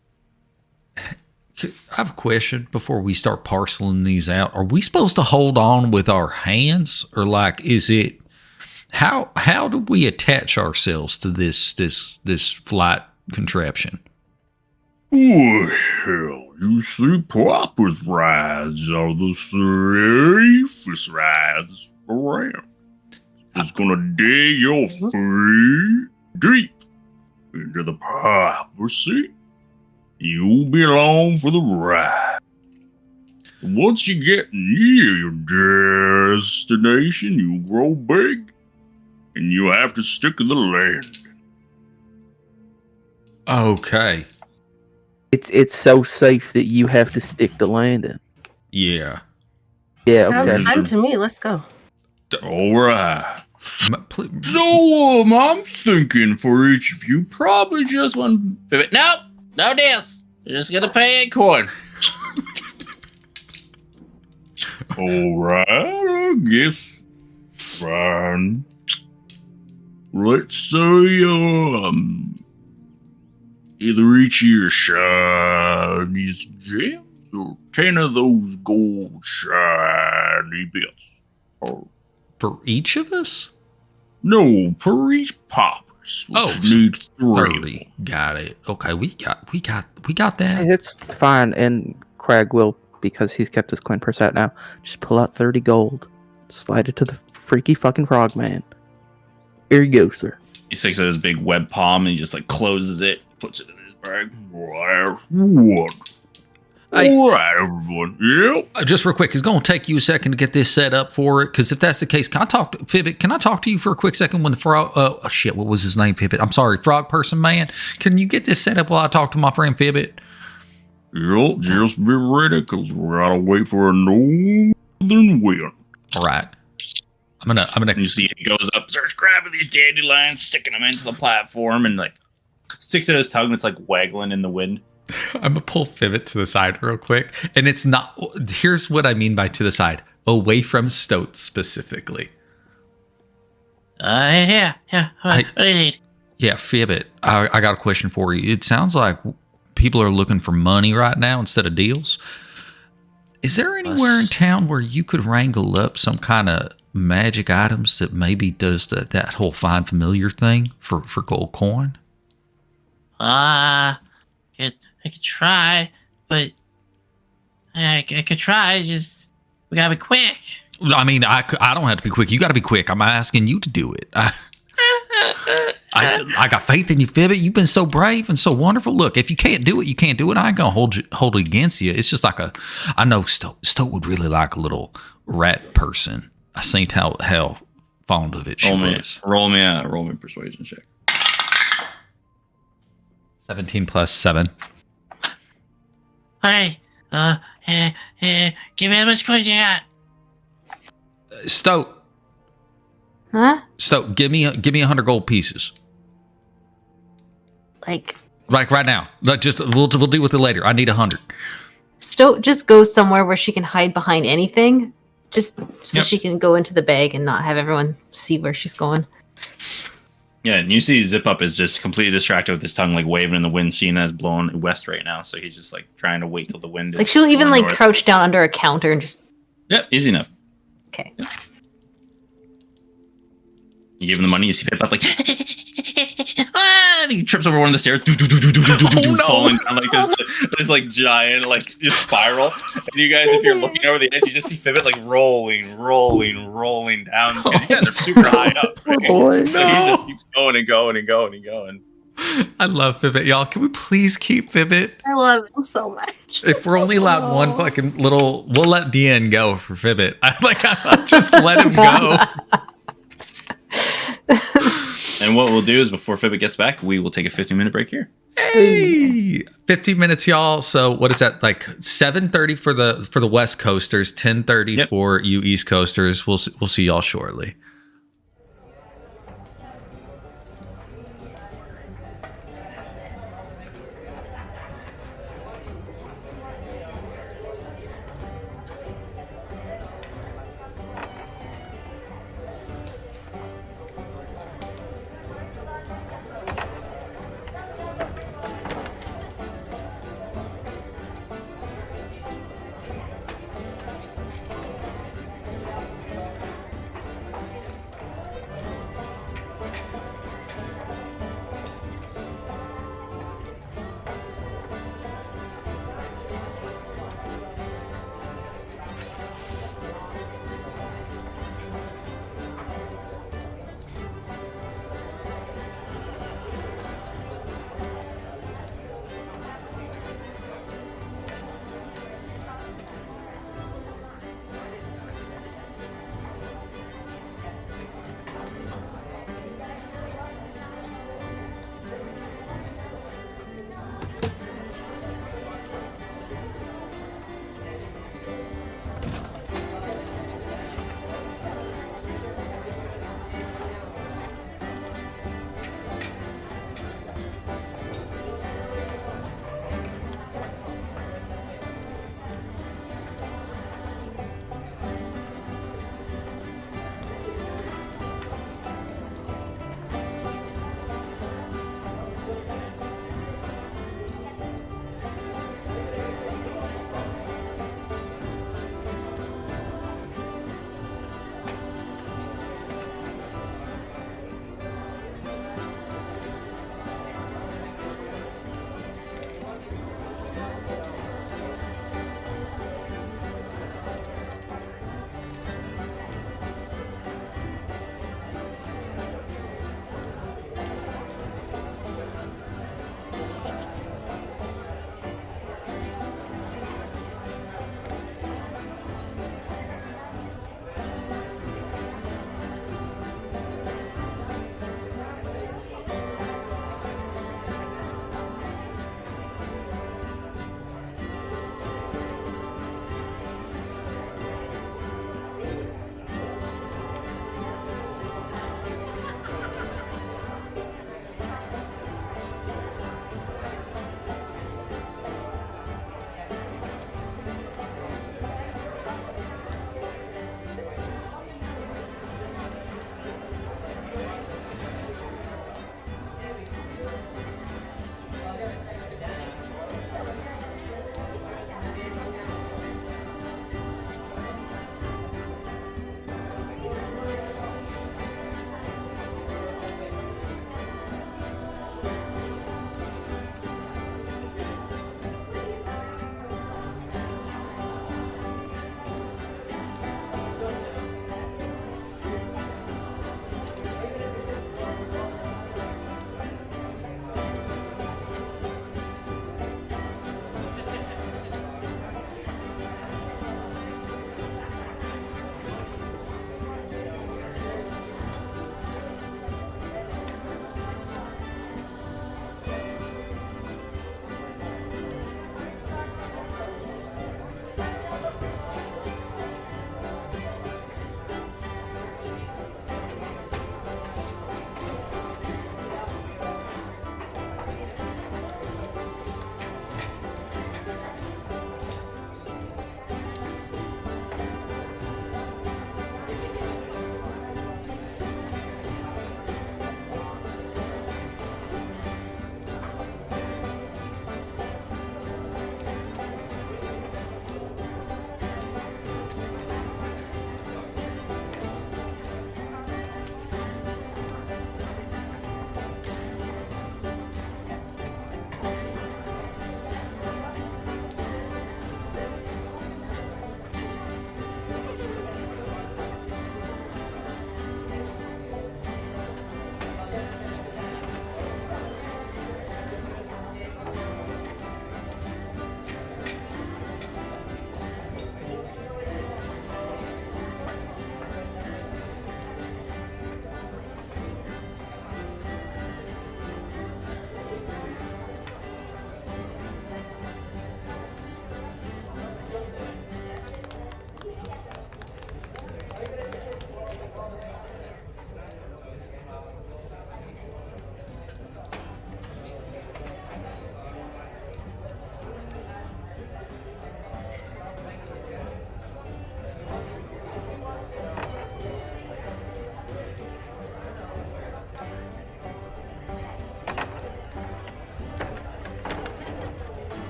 I have a question before we start parceling these out. Are we supposed to hold on with our hands, or like, is it how do we attach ourselves to this flight contraption? Well, you see, Papa's rides are the safest rides around. Just gonna dig your feet deep into the Papa seat. You'll be along for the ride. Once you get near your destination, you grow big, and you have to stick to the land. Okay. It's so safe that you have to stick the landing. Yeah. Yeah, Sounds okay. fun to me. Let's go. All right. Please. So, I'm thinking for each of you, probably just one. Nope, no deals. You're just gonna pay in coin. All right, I guess. Fine. Let's say, either each of your shiniest gems or 10 of those gold shiny bits. Or For each of us? no, per each poppers. Which needs 3. 30. Got it. Okay, we got that. It's fine, and Crag will, because he's kept his coin purse out now, just pull out 30 gold, slide it to the freaky fucking frogman. Here you go, sir. He sticks out his big web palm and he just like closes it, puts it in his bag. What? All right, everyone. Yep. Just real quick, it's going to take you a second to get this set up for it, because if that's the case, can I talk to Fibbit? Can I talk to you for a quick second when the frog... oh, shit, what was his name, Fibbit? I'm sorry, frog person man. Can you get this set up while I talk to my friend Fibbit? Yep, just be ready, because we gotta wait for a northern wind. All right. I'm gonna. And you see he goes up, starts grabbing these dandelions, sticking them into the platform, and like sticks out his tongue that's like waggling in the wind. I'm gonna pull Fibbit to the side real quick, and it's not. Here's what I mean by to the side, away from Stoat specifically. Yeah. What do you need? Yeah, Fibbit. I got a question for you. It sounds like people are looking for money right now instead of deals. Is there anywhere in town where you could wrangle up some kind of magic items that maybe does that whole find familiar thing for gold coin? I could try, but I could try. Just we gotta be quick. I mean, I don't have to be quick. You got to be quick. I'm asking you to do it. I got faith in you, Fibbit. You've been so brave and so wonderful. Look, if you can't do it, you can't do it. I ain't gonna hold it against you. It's just like I know Stoat would really like a little rat person. I seen how fond of it she was. Roll me a persuasion check. 17 plus 7. All right. Give me how much coins you got. Stoat, Huh? give me 100 gold pieces. Like, Right now. Like we'll deal with it later. I need 100. Stoat just goes somewhere where she can hide behind anything, just so Yep. she can go into the bag and not have everyone see where she's going. Yeah, and you see Zip Up is just completely distracted with his tongue like waving in the wind, seeing as blowing west right now. So he's just like trying to wait till the wind. Like is she'll even blowing like north. crouch down under a counter and just Yep, easy enough. okay. You give him the money, you see Pip up like, and he trips over one of the stairs, falling down like this like giant like spiral. And you guys, if you're looking over the edge, you just see Fibbit like rolling down. Because you guys are super high up. Right? boy, So he just keeps going and going and going and going. I love Fibbit, y'all. Can we please keep Fibbit? I love him so much. If we're only allowed one fucking little, we'll let DN go for Fibbit. I'll just let him go. And what we'll do is before Fibbit gets back, we will take a 15-minute break here. Hey, 15 minutes, y'all. So what is that? Like 7:30 for the West Coasters, 10:30 for you East Coasters. We'll see y'all shortly.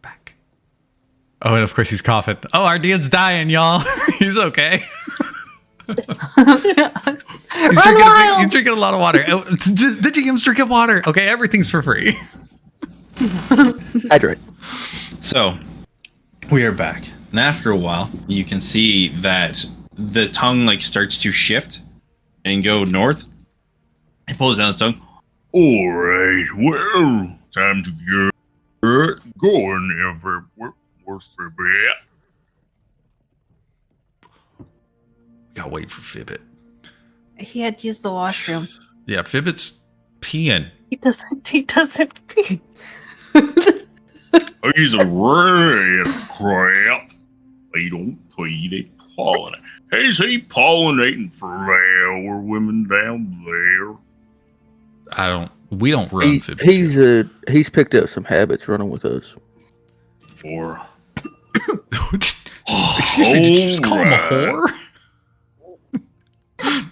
Back. Oh, and of course he's coughing. Oh, our dude's dying, y'all. He's okay. He's drinking a lot of water. Oh, did you give him drinking water? Okay, everything's for free. Hydrate. So, we are back. And after a while, you can see that the tongue like starts to shift and go north. It pulls down his tongue. All right, well, time to get going everywhere for a bit. Gotta wait for Fibbit. He had to use the washroom. Yeah, Fibbit's peeing. He doesn't pee. He's a red crap. They don't pee, they pollinate. Is he pollinating flower women down there? We don't run Fibbit. He's picked up some habits running with us. Or Excuse me, did you just call him a whore?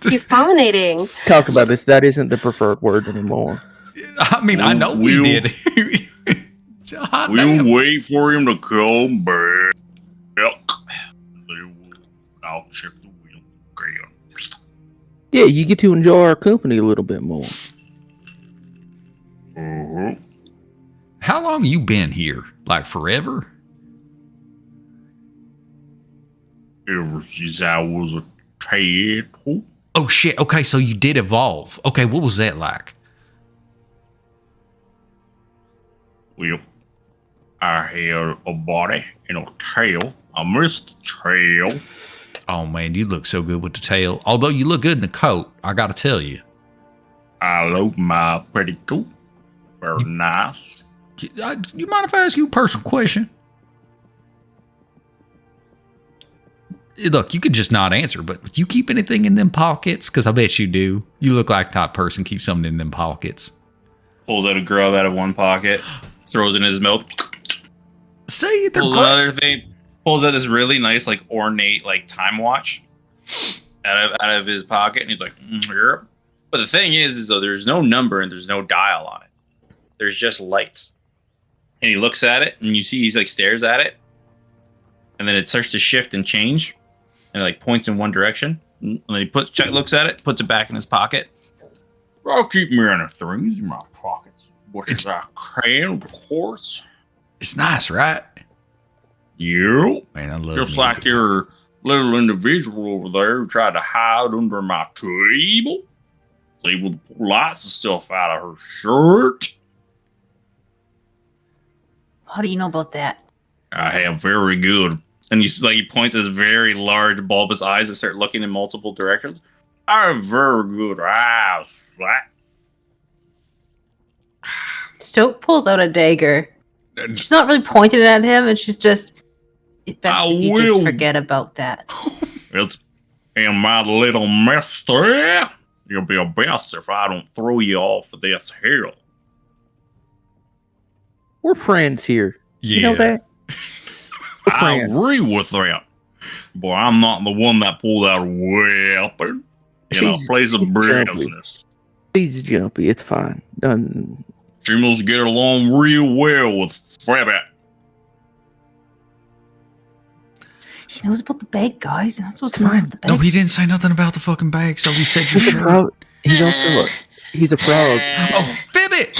He's pollinating. Talk about this. That isn't the preferred word anymore. I mean, I know we did. we'll wait for him to come back. I'll check the wheels again. Yeah, you get to enjoy our company a little bit more. Uh-huh. How long you been here? Like forever? Ever since I was a tadpole. Oh shit. Okay, so you did evolve. Okay, what was that like? Well, I had a body and a tail. I missed the tail. Oh man, you look so good with the tail. Although you look good in the coat, I gotta tell you. I love my petticoat. Very nice. You mind if I ask you a personal question? Look, you could just not answer, but do you keep anything in them pockets? Because I bet you do. You look like the type of person keeps something in them pockets. Pulls out a grub out of one pocket, throws it in his mouth. See, they're Pulls great. another thing. Pulls out this really nice, like ornate, like time watch out of his pocket, and he's like, "Here." But the thing is though, there's no number and there's no dial on it. There's just lights. And he looks at it, and you see he's like stares at it, and then it starts to shift and change, and it like points in one direction. And then he looks at it, puts it back in his pocket. I'll keep many things in my pockets. Much as I can, of course. It's nice, right? Yeah. Man, I love Just me like good- your little individual over there who tried to hide under my table. Able to pull lots of stuff out of her shirt. How do you know about that? I have very good. And he points his very large bulbous eyes that start looking in multiple directions. I have very good eyes. Stoke pulls out a dagger. She's not really pointing it at him, and she's just, it's best I if you will. just forget about that. It's in my little mister. You'll be a best if I don't throw you off of this hill. We're friends here. Yeah. You know that? We're I friends. agree with that. But I'm not the one that pulled out a weapon in a place of she's jumpy. business. She's jumpy. It's fine. She must get along real well with Frabbit. He knows about the bag, guys. You're not supposed to know about the bag. No, he didn't say nothing about the fucking bag, so he said your He's a shirt. frog. He's also he's a frog. Oh, Fibbit!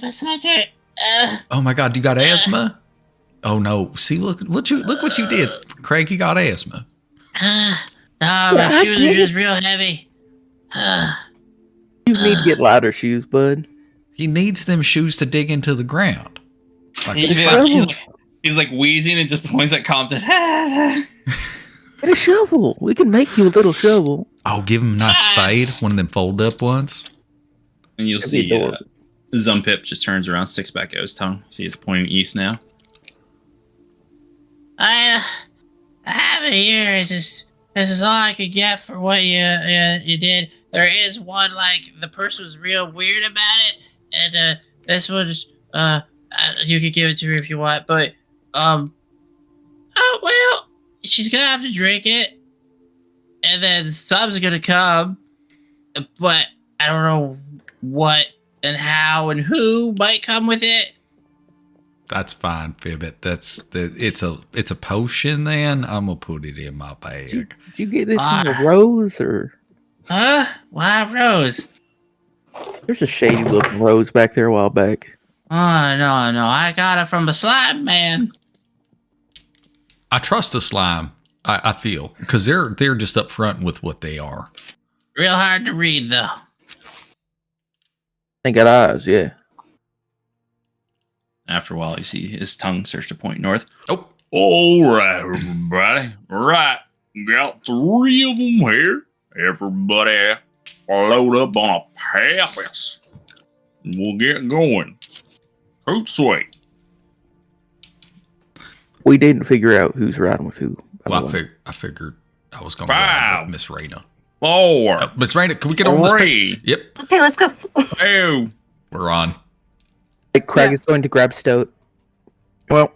My sergeant. Oh my god, you got asthma? Oh no. See, look what you did. Craig, you got asthma. No, my shoes are just real heavy. You need to get lighter shoes, bud. He needs them shoes to dig into the ground. Like, He's like wheezing and just points at Compton. Get a shovel. We can make you a little shovel. oh, give him a nice spade, one of them fold up ones. And you'll That'd be see adorable. Zumpip just turns around, sticks back out his tongue. See, it's pointing east now. I have it here. It's just this is all I could get for what you did. There is one like the person was real weird about it, and this one's you could give it to her if you want, but oh well, she's gonna have to drink it, and then sub's gonna come, but I don't know what and how and who might come with it. That's fine, Fibbit. It's a potion. Then I'm gonna put it in my bag. Did you get this from a rose or? Huh? Why Rose? There's a shady looking rose back there a while back. Oh no, I got it from the slime man. I trust the slime. I feel because they're just upfront with what they are. Real hard to read though. They got eyes, yeah. After a while, you see his tongue starts to point north. Oh, All right, everybody. Right. Got 3 of them here. Everybody load up on a pass. We'll get going. Hoot sweet. We didn't figure out who's riding with who. well, I figured I was going to ride with Miss Raina. 4. Miss Raina, can we get on this? 3. Yep, Okay, let's go. 2. we're on. Craig is going to grab Stoat. Well,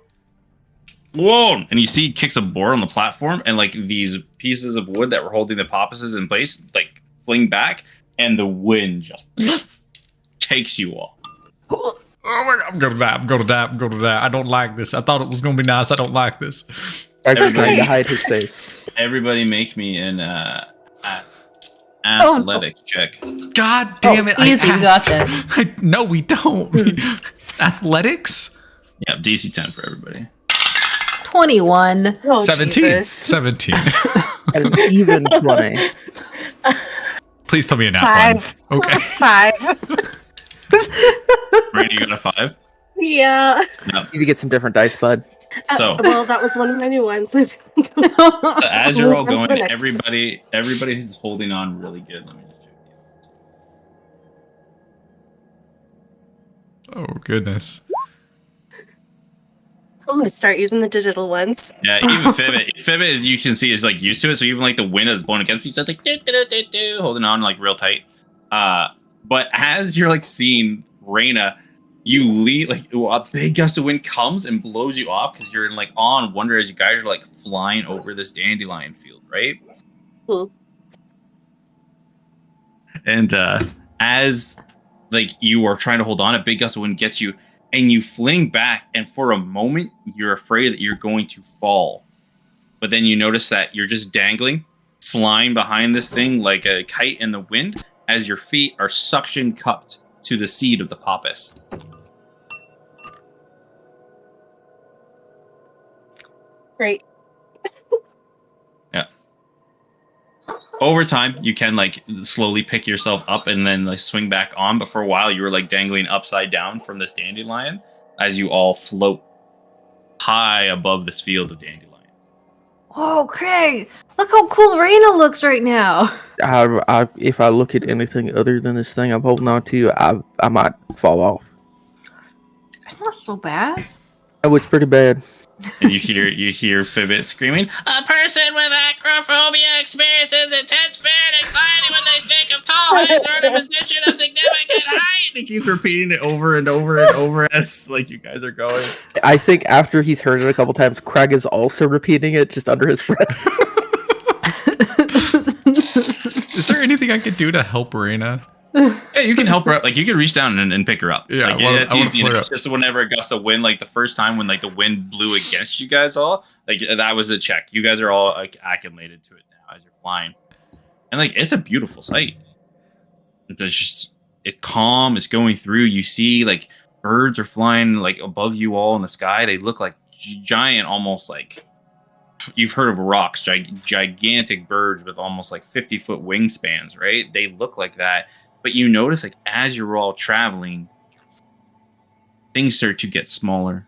1. And you see he kicks a board on the platform, and like these pieces of wood that were holding the poppices in place, like fling back, and the wind just takes you all. Oh my God, I'm gonna die. I don't like this. I thought it was gonna be nice. I don't like this. Craig's trying to hide his face. Everybody make me an athletics check. God damn it! Easy, I we got asked. this. No, we don't. Athletics? Yeah, DC 10 for everybody. 21. Oh, 17. Jesus. 17. At an even 20. Please tell me a nat 5. one. Okay. 5. Randy, you got a 5? Yeah. No. Need to get some different dice, bud. So, Well, that was one of my new ones. so as you're all Move on to the going, next. everybody is holding on really good. Let me just check. Oh, goodness. I'm gonna start using the digital ones. Yeah, even Fibbit, as you can see, is like used to it. So even like the wind is blowing against you, so it's like do, holding on like real tight. But as you're like seeing Raina, you lead like a big gust of wind comes and blows you off because you're in like awe and wonder as you guys are like flying over this dandelion field, right? Cool. And as like you are trying to hold on, a big gust of wind gets you, and you fling back, and for a moment you're afraid that you're going to fall, but then you notice that you're just dangling, flying behind this thing like a kite in the wind, as your feet are suction cupped to the seed of the poppus. Great. Yeah. Over time, you can like slowly pick yourself up and then like swing back on. But for a while, you were like dangling upside down from this dandelion as you all float high above this field of dandelions. Whoa, Craig! Look how cool Raina looks right now. If I look at anything other than this thing I'm holding on to, I might fall off. It's not so bad. Oh, it's pretty bad. And you hear Fibbit screaming, A person with acrophobia experiences intense fear and anxiety when they think of tall heights or in a position of significant height. He keeps repeating it over and over and over as like you guys are going. I think after he's heard it a couple times, Craig is also repeating it just under his breath. Is there anything I could do to help Raina? Yeah, you can help her out. Like you can reach down and pick her up. Yeah, like, I that's wanna easy. pull her It's up. just whenever a gust of wind, like the first time when like the wind blew against you guys all, like that was a check. You guys are all like acclimated to it now as you're flying, and like it's a beautiful sight. It's calm. It's going through. You see like birds are flying like above you all in the sky. They look like giant, almost like you've heard of rocks, gigantic birds with almost like 50-foot wingspans, right? They look like that. But you notice, like, as you're all traveling, things start to get smaller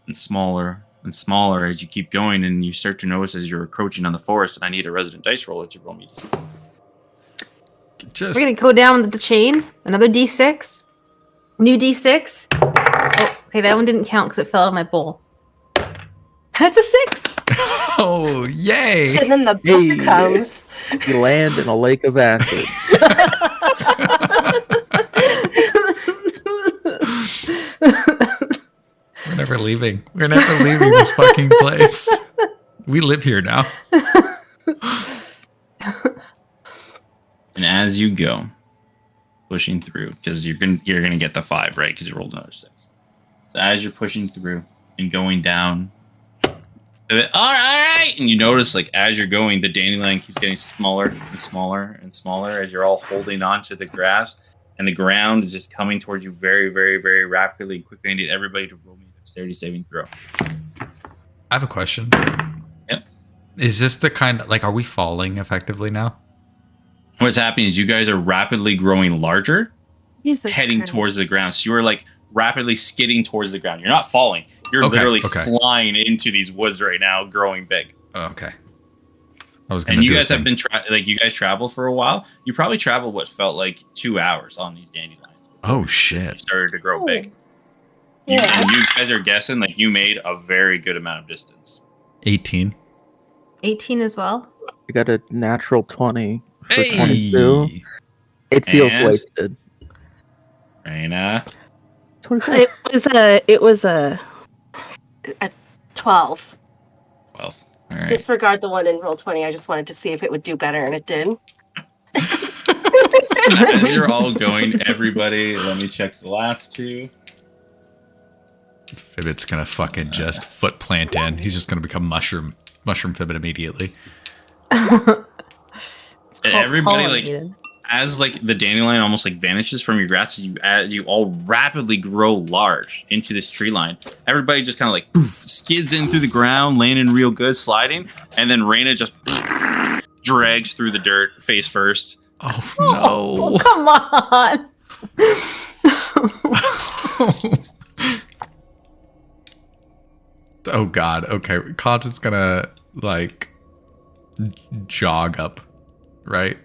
and smaller and smaller as you keep going, and you start to notice as you're approaching on the forest. And I need a resident dice roll to roll me. Just We're gonna go down with the chain. Another D6. New D6. Oh, okay, that one didn't count because it fell out of my bowl. That's a 6. oh yay! And then the Hey. book comes. You land in a lake of acid. We're never leaving. We're never leaving this fucking place. We live here now. And as you go, pushing through because you're gonna get the 5, right? Because you rolled another 6. So as you're pushing through and going down, all right, and you notice like as you're going, the dandelion keeps getting smaller and smaller and smaller as you're all holding on to the grass, and the ground is just coming towards you very, very, very rapidly and quickly. I need everybody to roll me a dexterity saving throw. I have a question. Yep. Is this the kind of like, are we falling effectively now? What's happening is you guys are rapidly growing larger, heading Christ. towards the ground. So you are like rapidly skidding towards the ground. You're not falling. You're literally flying into these woods right now, growing big. Oh, okay. I was gonna. And you guys have been you guys traveled for a while. You probably traveled what felt like 2 hours on these dandelions. Oh shit! You started to grow big. Yeah. You guys are guessing like you made a very good amount of distance. 18. 18 as well. I got a natural 20 for Hey! 22. It feels And- wasted. Raina. 24. It was a 12. 12. All right. Disregard the one in roll 20. I just wanted to see if it would do better, and it did. As you're all going, everybody, let me check the last 2. Fibbit's gonna fucking just foot plant in. He's just gonna become mushroom Fibbit immediately. Everybody like as like the dandelion almost like vanishes from your grass as you all rapidly grow large into this tree line. Everybody just kind of like poof, skids in through the ground, landing real good, sliding, and then Raina just drags through the dirt face first. Oh no! Come on. Oh god. Okay, Conj's gonna like jog up, right?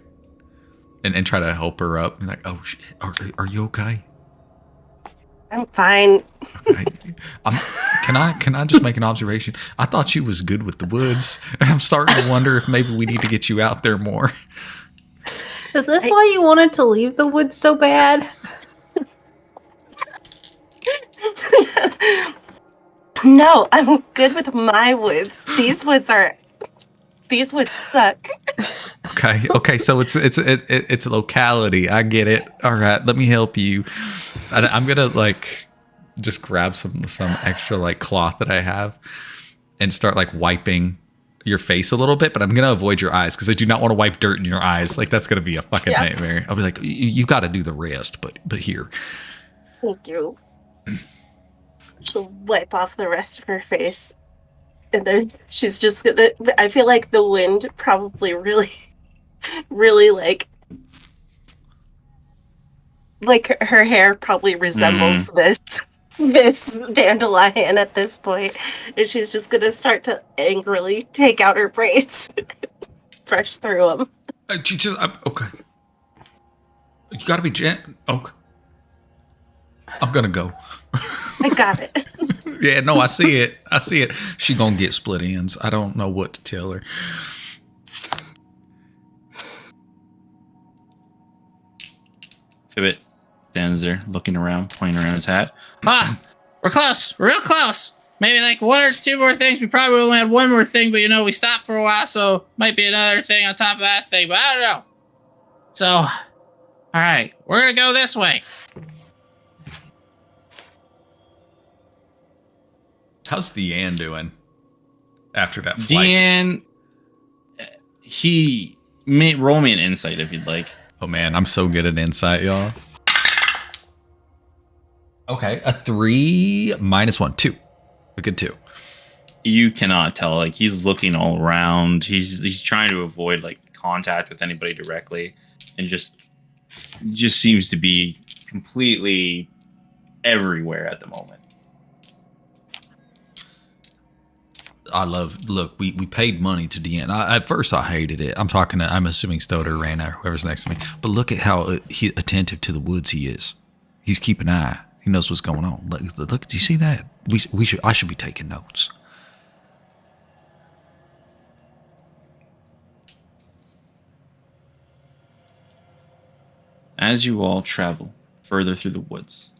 And try to help her up. Like, oh shit, are you okay? I'm fine. Okay. Can I just make an observation? I thought you was good with the woods, and I'm starting to wonder if maybe we need to get you out there more. Is this why you wanted to leave the woods so bad? No, I'm good with my woods. These woods suck. Okay. So it's a locality. I get it. All right, let me help you. I'm gonna like just grab some extra like cloth that I have and start like wiping your face a little bit, but I'm gonna avoid your eyes because I do not want to wipe dirt in your eyes. Like that's gonna be a fucking nightmare. I'll be like, you got to do the rest, but here. Thank you. She'll wipe off the rest of her face. And then she's just gonna... I feel like the wind probably really like her hair probably resembles this dandelion at this point. And she's just gonna start to angrily take out her braids. Brush through them. Okay. You gotta be okay. I'm gonna go. I got it. Yeah, no, I see it. She gonna get split ends. I don't know what to tell her. Fibbit stands there looking around, pointing around his hat. We're close. We're real close. Maybe like 1 or 2 more things. We probably only had 1 more thing, but we stopped for a while, so might be another thing on top of that thing, but I don't know. So, all right, we're gonna go this way. How's Deanne doing after that flight? Deanne, roll me an insight if you'd like. Oh man, I'm so good at insight, y'all. Okay, a 3 minus 1, 2. A good 2. You cannot tell. Like he's looking all around. He's trying to avoid like contact with anybody directly, and just seems to be completely everywhere at the moment. Look, we paid money to Deanne. At first I hated it. I'm assuming Stoder, Raina, whoever's next to me. But look at how attentive to the woods he is. He's keeping an eye. He knows what's going on. Look, do you see that? I should be taking notes. As you all travel further through the woods,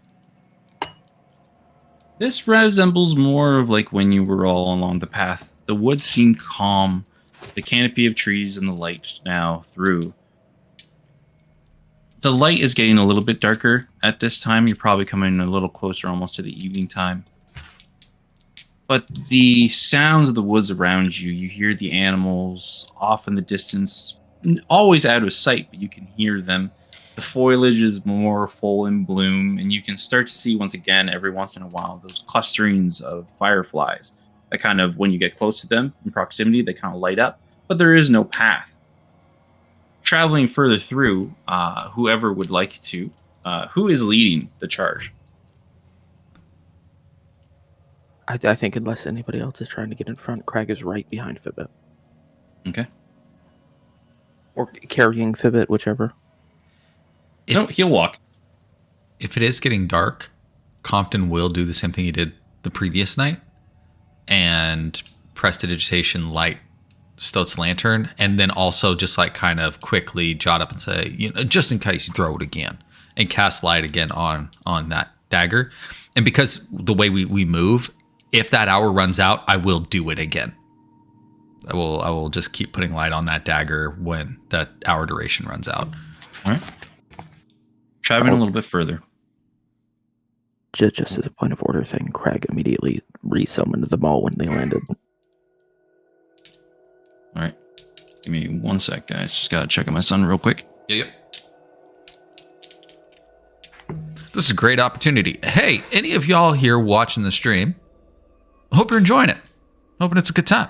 this resembles more of like when you were all along the path. The woods seem calm. The canopy of trees and the light now through The light is getting a little bit darker at this time. You're probably coming a little closer almost to the evening time. But the sounds of the woods around you, you hear the animals off in the distance, always out of sight, but you can hear them. The foliage is more full in bloom, and you can start to see once again, every once in a while, those clusterings of fireflies that kind of, when you get close to them in proximity, they kind of light up, but there is no path. Traveling further through, whoever would like to, who is leading the charge? I think unless anybody else is trying to get in front, Crag is right behind Fibbit. Okay. Or carrying Fibbit, whichever. No, he'll walk. If it is getting dark, Compton will do the same thing he did the previous night and prestidigitation light Stoat's lantern, and then also just like kind of quickly jot up and say, you know, just in case you throw it again, and cast light again on that dagger. And because the way we move, if that hour runs out, I will do it again. I will just keep putting light on that dagger when that hour duration runs out. All right. Traveling a little bit further. Just as a point of order thing, Crag immediately resummoned the ball when they landed. All right. Give me 1 sec, guys. Just got to check on my son real quick. Yep. This is a great opportunity. Hey, any of y'all here watching the stream, I hope you're enjoying it. Hoping it's a good time.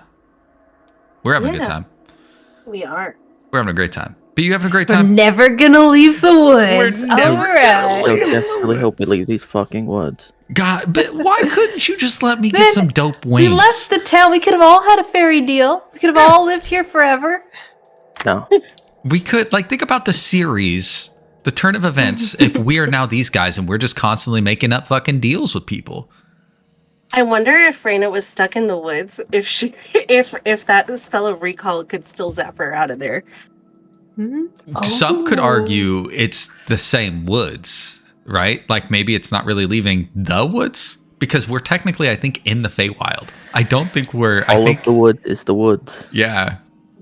We're having a good time. We are. We're having a great time. But you having a great We're time? never gonna leave the woods. We're never Alright. So desperately hope we leave these fucking woods. God, but why couldn't you just let me get Then some dope wings? We left the town. We could have all had a fairy deal. We could have all lived here forever. No. We could, like, think about the series, the turn of events, if we are now these guys and we're just constantly making up fucking deals with people. I wonder if Raina was stuck in the woods, if that spell of recall could still zap her out of there. Some could Oh. argue it's the same woods, right? Like maybe it's not really leaving the woods because we're technically, I think, in the Feywild. I don't think we're. All of the woods is the woods. Yeah,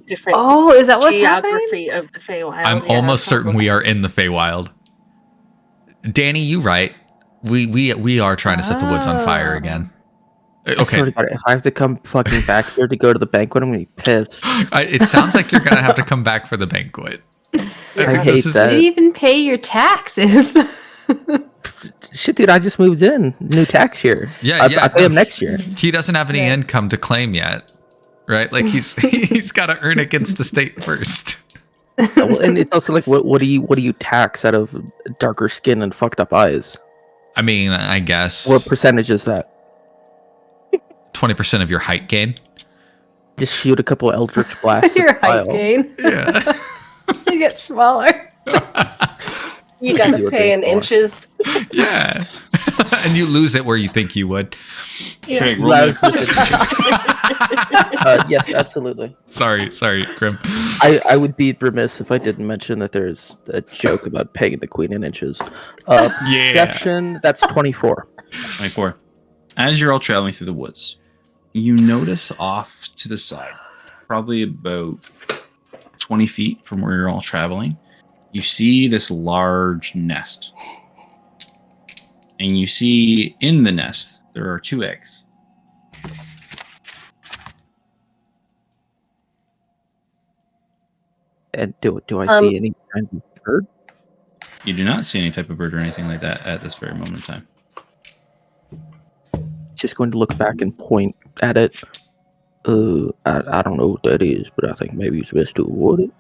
Different Oh, is that what's happening? geography of the Feywild. I'm yeah. almost certain we are in the Feywild. Danny, you right. We are trying to set the woods on fire Oh. again. I swear to Okay, God, if I have to come fucking back here to go to the banquet, I'm gonna be pissed. it sounds like you're gonna have to come back for the banquet. I hate This You is- that. didn't even pay your taxes. Shit, dude, I just moved in. New tax year. Yeah, I pay him next year. He doesn't have any Yeah. income to claim yet, right? Like he's got to earn against the state first. Well, and it's also like, what do you tax out of darker skin and fucked up eyes? I mean, I guess What percentage is that? 20% of your height gain. Just shoot a couple of eldritch blasts. Your at the height pile. gain. Yeah. You get smaller. You gotta Do what pay they in want. inches. Yeah. And you lose it where you think you would. Craig, roll Yeah, I me was a- Yes, absolutely. Sorry, Grim. I would be remiss if I didn't mention that there's a joke about paying the queen in inches. Yeah. Perception, that's 24. 24. As you're all traveling through the woods, you notice off to the side, probably about 20 feet from where you're all traveling, you see this large nest. And you see in the nest, there are 2 eggs. And do I Um, see any kind of bird? You do not see any type of bird or anything like that at this very moment in time. Just going to look back and point at it. I don't know what that is, but I think maybe it's best to avoid it.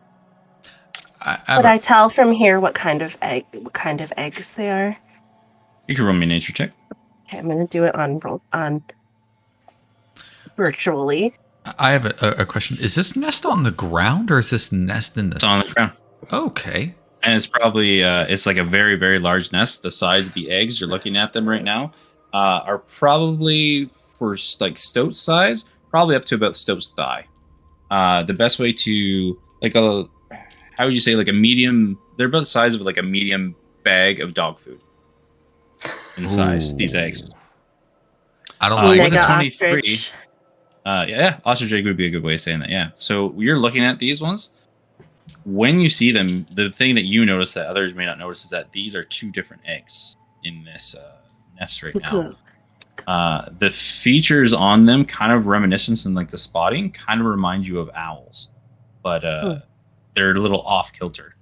Would I tell from here what kind of eggs they are? You can roll me a nature check. Okay, I'm gonna do it on virtually. I have a question. Is this nest on the ground or is this nest in the It's on the ground. Okay. And it's probably, it's like a very, very large nest. The size of the eggs, you're looking at them right now, are probably, for like Stoat's size, probably up to about Stoat's thigh. The best way to, like how would you say, like a medium, they're about the size of like a medium bag of dog food in size, these eggs. I don't Like like with Mega a 23. ostrich. Yeah, ostrich egg would be a good way of saying that, yeah. So you're looking at these ones. when you see them, the thing that you notice that others may not notice is that these are two different eggs in this nest right now. The features on them, kind of reminiscent and like the spotting, kind of remind you of owls, but they're a little off kilter.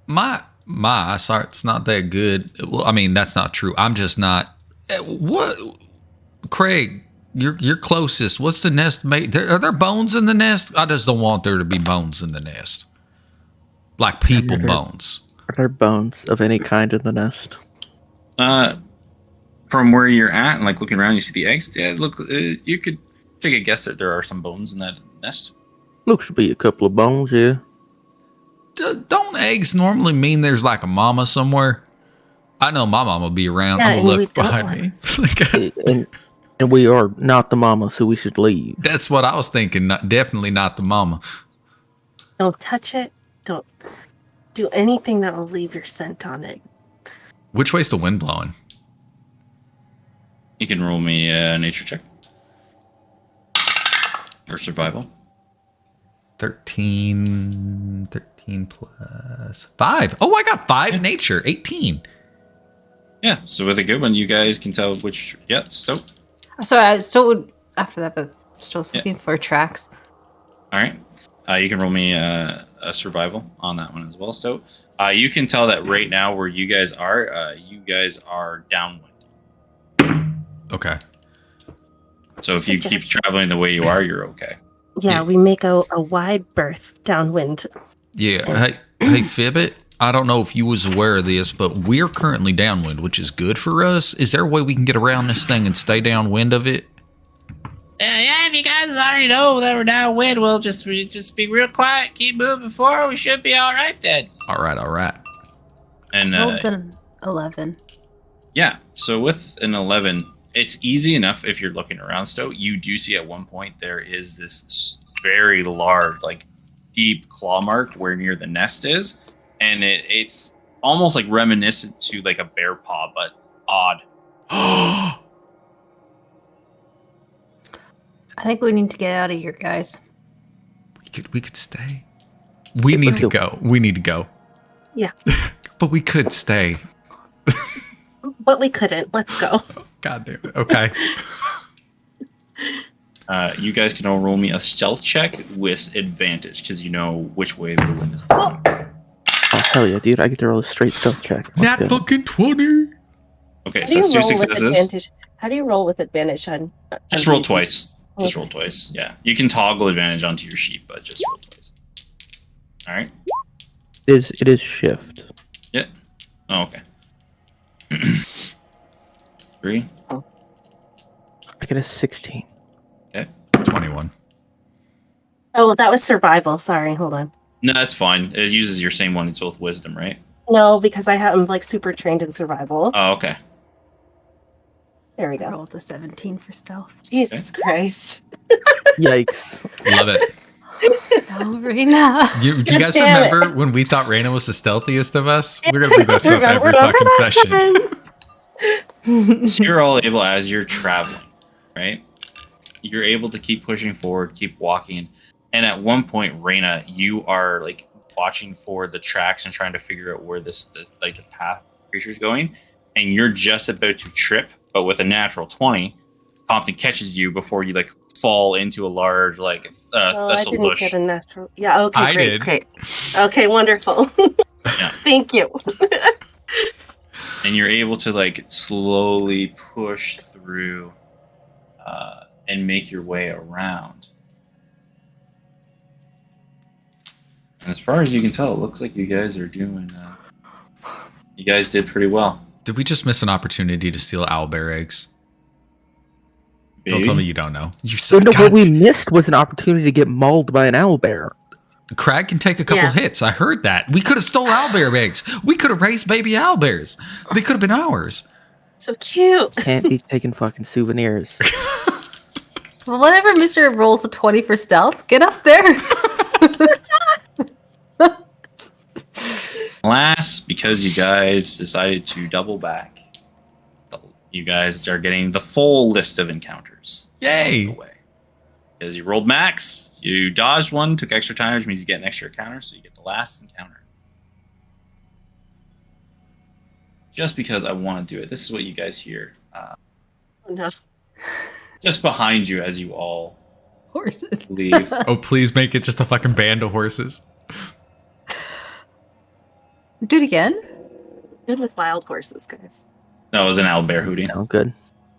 My eyesight's not that good. Well, I mean, that's not true. I'm just not. What, Craig? You're closest. What's the nest made? Are there bones in the nest? I just don't want there to be bones in the nest, like people bones. Are there bones of any kind in the nest? From where you're at and like looking around, you see the eggs. Yeah, look, you could take a guess that there are some bones in that nest. Looks to be a couple of bones, yeah. Don't eggs normally mean there's like a mama somewhere? I know my mama will be around. Yeah, I'm gonna look behind me. And we are not the mama, so we should leave. That's what I was thinking. Definitely not the mama. Don't touch it. Don't do anything that will leave your scent on it. Which way's the wind blowing? You can roll me a nature check or survival. 13 plus 5. Oh, I got 5 nature. 18. Yeah, so with a good one, you guys can tell which. Yeah, so. Sorry, I still would after that, but still looking for tracks. All right. You can roll me a survival on that one as well. So you can tell that right now where you guys are downwind. Okay. So if you keep traveling the way you are, you're okay. Yeah, we make a wide berth downwind. Yeah. Hey, Fibbit, I don't know if you was aware of this, but we're currently downwind, which is good for us. Is there a way we can get around this thing and stay downwind of it? Yeah, if you guys already know that we're downwind, we'll just be real quiet, keep moving forward. We should be all right then. All right. And Rolled an 11. yeah, so with an 11, it's easy enough if you're looking around still. You do see at one point there is this very large, like deep claw mark where near the nest is. And it's almost like reminiscent to like a bear paw, but odd. I think we need to get out of here, guys. We could stay. We need to go. Yeah. But we could stay. But we couldn't. Let's go. God damn it. Okay. You guys can all roll me a stealth check with advantage because you know which way the wind is blowing. Oh, hell yeah, dude. I get to roll a straight stealth check. Not fucking 20. Okay, so that's 2 successes. How do you roll with advantage on? Just roll twice. Just roll twice. Yeah. You can toggle advantage onto your sheet, but just roll twice. All right. It is shift. Yeah. Oh, okay. 3. I get a 16. Okay. 21. Oh, that was survival. Sorry, hold on. No, that's fine. It uses your same one. It's both wisdom, right? No, because I'm like super trained in survival. Oh, okay. There we I go. rolled a 17 for stealth. Jesus Christ. Yikes. Love it. No, Rena. Do you guys Damn it. remember when we thought Raina was the stealthiest of us? We're going to bring this up every Remember fucking that session. So you're all able, as you're traveling, right? You're able to keep pushing forward, keep walking. And at one point, Raina, you are like watching for the tracks and trying to figure out where this like the path the creature's going. And you're just about to trip, but with a natural 20, Compton catches you before you like fall into a large like I didn't bush. get a natural. Yeah, okay, I great, did. great. Okay, wonderful. Yeah. Thank you. And you're able to like slowly push through and make your way around. And as far as you can tell, it looks like you guys are doing. You guys did pretty well. Did we just miss an opportunity to steal owlbear eggs? Don't Maybe. tell me you don't know. You So said, no, God, what we missed was an opportunity to get mauled by an owlbear. Crag can take a couple Yeah. hits. I heard that. We could have stole owlbear eggs. We could have raised baby owlbears. They could have been ours. So cute. Can't be taking fucking souvenirs. Well, whenever Mr. rolls a 20 for stealth, get up there. Last, because you guys decided to double back, you guys are getting the full list of encounters. Yay. Away. Because you rolled max, you dodged one, took extra time, which means you get an extra encounter, so you get the last encounter. Just because I want to do it. This is what you guys hear. Oh no. Just behind you as you all Horses. leave. Oh, please make it just a fucking band of horses. Do it again. Good with wild horses, guys. That was an owlbear hooting. No, good.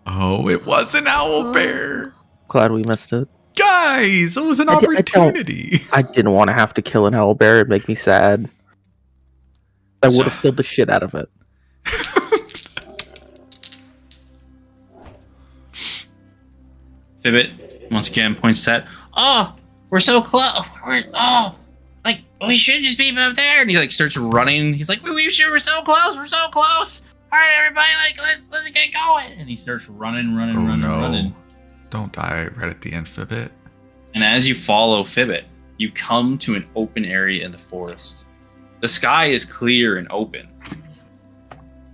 Oh, it was an owl bear. Glad we missed it. Guys, it was an I don't- opportunity. I didn't want to have to kill an owl bear. It'd make me sad. I would have So- killed the shit out of it. Fibbit, once again, points at, Oh, we're so close. Like we should just be up there. and he like starts running. He's like, We should. We're so close. We're so close. All right, everybody, like let's get going. and he starts running. Oh, no. running. Don't die right at the end, Fibbit. And as you follow Fibbit, you come to an open area in the forest. The sky is clear and open.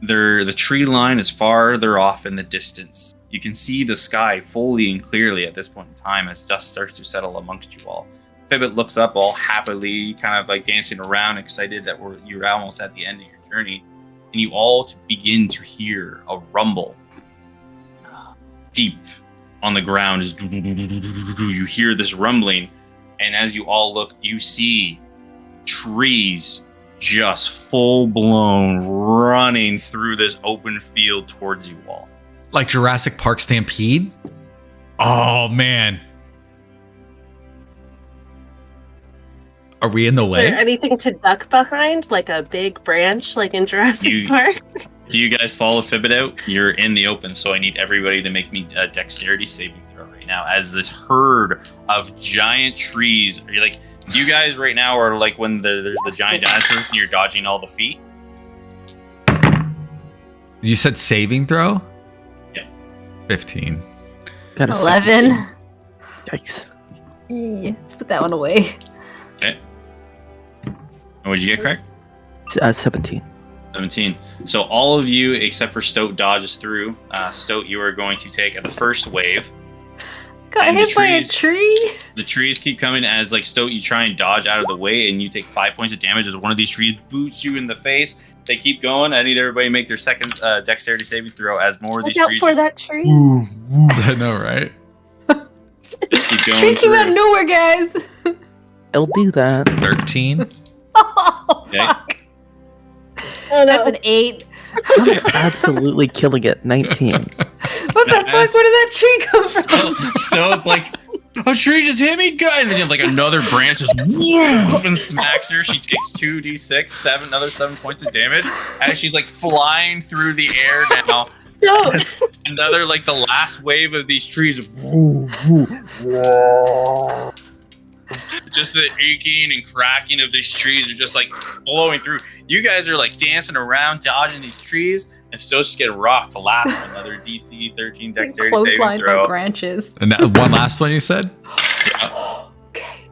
The tree line is farther off in the distance. You can see the sky fully and clearly at this point in time as dust starts to settle amongst you all. Fibbit looks up all happily, kind of like dancing around, excited that you're almost at the end of your journey. And you all begin to hear a rumble. Deep on the ground, you hear this rumbling. And as you all look, you see trees just full blown running through this open field towards you all. Like Jurassic Park Stampede? Oh, man. Are we in the Is way? there anything to duck behind, like a big branch, like in Jurassic Park? Do you guys follow Fibbit out? You're in the open, so I need everybody to make me a dexterity saving throw right now. As this herd of giant trees, are you like, you guys right now are like when there's the giant dinosaurs and you're dodging all the feet? You said saving throw? Yeah. 15. Got a 11. 17. Yikes. Let's put that one away. Okay. And what'd you get, Craig? 17. 17. So all of you, except for Stoat, dodges through. Stoat, you are going to take the first wave. Got And the hit by a trees- tree. The trees keep coming as like Stoat, you try and dodge out of the way, and you take 5 points of damage as one of these trees boots you in the face. They keep going. I need everybody to make their second dexterity saving throw as more of Look these out trees for that tree. I know, right? just keep going. Tree came out of through. nowhere, guys. I'll do that. 13. Oh, Okay. fuck. Oh, no. That's an 8. I'm absolutely killing it. 19. What the fuck? Where did that tree come from? So like a tree just hit me good, and then you have like another branch just and smacks her. She takes 2d6, another 7 points of damage as she's like flying through the air now. No. Another like the last wave of these trees. Just the aching and cracking of these trees are just like blowing through. You guys are like dancing around, dodging these trees, and still just getting rocked to last one. Another DC 13 dexterity saving Clotheslined by throw. branches. And that, one last one you said? Yeah. Okay.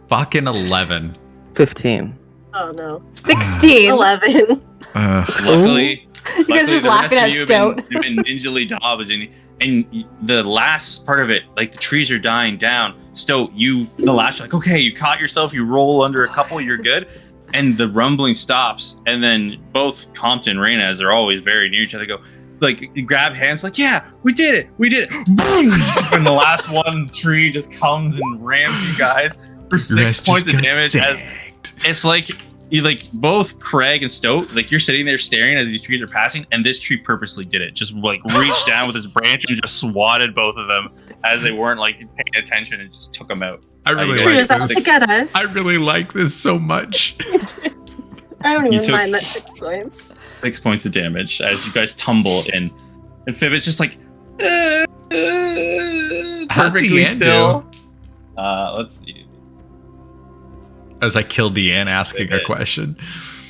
Fucking 11. 15. Oh no. 16. 11. Luckily, You guys are just laughing at Stoat. You've been ninjally dodging, and the last part of it, like the trees are dying down. Stoat, the last, you're like, okay, you caught yourself, you roll under a couple, you're good. And the rumbling stops, and then both Compton and Raina, as they're always very near each other, go, like, grab hands, like, yeah, we did it. Boom! And the last one tree just comes and rams you guys for 6 points of damage. As it's like, you like both Craig and Stoat, like you're sitting there staring as these trees are passing, and this tree purposely did it. Just like reached down with his branch and just swatted both of them as they weren't like paying attention and just took them out. I really Tree Tree like was out to this. get us. I really like this so much. I don't You even took- mind that 6 points. 6 points of damage as you guys tumble in, and Fibbit's just like How'd perfectly Deanne still. Let's see. As I killed Deanne asking a Okay. question.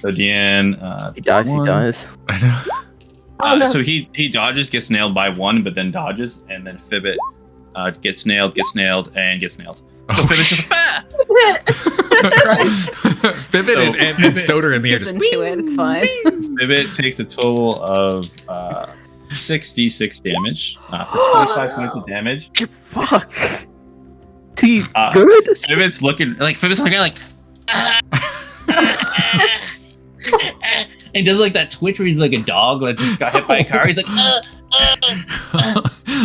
So Deanne, He dies, one. he dies. I know. Oh, no. So he dodges, gets nailed by one, but then dodges, and then Fibbit gets nailed, and gets nailed. So Oh, Fibbit's just ah! Vivid and Stoner in the air Gets just into it. It's fine. Fibbit takes a total of 6d6 damage for 25 points of damage. Fuck. he Uh, good? Fibbit's looking like and he does like that twitch where he's like a dog that just got hit by a car. He's like,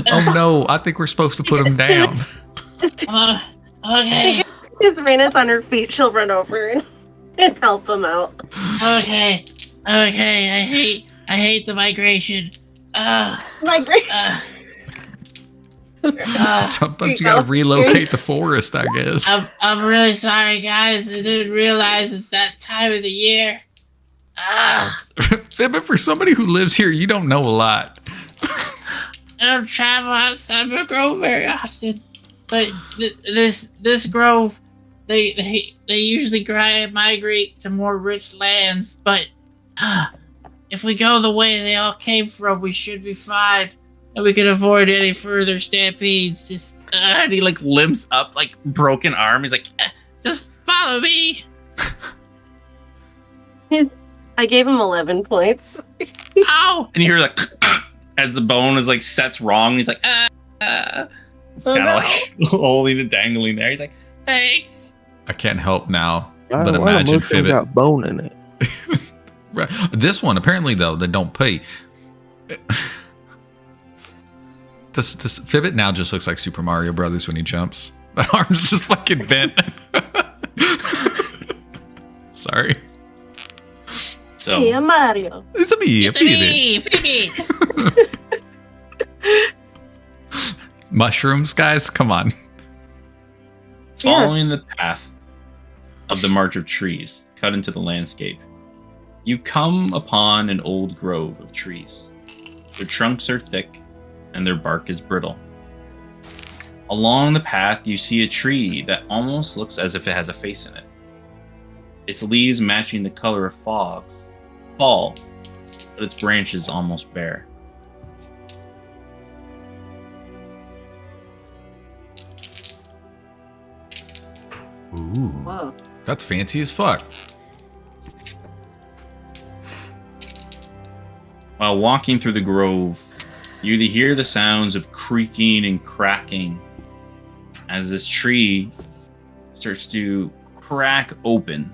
Oh no, I think we're supposed to put him down. Okay. As Rena's on her feet, she'll run over and help him out. Okay. I hate the migration. Migration. Sometimes you gotta relocate the forest, I guess. I'm really sorry, guys. I didn't realize it's that time of the year. Fibbit, for somebody who lives here, you don't know a lot. I don't travel outside my grove very often, but this grove, they usually migrate to more rich lands. But if we go the way they all came from, we should be fine, and we can avoid any further stampedes. Just and he like limps up, like broken arm. He's like, just follow me. I gave him 11 points. Ow! and you hear like as the bone is like sets wrong. He's like, It's kind of like holding it dangling there. He's like, Thanks. I can't help now, I but don't imagine know, most of them Fibbit. got bone in it. This one, apparently, though, they don't pay. This Fibbit now just looks like Super Mario Brothers when he jumps. That arm's just fucking bent. Sorry. so Yeah, Mario. It's a me, a Fibbit. Mushrooms, guys, come on. following the path of the march of trees cut into the landscape, you come upon an old grove of trees. Their trunks are thick and their bark is brittle. Along the path, you see a tree that almost looks as if it has a face in it. Its leaves matching the color of fall, but its branches almost bare. Ooh, Whoa. that's fancy as fuck. While walking through the grove, you hear the sounds of creaking and cracking as this tree starts to crack open.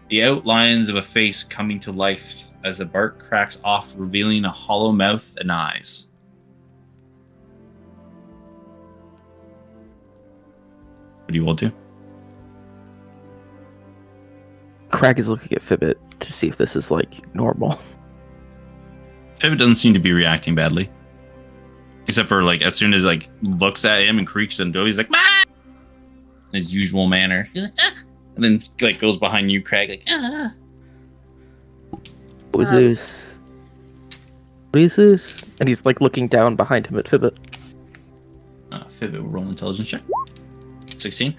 The outlines of a face coming to life as the bark cracks off, revealing a hollow mouth and eyes. What do you all do? Crag is looking at Fibbit to see if this is like normal. Fibbit doesn't seem to be reacting badly. Except for like as soon as like looks at him and creaks and goes, he's like, "Ah!" in his usual manner. He's like, "Ah!" And then like goes behind you, Craig, like, "Ah." What is this? What is this? And he's like looking down behind him at Fibbit. Fibbit will roll an intelligence check. 16.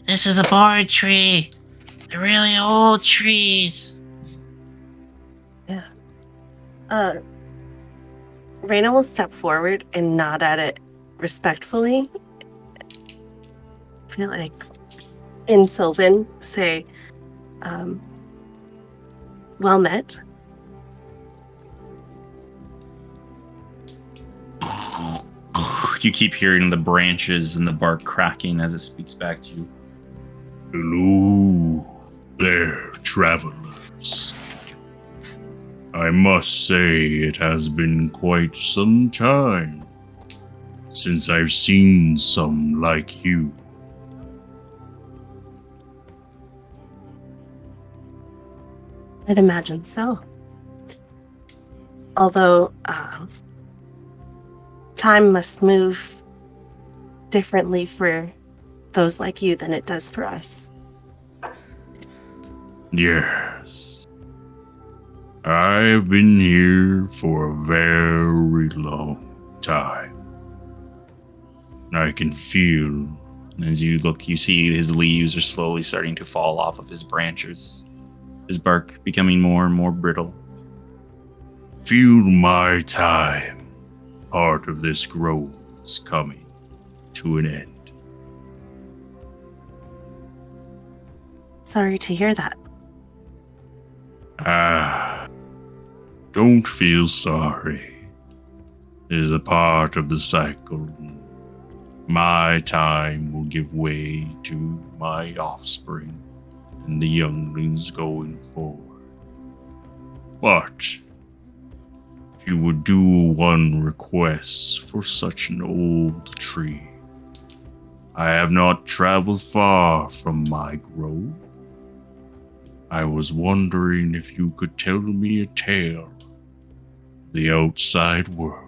This is a boring tree. They're really old trees. Reyna will step forward and nod at it respectfully. I feel like in Sylvan say, well met. You keep hearing the branches and the bark cracking as it speaks back to you. Hello there, travelers. I must say it has been quite some time since I've seen some like you. I'd imagine so. Although, time must move differently for those like you than it does for us. Yes. I've been here for a very long time. I can feel. And as you look, you see his leaves are slowly starting to fall off of his branches. His bark becoming more and more brittle. Feel my time. Part of this grove is coming to an end. Sorry to hear that. Don't feel sorry. It is a part of the cycle. My time will give way to my offspring and the younglings going forward. But if you would do one request for such an old tree, I have not traveled far from my grove. I was wondering if you could tell me a tale of the outside world.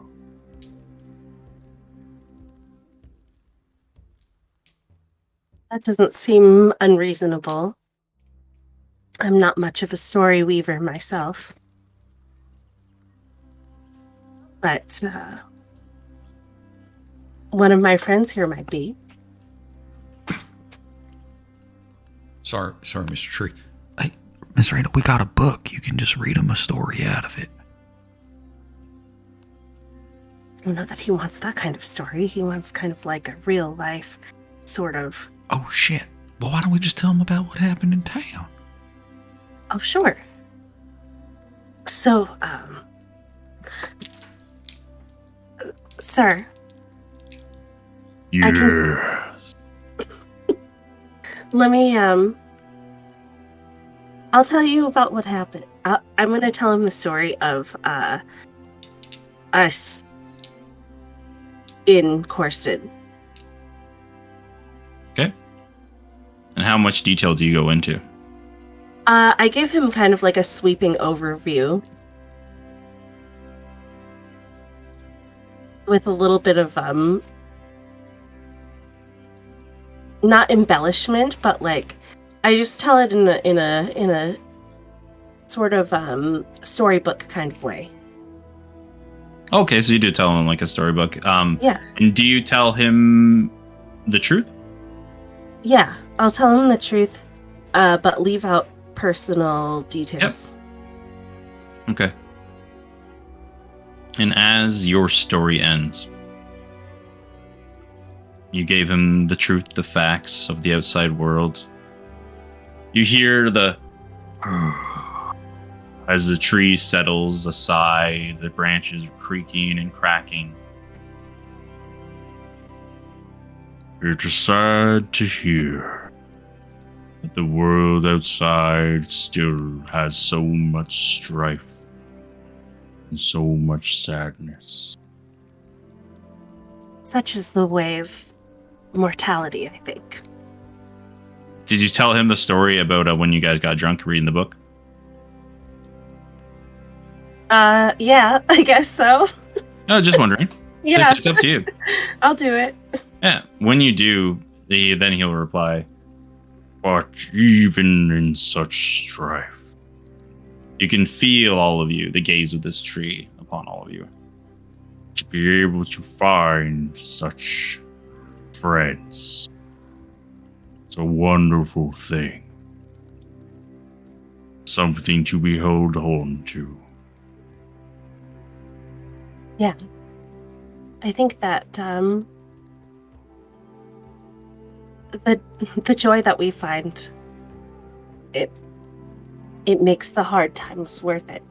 That doesn't seem unreasonable. I'm not much of a story weaver myself. But one of my friends here might be. Sorry, Mr. Tree. Hey, Miss Randall, we got a book. You can just read him a story out of it. I don't know that he wants that kind of story. He wants kind of like a real life sort of. Oh, shit. Well, why don't we just tell him about what happened in town? Oh, sure. So, sir. Yeah. Let me, I'll tell you about what happened. I'm going to tell him the story of, us in Corsten. Okay. And how much detail do you go into? I give him kind of like a sweeping overview. With a little bit of, not embellishment, but like, I just tell it in a sort of, storybook kind of way. Okay, so you do tell him like a storybook. Yeah. And do you tell him the truth? Yeah, I'll tell him the truth, but leave out personal details. Okay. And as your story ends, you gave him the truth, the facts of the outside world. You hear the as the tree settles aside, the branches creaking and cracking. It's sad to hear that the world outside still has so much strife and so much sadness. Such is the way of mortality, I think. Did you tell him the story about when you guys got drunk reading the book? Yeah, I guess so. Oh, just wondering. Yeah. It's up to you. I'll do it. Yeah, when you do, then he'll reply, "But even in such strife, you can feel all of you, the gaze of this tree upon all of you. To be able to find such friends, it's a wonderful thing. Something to be held on to." Yeah. I think that, the joy that we find, it makes the hard times worth it.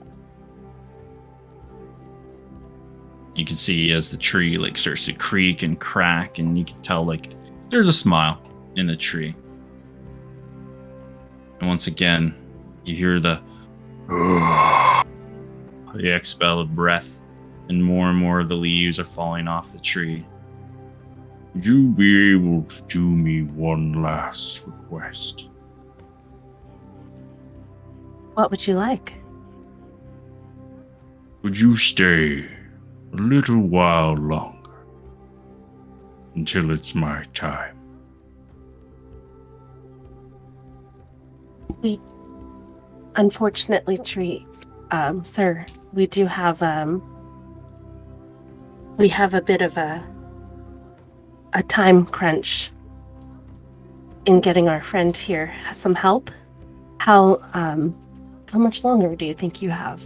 You can see as the tree like starts to creak and crack, and you can tell like there's a smile in the tree. And once again, you hear the expel of breath, and more of the leaves are falling off the tree. Would you be able to do me one last request? What would you like? Would you stay a little while longer until it's my time? We unfortunately sir, we do have, we have a bit of a time crunch in getting our friend here some help. How much longer do you think you have?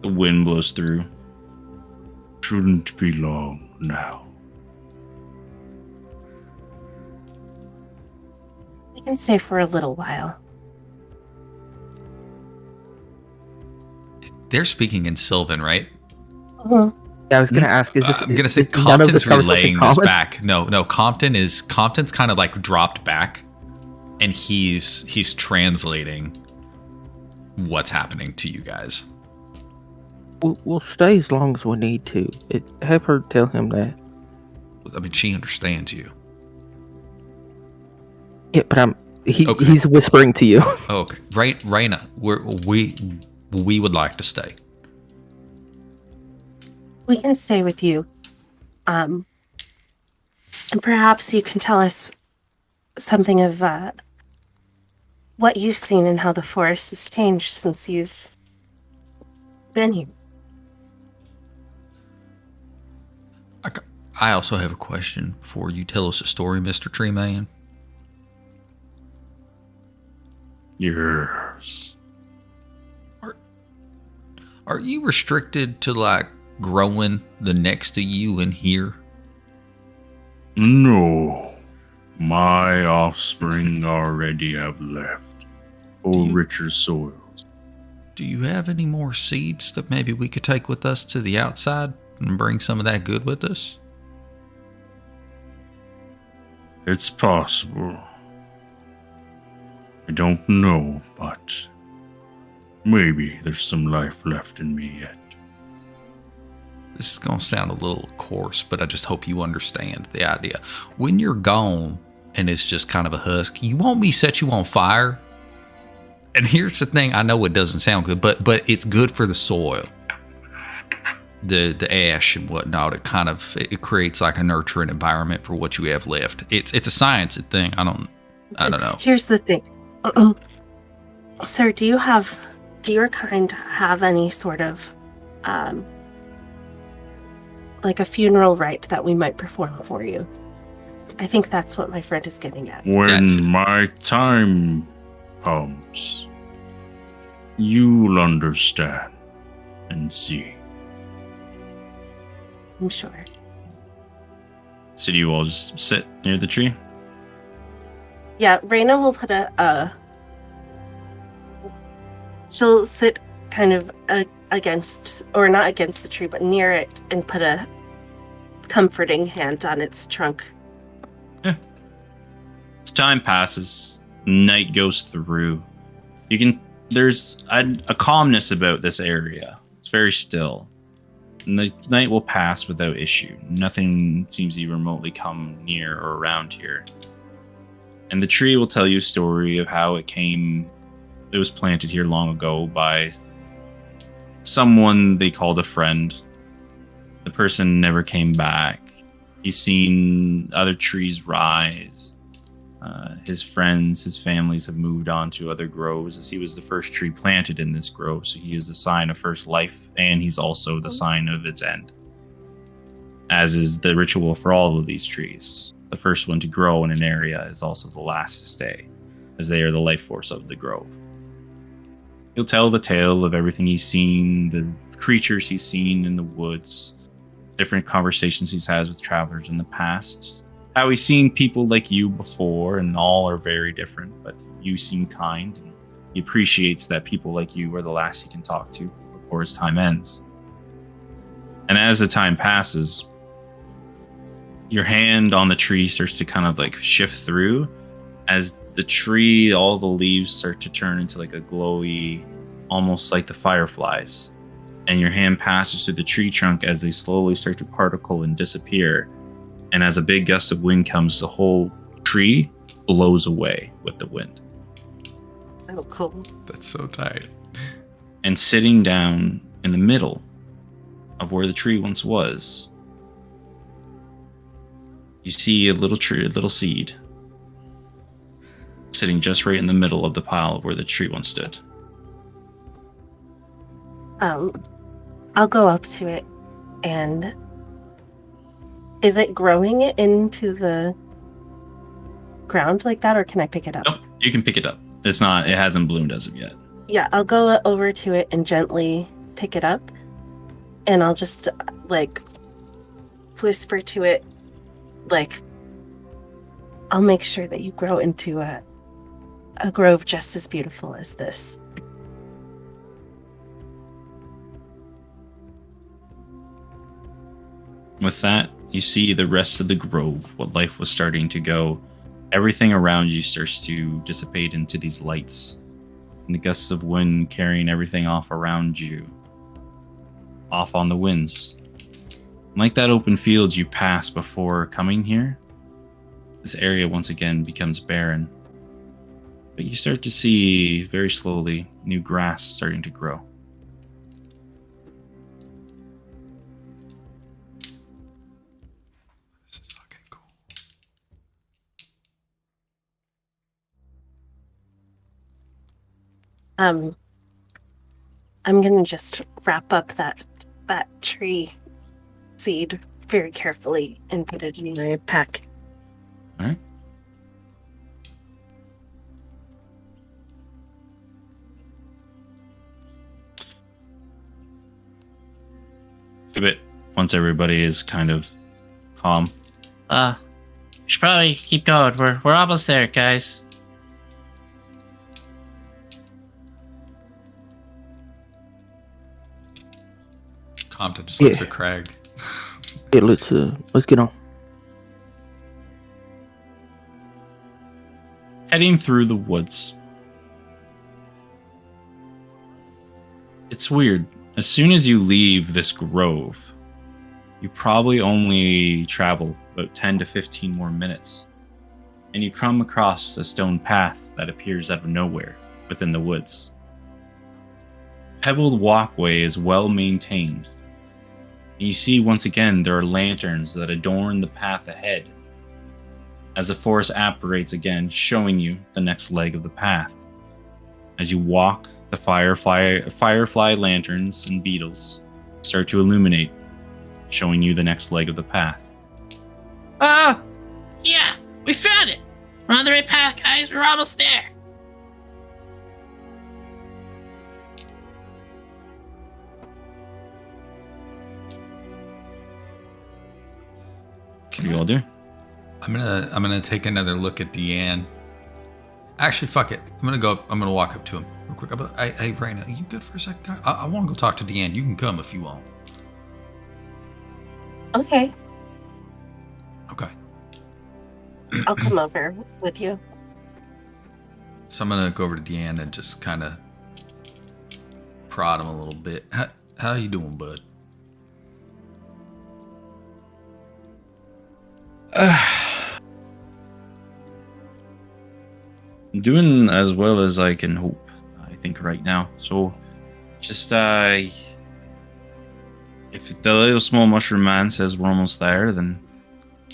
The wind blows through. Shouldn't be long now. We can stay for a little while. They're speaking in Sylvan, right? Mhm. I was gonna ask, is this? I'm gonna say is none of Compton's this conversation relaying this common? back. No, Compton's kind of like dropped back, and he's translating what's happening to you guys. We'll stay as long as we need to. Have her tell him that. I mean, she understands you. Yeah, but Okay. he's whispering to you. Oh, okay, right, Raina, we would like to stay. We can stay with you. And perhaps you can tell us something of what you've seen and how the forest has changed since you've been here. I also have a question before you tell us a story, Mr. Tree Man. Yes. Are you restricted to like growing the next to you in here? No. My offspring already have left for richer soils. Do you have any more seeds that maybe we could take with us to the outside and bring some of that good with us? It's possible. I don't know, but maybe there's some life left in me yet. This is going to sound a little coarse, but I just hope you understand the idea. When you're gone and it's just kind of a husk, you want me to set you on fire? And here's the thing, I know it doesn't sound good, but it's good for the soil. The ash and whatnot, it creates like a nurturing environment for what you have left. It's a science thing. I don't know. Here's the thing. Sir, do your kind have any sort of like a funeral rite that we might perform for you? I think that's what my friend is getting at. When my time comes, you'll understand and see. I'm sure. So do you all just sit near the tree? Yeah, Raina will put she'll sit kind of against, or not against the tree, but near it, and put a comforting hand on its trunk. As time passes, night goes through. There's a calmness about this area. It's very still. And the night will pass without issue. Nothing seems to even remotely come near or around here. And the tree will tell you a story of how it was planted here long ago by someone they called a friend. The person never came back. He's seen other trees rise. His friends, his families have moved on to other groves, as he was the first tree planted in this grove. So he is the sign of first life, and he's also the sign of its end. As is the ritual for all of these trees. The first one to grow in an area is also the last to stay, as they are the life force of the grove. He'll tell the tale of everything he's seen, the creatures he's seen in the woods, different conversations he's had with travelers in the past, how he's seen people like you before, and all are very different, but you seem kind, and he appreciates that people like you are the last he can talk to before his time ends. And as the time passes, your hand on the tree starts to kind of like shift through as the tree, all the leaves start to turn into like a glowy, almost like the fireflies. And your hand passes through the tree trunk as they slowly start to particle and disappear. And as a big gust of wind comes, the whole tree blows away with the wind. So cool. That's so tight. And sitting down in the middle of where the tree once was, you see a little tree, a little seed, sitting just right in the middle of the pile of where the tree once stood. I'll go up to it, and is it growing it into the ground like that, or can I pick it up? Nope, you can pick it up. It hasn't bloomed as of yet. Yeah, I'll go over to it and gently pick it up, and I'll just like whisper to it, like, I'll make sure that you grow into a grove just as beautiful as this. With that, you see the rest of the grove, what life was starting to go. Everything around you starts to dissipate into these lights. And the gusts of wind carrying everything off around you. Off on the winds. Like that open field you passed before coming here, this area once again becomes barren. But you start to see, very slowly, new grass starting to grow. This is fucking cool. I'm gonna just wrap up that tree seed very carefully and put it in my pack. All right. A bit once everybody is kind of calm. We should probably keep going. We're almost there, guys. Compton just looks Yeah. at Craig. Yeah, let's get on. Heading through the woods. It's weird. As soon as you leave this grove, you probably only travel about 10 to 15 more minutes. And you come across a stone path that appears out of nowhere within the woods. Pebbled walkway is well maintained. And you see once again there are lanterns that adorn the path ahead. As the forest apparates again, showing you the next leg of the path. As you walk, the firefly lanterns and beetles start to illuminate, showing you the next leg of the path. Yeah, we found it. We're on the right path, guys. We're almost there. What do you all do? I'm gonna take another look at Deanne. Actually, fuck it. I'm gonna walk up to him real quick. Hey, Raina, are you good for a second? I want to go talk to Deanne. You can come if you want. Okay, Okay. I'll come over with you. So I'm gonna go over to Deanne and just kind of prod him a little bit. How you doing, bud? I'm doing as well as I can hope, I think, right now. So, just, if the little small mushroom man says we're almost there, then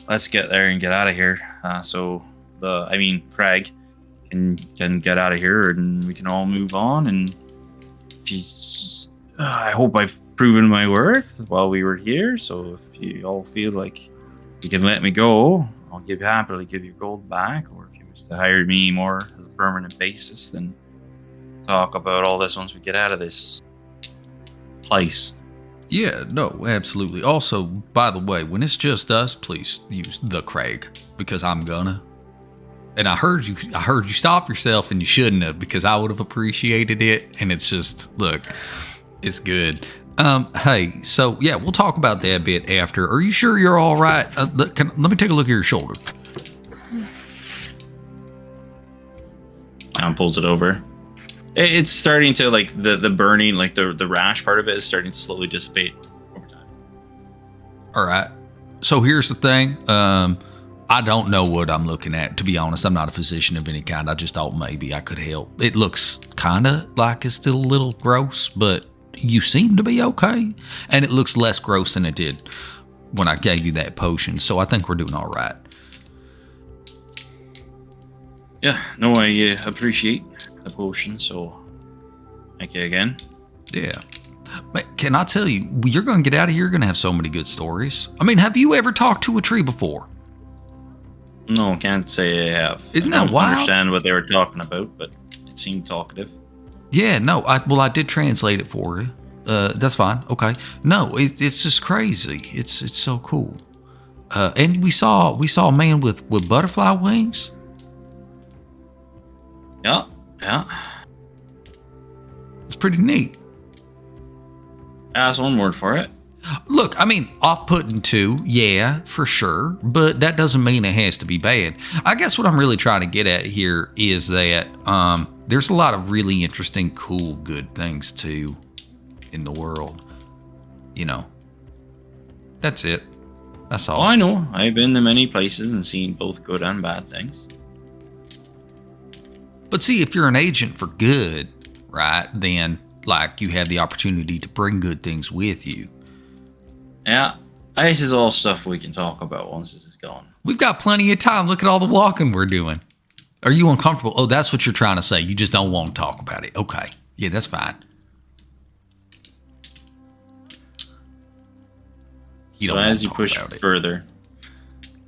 let's get there and get out of here. Craig can get out of here and we can all move on. And I hope I've proven my worth while we were here. So if you all feel like you can let me go, I'll happily give your gold back. Or if you wish to hire me more as a permanent basis, then talk about all this once we get out of this place. Yeah, no, absolutely. Also, by the way, when it's just us, please use the Craig because I'm gonna. And I heard you stop yourself, and you shouldn't have because I would have appreciated it. And it's just, look, it's good. Hey, so yeah, we'll talk about that a bit after. Are you sure you're all right? Let me take a look at your shoulder. Tom pulls it over. It's starting to, like, the burning, like the rash part of it is starting to slowly dissipate over time. All right. So here's the thing. I don't know what I'm looking at. To be honest, I'm not a physician of any kind. I just thought maybe I could help. It looks kind of like it's still a little gross, but you seem to be okay. And it looks less gross than it did when I gave you that potion. So I think we're doing all right. Yeah, no, I appreciate the potion, so thank you again. Yeah. But can I tell you, you're going to get out of here, you're going to have so many good stories. I mean, have you ever talked to a tree before? No, can't say I have. Isn't I that don't wild? understand what they were talking about, but it seemed talkative. Yeah, no. I did translate it for you. That's fine. Okay. No, it's just crazy. It's so cool. And we saw a man with butterfly wings. Yeah. It's pretty neat. That's one word for it. Look, I mean, off-putting too, yeah, for sure, but that doesn't mean it has to be bad. I guess what I'm really trying to get at here is that there's a lot of really interesting, cool, good things too in the world. You know, that's it. That's all. Oh, I know. I've been to many places and seen both good and bad things. But see, if you're an agent for good, right, then like you have the opportunity to bring good things with you. Yeah, this is all stuff we can talk about once this is gone. We've got plenty of time. Look at all the walking we're doing. Are you uncomfortable? Oh, that's what you're trying to say. You just don't want to talk about it. Okay. Yeah, that's fine. So as you push further,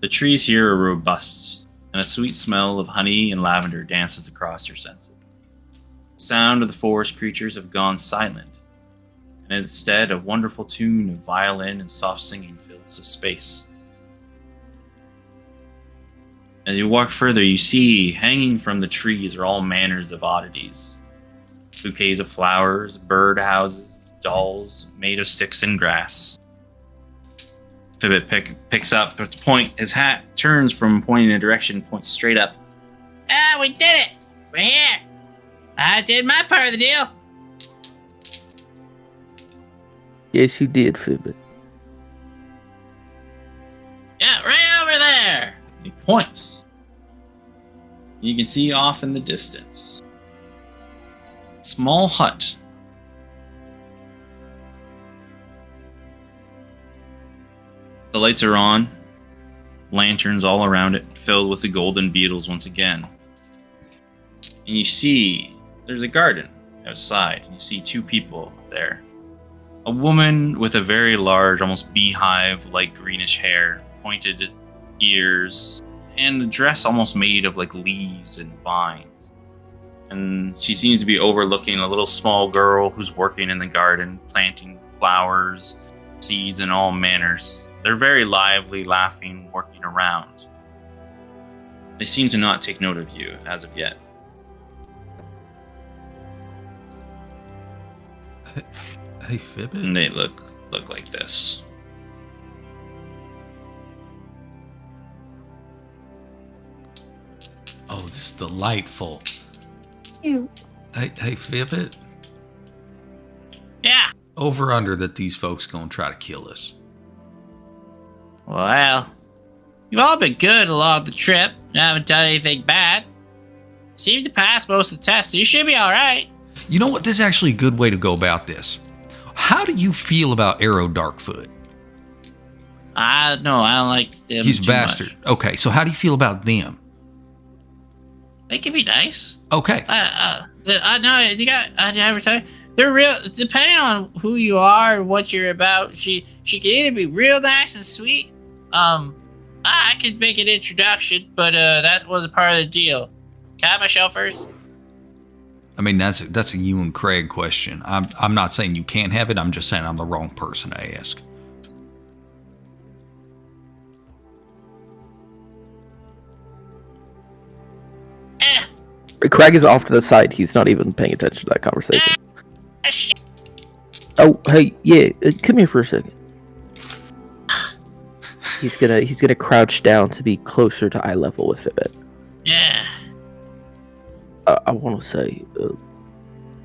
the trees here are robust, and a sweet smell of honey and lavender dances across your senses. The sound of the forest creatures have gone silent, and instead a wonderful tune of violin and soft singing fills the space. As you walk further, you see hanging from the trees are all manners of oddities. Bouquets of flowers, bird houses, dolls made of sticks and grass. Fibbit picks up at the point. His hat turns from pointing in a direction, points straight up. Ah, we did it! We're here! I did my part of the deal. Yes, you did, Fibbit. Yeah, right over there. He points. You can see off in the distance. Small hut. The lights are on. Lanterns all around it, filled with the golden beetles once again. And you see there's a garden outside. You see two people there. A woman with a very large, almost beehive-like greenish hair, pointed ears, and a dress almost made of like leaves and vines. And she seems to be overlooking a little small girl who's working in the garden, planting flowers, seeds, and all manners. They're very lively, laughing, working around. They seem to not take note of you as of yet. Hey, Fibbit. And they look like this. Oh, this is delightful. You. Hey, Fibbit. Yeah. Over under that these folks gonna try to kill us. Well, you've all been good along the trip. You haven't done anything bad. Seem to pass most of the tests, so you should be all right. You know what? This is actually a good way to go about this. How do you feel about Arrow Darkfoot? I don't like them. He's a too bastard. much. Okay, so how do you feel about them? They can be nice. Okay. I know you got. I never tell you. They're real. Depending on who you are and what you're about, she can either be real nice and sweet. I could make an introduction, but that wasn't part of the deal. Can I have my shell first? I mean, that's a you and Craig question. I'm not saying you can't have it. I'm just saying I'm the wrong person to ask. Craig is off to the side. He's not even paying attention to that conversation. Oh, hey, yeah, come here for a second. He's gonna crouch down to be closer to eye level with it. Yeah. I want to say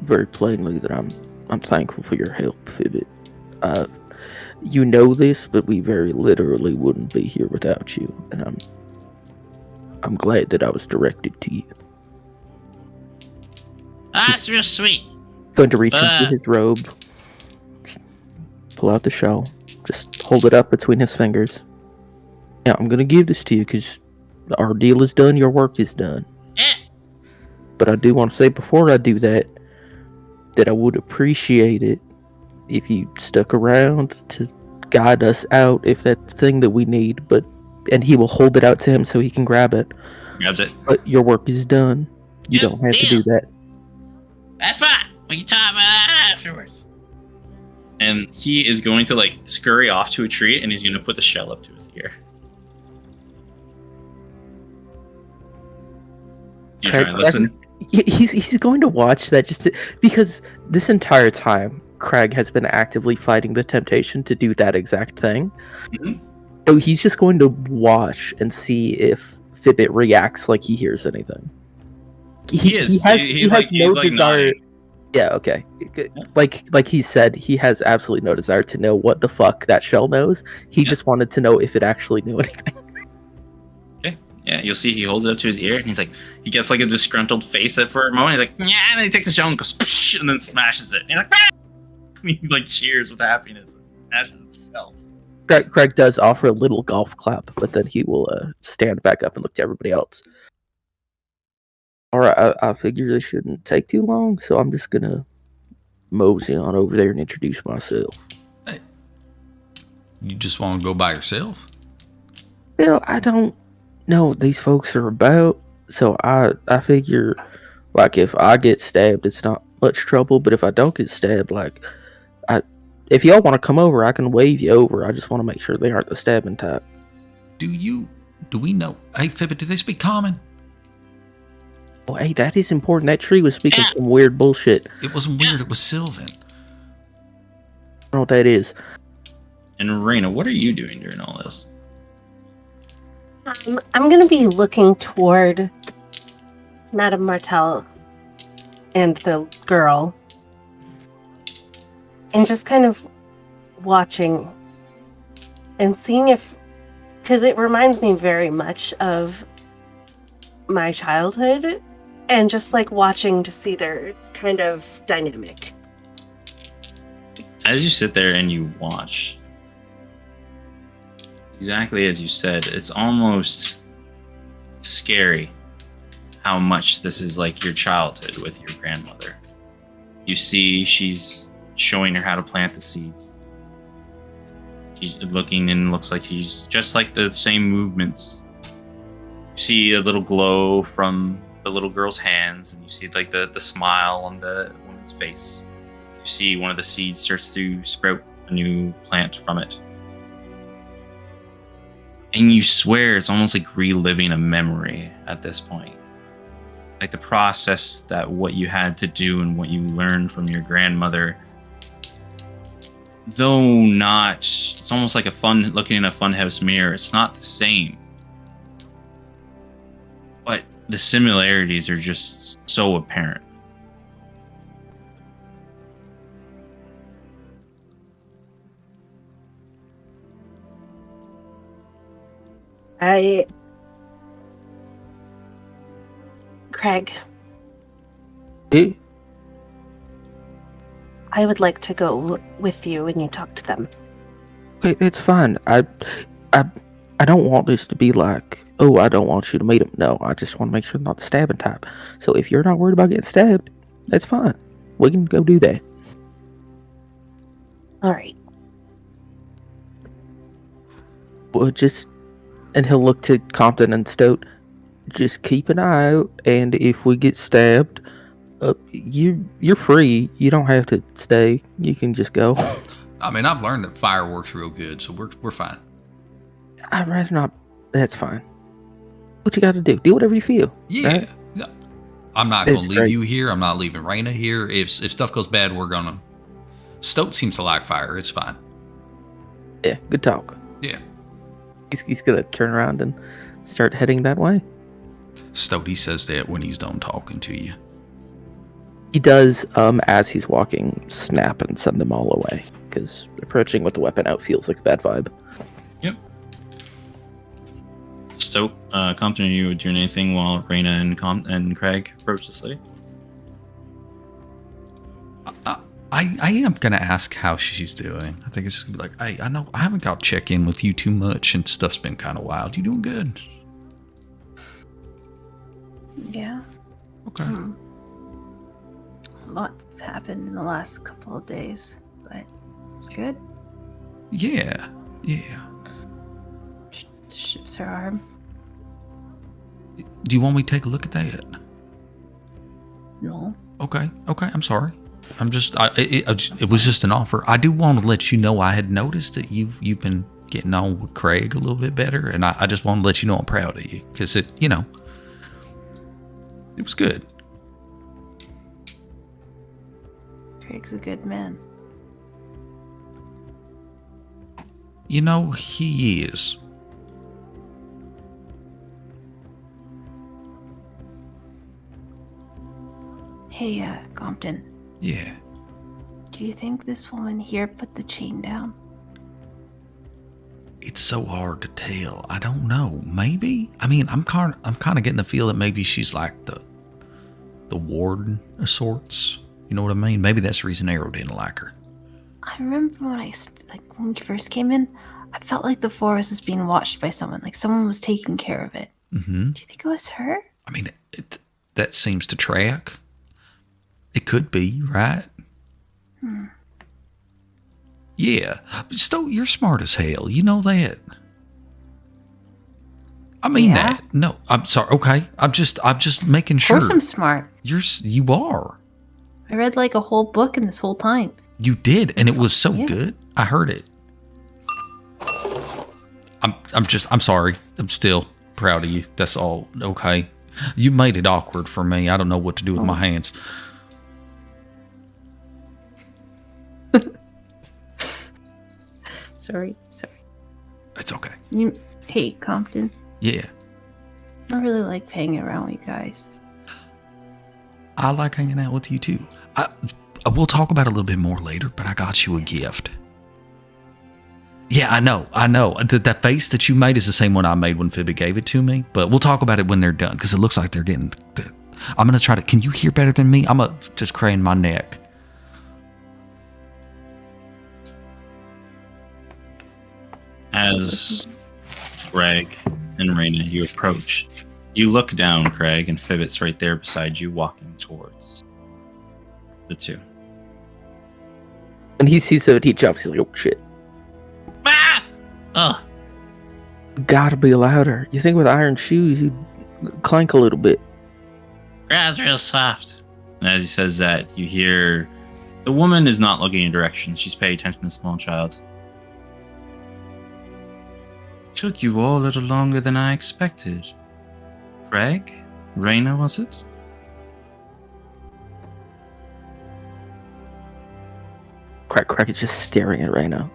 very plainly that I'm thankful for your help, Fibbit. You know this, but we very literally wouldn't be here without you, and I'm glad that I was directed to you. That's real sweet. Going to reach into his robe, just pull out the shawl, just hold it up between his fingers. Yeah, I'm gonna give this to you because our deal is done, your work is done. Yeah. But I do want to say before I do that I would appreciate it if you stuck around to guide us out if that's the thing that we need. And he will hold it out to him so he can grab it. Grabs it. But your work is done. You don't have to do that. That's fine. We can talk about that afterwards. And he is going to like scurry off to a tree, and he's going to put the shell up to his ear. Do you try and listen? He's going to watch that because this entire time Craig has been actively fighting the temptation to do that exact thing. Mhm. So he's just going to watch and see if Fibbit reacts like he hears anything. He is. He has no like desire. nodding. Yeah, okay. Like he said, he has absolutely no desire to know what the fuck that shell knows. He Yeah. just wanted to know if it actually knew anything. Okay. Yeah, you'll see he holds it up to his ear and he's like, he gets like a disgruntled face at for a moment. He's like, yeah, and then he takes the shell and goes, psh, and then smashes it. And he's like, ah! And he like cheers with happiness and smashes the shell. Craig does offer a little golf clap, but then he will stand back up and look to everybody else. All right, I figure this shouldn't take too long, so I'm just gonna mosey on over there and introduce myself. You just want to go by yourself? Well, I don't know what these folks are about, so I figure, like, if I get stabbed, it's not much trouble, but if I don't get stabbed, like, if y'all want to come over, I can wave you over. I just want to make sure they aren't the stabbing type. Do we know? Hey, Fibbit, do they speak common? Oh, hey, that is important. That tree was speaking some weird bullshit. It wasn't weird, it was Sylvan. I don't know what that is. And Raina, what are you doing during all this? I'm going to be looking toward Madame Martel and the girl and just kind of watching and seeing if, because it reminds me very much of my childhood and just like watching to see their kind of dynamic. As you sit there and you watch, exactly as you said, it's almost scary how much this is like your childhood with your grandmother. You see she's showing her how to plant the seeds. She's looking and looks like she's just like the same movements. You see a little glow from the little girl's hands, and you see like the smile on the woman's face. You see one of the seeds starts to sprout a new plant from it. And you swear it's almost like reliving a memory at this point. Like the process that what you had to do and what you learned from your grandmother. Though not, it's almost like looking in a funhouse mirror. It's not the same. But the similarities are just so apparent. Craig, Hey, I would like to go with you when you talk to them. okay, it's fine. I don't want this to be like, oh, I don't want you to meet him. No, I just want to make sure they're not the stabbing type. So if you're not worried about getting stabbed, that's fine. We can go do that. All right. Well, and he'll look to Compton and Stoat. Just keep an eye out, and if we get stabbed, you're free. You don't have to stay. You can just go. I mean, I've learned that fire works real good, so we're fine. I'd rather not. That's fine. What you got to do? Do whatever you feel. Yeah. Right? No, I'm not going That's to leave great. you here. I'm not leaving Raina here. If stuff goes bad, we're going to... Stoat seems to like fire. It's fine. Yeah, good talk. Yeah. He's gonna turn around and start heading that way. Stoat, he says that when he's done talking to you. He does, as he's walking, snap and send them all away. Because approaching with the weapon out feels like a bad vibe. Yep. So, Compton, are you doing anything while Raina and Craig approach the city? I am going to ask how she's doing. I think it's just going to be like, hey, I know I haven't got to check in with you too much and stuff's been kind of wild. You doing good? Yeah. Okay. A lot happened in the last couple of days, but it's good. Yeah. Yeah. Shifts her arm. Do you want me to take a look at that? No. Okay. I'm sorry. I'm just, it was just an offer. I do want to let you know I had noticed that you've been getting on with Craig a little bit better, and I just want to let you know I'm proud of you because it was good. Craig's a good man. You know, he is. Hey, Compton, Yeah. do you think this woman here put the chain down? It's so hard to tell. I don't know. Maybe. I mean, I'm kind of getting the feel that maybe she's like the warden of sorts. You know what I mean? Maybe that's the reason Arrow didn't like her. I remember when when we first came in, I felt like the forest was being watched by someone, like someone was taking care of it. Mm-hmm. Do you think it was her? I mean, that seems to track. It could be, right? Yeah. But still, you're smart as hell. You know that. I mean Yeah? that. No, I'm sorry. Okay. I'm just making Of sure. course I'm smart. You are. I read like a whole book in this whole time. You did, and it was so Yeah. good. I heard it. I'm sorry. I'm still proud of you. That's all. Okay. You made it awkward for me. I don't know what to do with my hands. Sorry. It's okay. Hey, Compton. Yeah. I really like hanging around with you guys. I like hanging out with you too. We'll talk about it a little bit more later, but I got you a gift. Yeah, I know. That face that you made is the same one I made when Phoebe gave it to me, but we'll talk about it when they're done, because it looks like they're getting... I'm going to try to... Can you hear better than me? I'm going to just crane my neck. As Craig and Raina, you approach. You look down, Craig, and Fibbit's right there beside you, walking towards the two. When he sees it, he jumps. He's like, oh shit. Ah! Oh, Gotta be louder. You think with iron shoes, you'd clank a little bit. ground's real soft. And as he says that, you hear the woman is not looking in your direction. She's paying attention to the small child. Took you all a little longer than I expected. Craig? Raina, was it? Crack is just staring at Raina.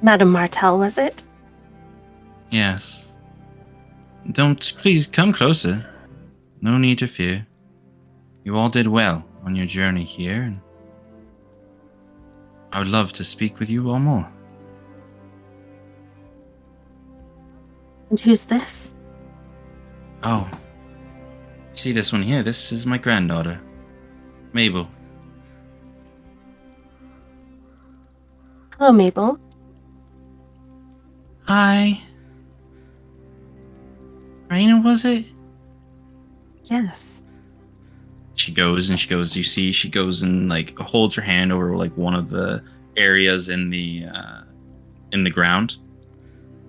Madame Martel, was it? Yes. Please come closer. No need to fear. You all did well on your journey here, and I would love to speak with you all more. And who's this? Oh. See this one here? This is my granddaughter, Mabel. Hello, Mabel. Hi. Raina, was it? Yes. She goes, you see, she goes and like holds her hand over like one of the areas in the ground.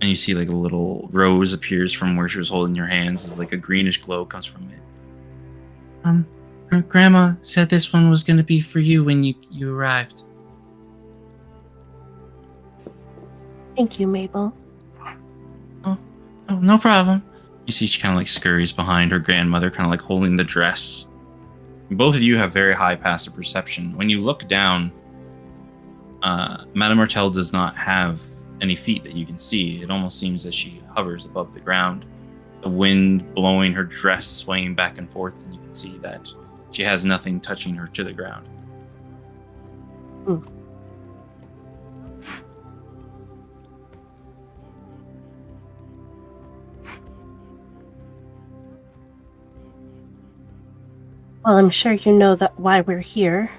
And you see like a little rose appears from where she was holding your hands. It's like a greenish glow comes from it. Her grandma said this one was gonna be for you when you arrived. Thank you, Mabel. Oh, no problem. You see she kind of like scurries behind her grandmother, kind of like holding the dress. Both of you have very high passive perception. When you look down, Madame Martel does not have any feet that you can see. It almost seems that she hovers above the ground. The wind blowing her dress, swaying back and forth, and you can see that she has nothing touching her to the ground. Well, I'm sure you know that why we're here.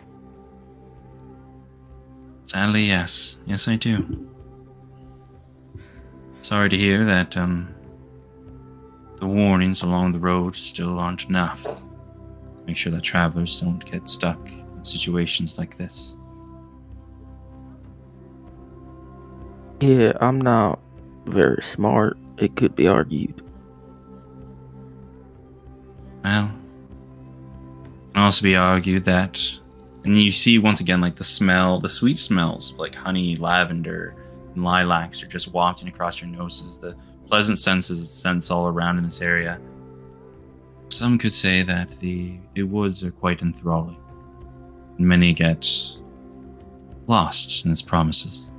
Sadly, yes. Yes, I do. Sorry to hear that, the warnings along the road still aren't enough. Make sure that travelers don't get stuck in situations like this. Yeah, I'm not very smart. It could be argued. Well, it can also be argued that, and you see once again like the sweet smells of like honey, lavender, and lilacs are just wafting across your noses. The pleasant sense all around in this area. some could say that the woods are quite enthralling. Many get lost in its promises.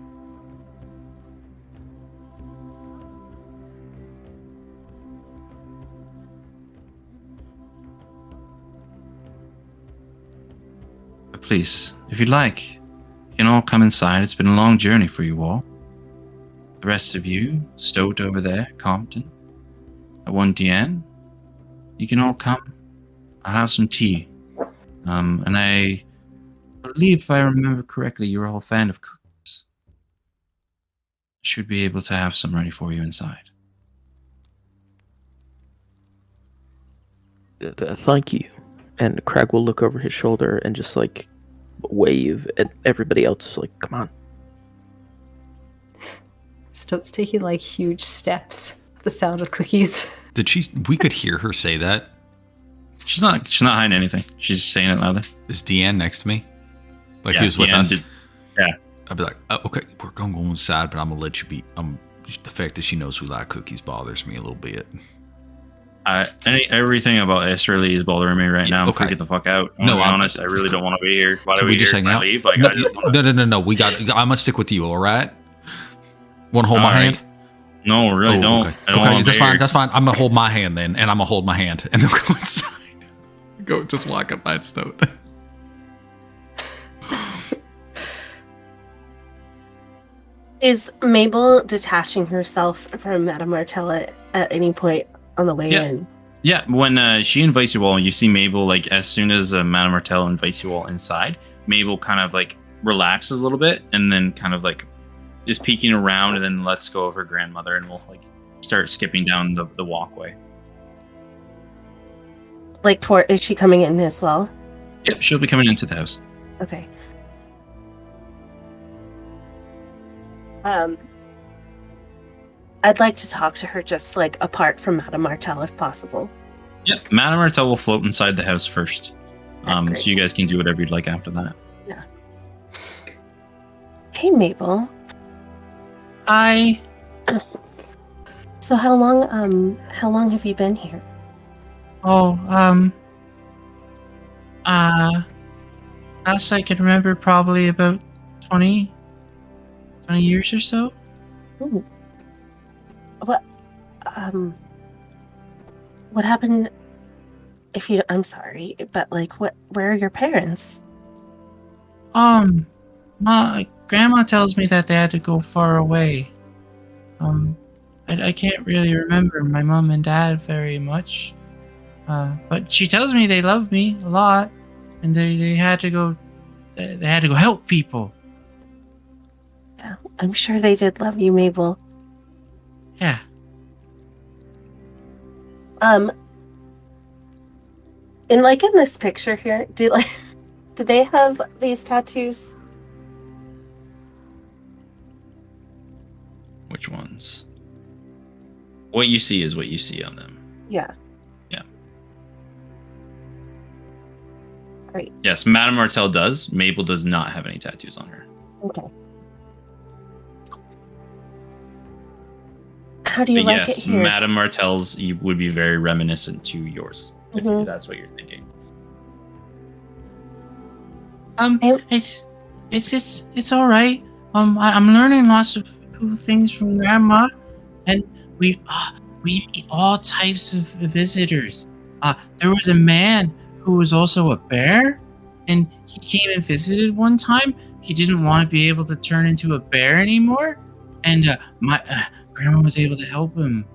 But please, if you'd like, you can all come inside. It's been a long journey for you all. The rest of you, stowed over there, Compton, at 1DN, you can all come. I'll have some tea. And I believe, if I remember correctly, you're all a fan of cookies. Should be able to have some ready for you inside. Thank you. And Crag will look over his shoulder and just like wave at everybody else. Just like, come on. Stoat's taking like huge steps at the sound of cookies. We could hear her say that. She's not hiding anything. She's just saying it louder. Is Deanne next to me? Like Yeah, he was with Deanne us? yeah. I'd be like, oh, okay, we're going to go inside, but I'm going to let you be. The fact that she knows we like cookies bothers me a little bit. Everything about Esterly is bothering me right now. I'm Okay. freaking the fuck out. No, I'm I'm honest. I really don't want to be here. Why do Can we we just here? hang Can I out? leave? Like, No, I just wanna- no. I'm going to stick with you, all right? Want to hold my All right. hand? No, really Oh, don't. Okay, I don't wanna that's be fine. here. That's fine. I'm going to hold my hand then, and I'm going to hold my hand, and then go inside. Go just walk up that stone. Is Mabel detaching herself from Madame Martella at any point on the way Yeah. in? Yeah, when she invites you all, you see Mabel, like, as soon as Madame Martell invites you all inside, Mabel kind of, like, relaxes a little bit and then kind of, like, is peeking around and then lets go of her grandmother and will, like, start skipping down the walkway. Like, is she coming in as well? Yep, she'll be coming into the house. Okay. I'd like to talk to her just like apart from Madame Martell if possible. Yep, Madame Martell will float inside the house first. Great. So you guys can do whatever you'd like after that. Hey Mabel. I So how long have you been here? last I can remember, probably about 20 years or so. Ooh. What happened I'm sorry, but like where are your parents? My grandma tells me that they had to go far away. I can't really remember my mom and dad very much. But she tells me they love me a lot, and they had to go. They had to go help people. Yeah, I'm sure they did love you, Mabel. Yeah. In this picture here, do they have these tattoos? Which ones? What you see is what you see on them. Yeah. Yeah. Great. Yes, Madame Martell does. Mabel does not have any tattoos on her. Okay. How do you But like yes, it here? Madame Martell's would be very reminiscent to yours, if Mhm. that's what you're thinking. It's all right. I'm learning lots of cool things from Grandma, and we meet all types of visitors. There was a man who was also a bear, and he came and visited one time. He didn't want to be able to turn into a bear anymore, and my Grandma was able to help him.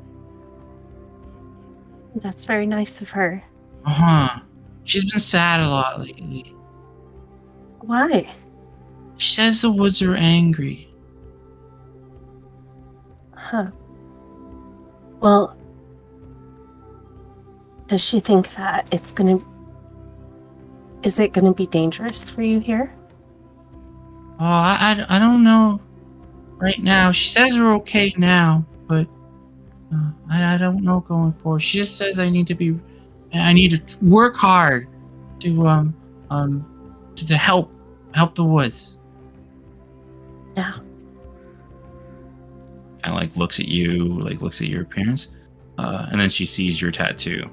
That's very nice of her. She's been sad a lot lately. Why? She says the woods are angry. Huh. Well, does she think that is it gonna be dangerous for you here? Oh, I don't know right now. She says we're okay now, but I don't know going forward. She just says I need to work hard to help the woods. Yeah. Kind of like looks at you, like looks at your appearance, and then she sees your tattoo.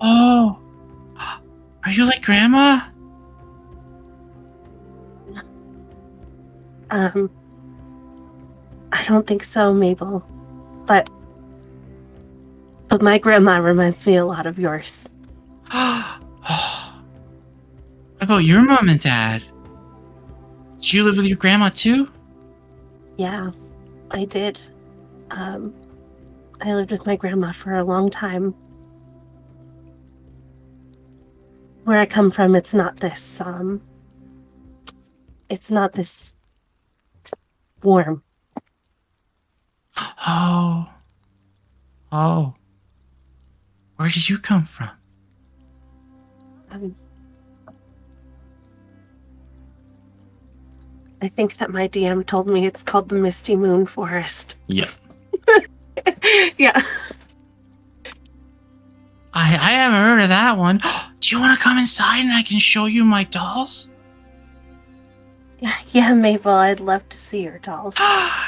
Oh, are you like Grandma? I don't think so, Mabel. But my grandma reminds me a lot of yours. What about your mom and dad? Did you live with your grandma too? Yeah, I did. I lived with my grandma for a long time. Where I come from, it's not this warm. Oh. Oh. Where did you come from? I think that my DM told me it's called the Misty Moon Forest. Yeah. Yeah. I haven't heard of that one. Do you want to come inside and I can show you my dolls? Yeah, Mabel, I'd love to see your dolls.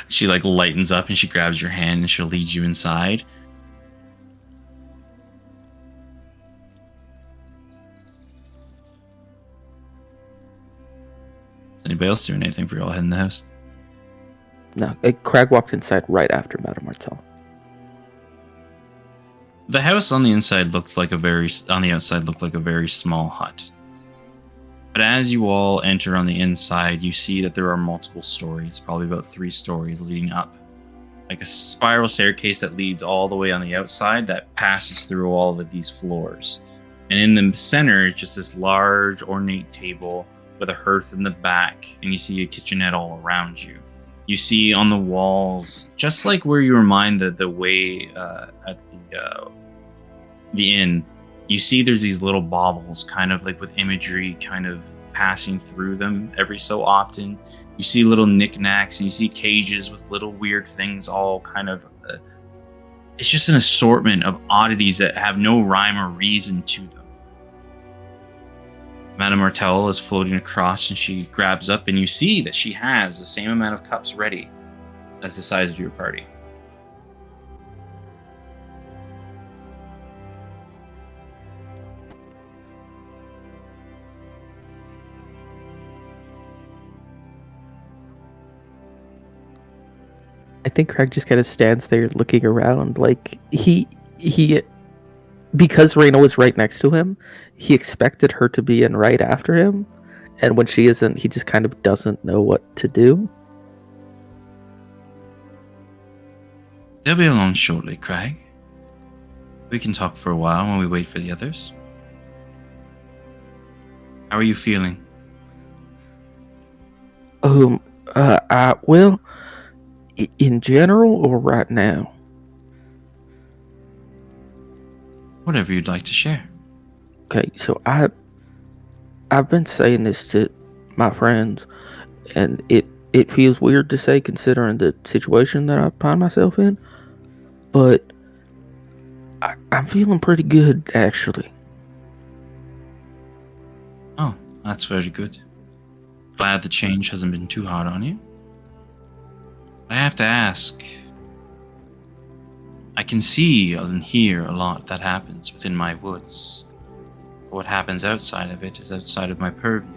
She like lightens up and she grabs your hand and she'll lead you inside. Is anybody else doing anything for y'all heading the house? No, Crag walked inside right after Madame Martel. The house on the inside looked like on the outside looked like a very small hut. But as you all enter on the inside, you see that there are multiple stories, probably about 3 stories leading up. Like a spiral staircase that leads all the way on the outside that passes through all of these floors. And in the center is just this large ornate table with a hearth in the back, and you see a kitchenette all around you. You see on the walls, just like where you remind the way at the inn, you see there's these little baubles, kind of like with imagery kind of passing through them every so often. You see little knickknacks, and you see cages with little weird things, all kind of... it's just an assortment of oddities that have no rhyme or reason to them. Madame Martel is floating across, and she grabs up, and you see that she has the same amount of cups ready as the size of your party. I think Craig just kind of stands there looking around, like he because Raina was right next to him, he expected her to be in right after him, and when she isn't, he just kind of doesn't know what to do. They'll be along shortly, Craig. We can talk for a while while we wait for the others. How are you feeling? Well, in general or right now? Whatever you'd like to share. Okay, so I've been saying this to my friends, and it feels weird to say considering the situation that I find myself in, but I'm feeling pretty good, actually. Oh, that's very good. Glad the change hasn't been too hard on you. I have to ask, I can see and hear a lot that happens within my woods. But what happens outside of it is outside of my purview.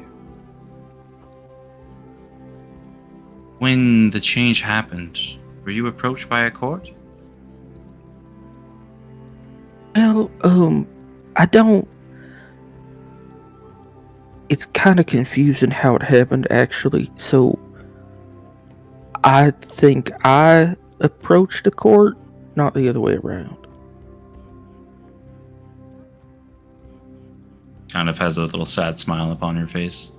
When the change happened, were you approached by a court? Well, I don't... It's kind of confusing how it happened, actually. So, I think I approached the court, not the other way around. Kind of has a little sad smile upon her face.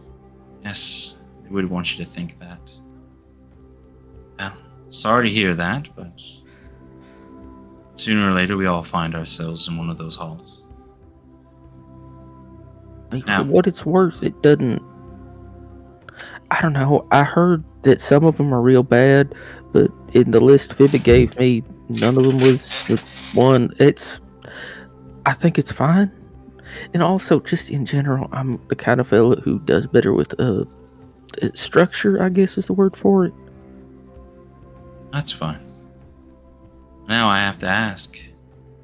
Yes, I would want you to think that. Well, sorry to hear that, but sooner or later we all find ourselves in one of those halls. For what it's worth, it doesn't... I don't know, I heard that some of them are real bad, but in the list Phoebe gave me, none of them was the one. I think it's fine. And also, just in general, I'm the kind of fella who does better with structure, I guess is the word for it. That's fine. Now I have to ask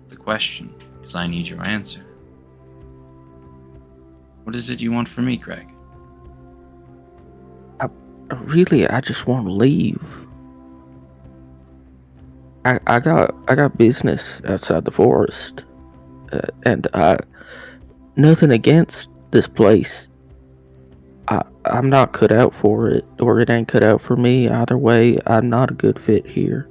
the question, because I need your answer. What is it you want from me, Craig? Really, I just want to leave. I got business outside the forest, and nothing against this place. I'm not cut out for it, or it ain't cut out for me. Either way, I'm not a good fit here.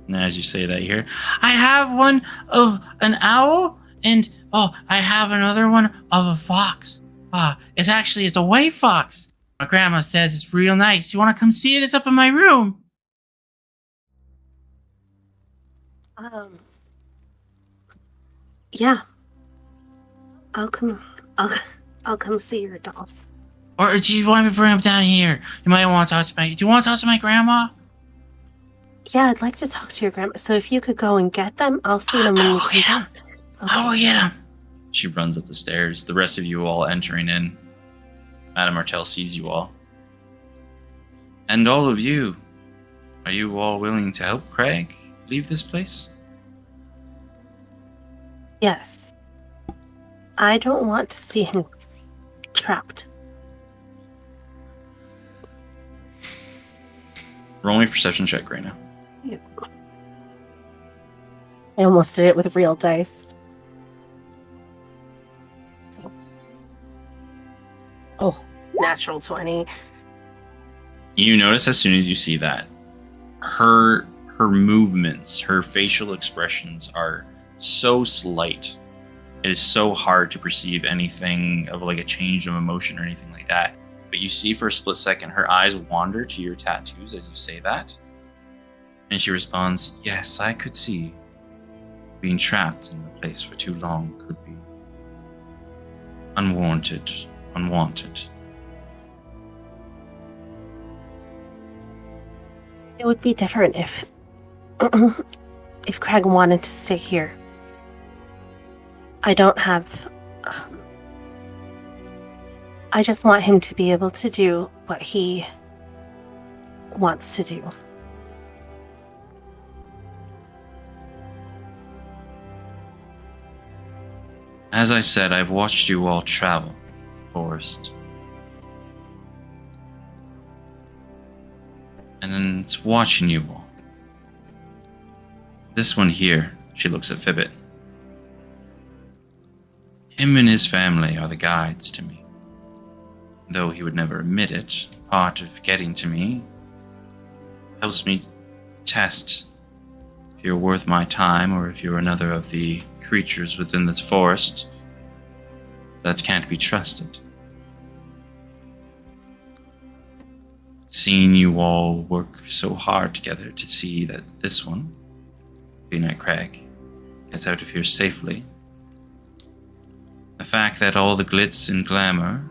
And as you say that, you hear, I have one of an owl, and I have another one of a fox. It's a white fox. My grandma says it's real nice. You want to come see it? It's up in my room. Yeah. I'll come see your dolls. Or do you want me to bring them down here? You might want to talk to do you want to talk to my grandma? Yeah, I'd like to talk to your grandma. So if you could go and get them, I'll see them when you come back. Okay. I will get them. she runs up the stairs. The rest of you all entering in. Madame Martel sees you all. And all of you, are you all willing to help Craig leave this place? Yes. I don't want to see him trapped. Roll me a perception check right now. Yeah. I almost did it with real dice. So. Oh, natural 20. You notice as soon as you see that, her movements, her facial expressions are so slight. It is so hard to perceive anything of like a change of emotion or anything like that. But you see for a split second, her eyes wander to your tattoos as you say that. And she responds, yes, I could see. Being trapped in the place for too long could be unwanted. It would be different if Craig wanted to stay here. I don't have... I just want him to be able to do what he wants to do. As I said, I've watched you all travel the forest. And then it's watching you all. This one here, she looks at Fibbit. Him and his family are the guides to me. Though he would never admit it, part of getting to me helps me test if you're worth my time or if you're another of the creatures within this forest that can't be trusted. Seeing you all work so hard together to see that this one, Peanut Craig, gets out of here safely. The fact that all the glitz and glamour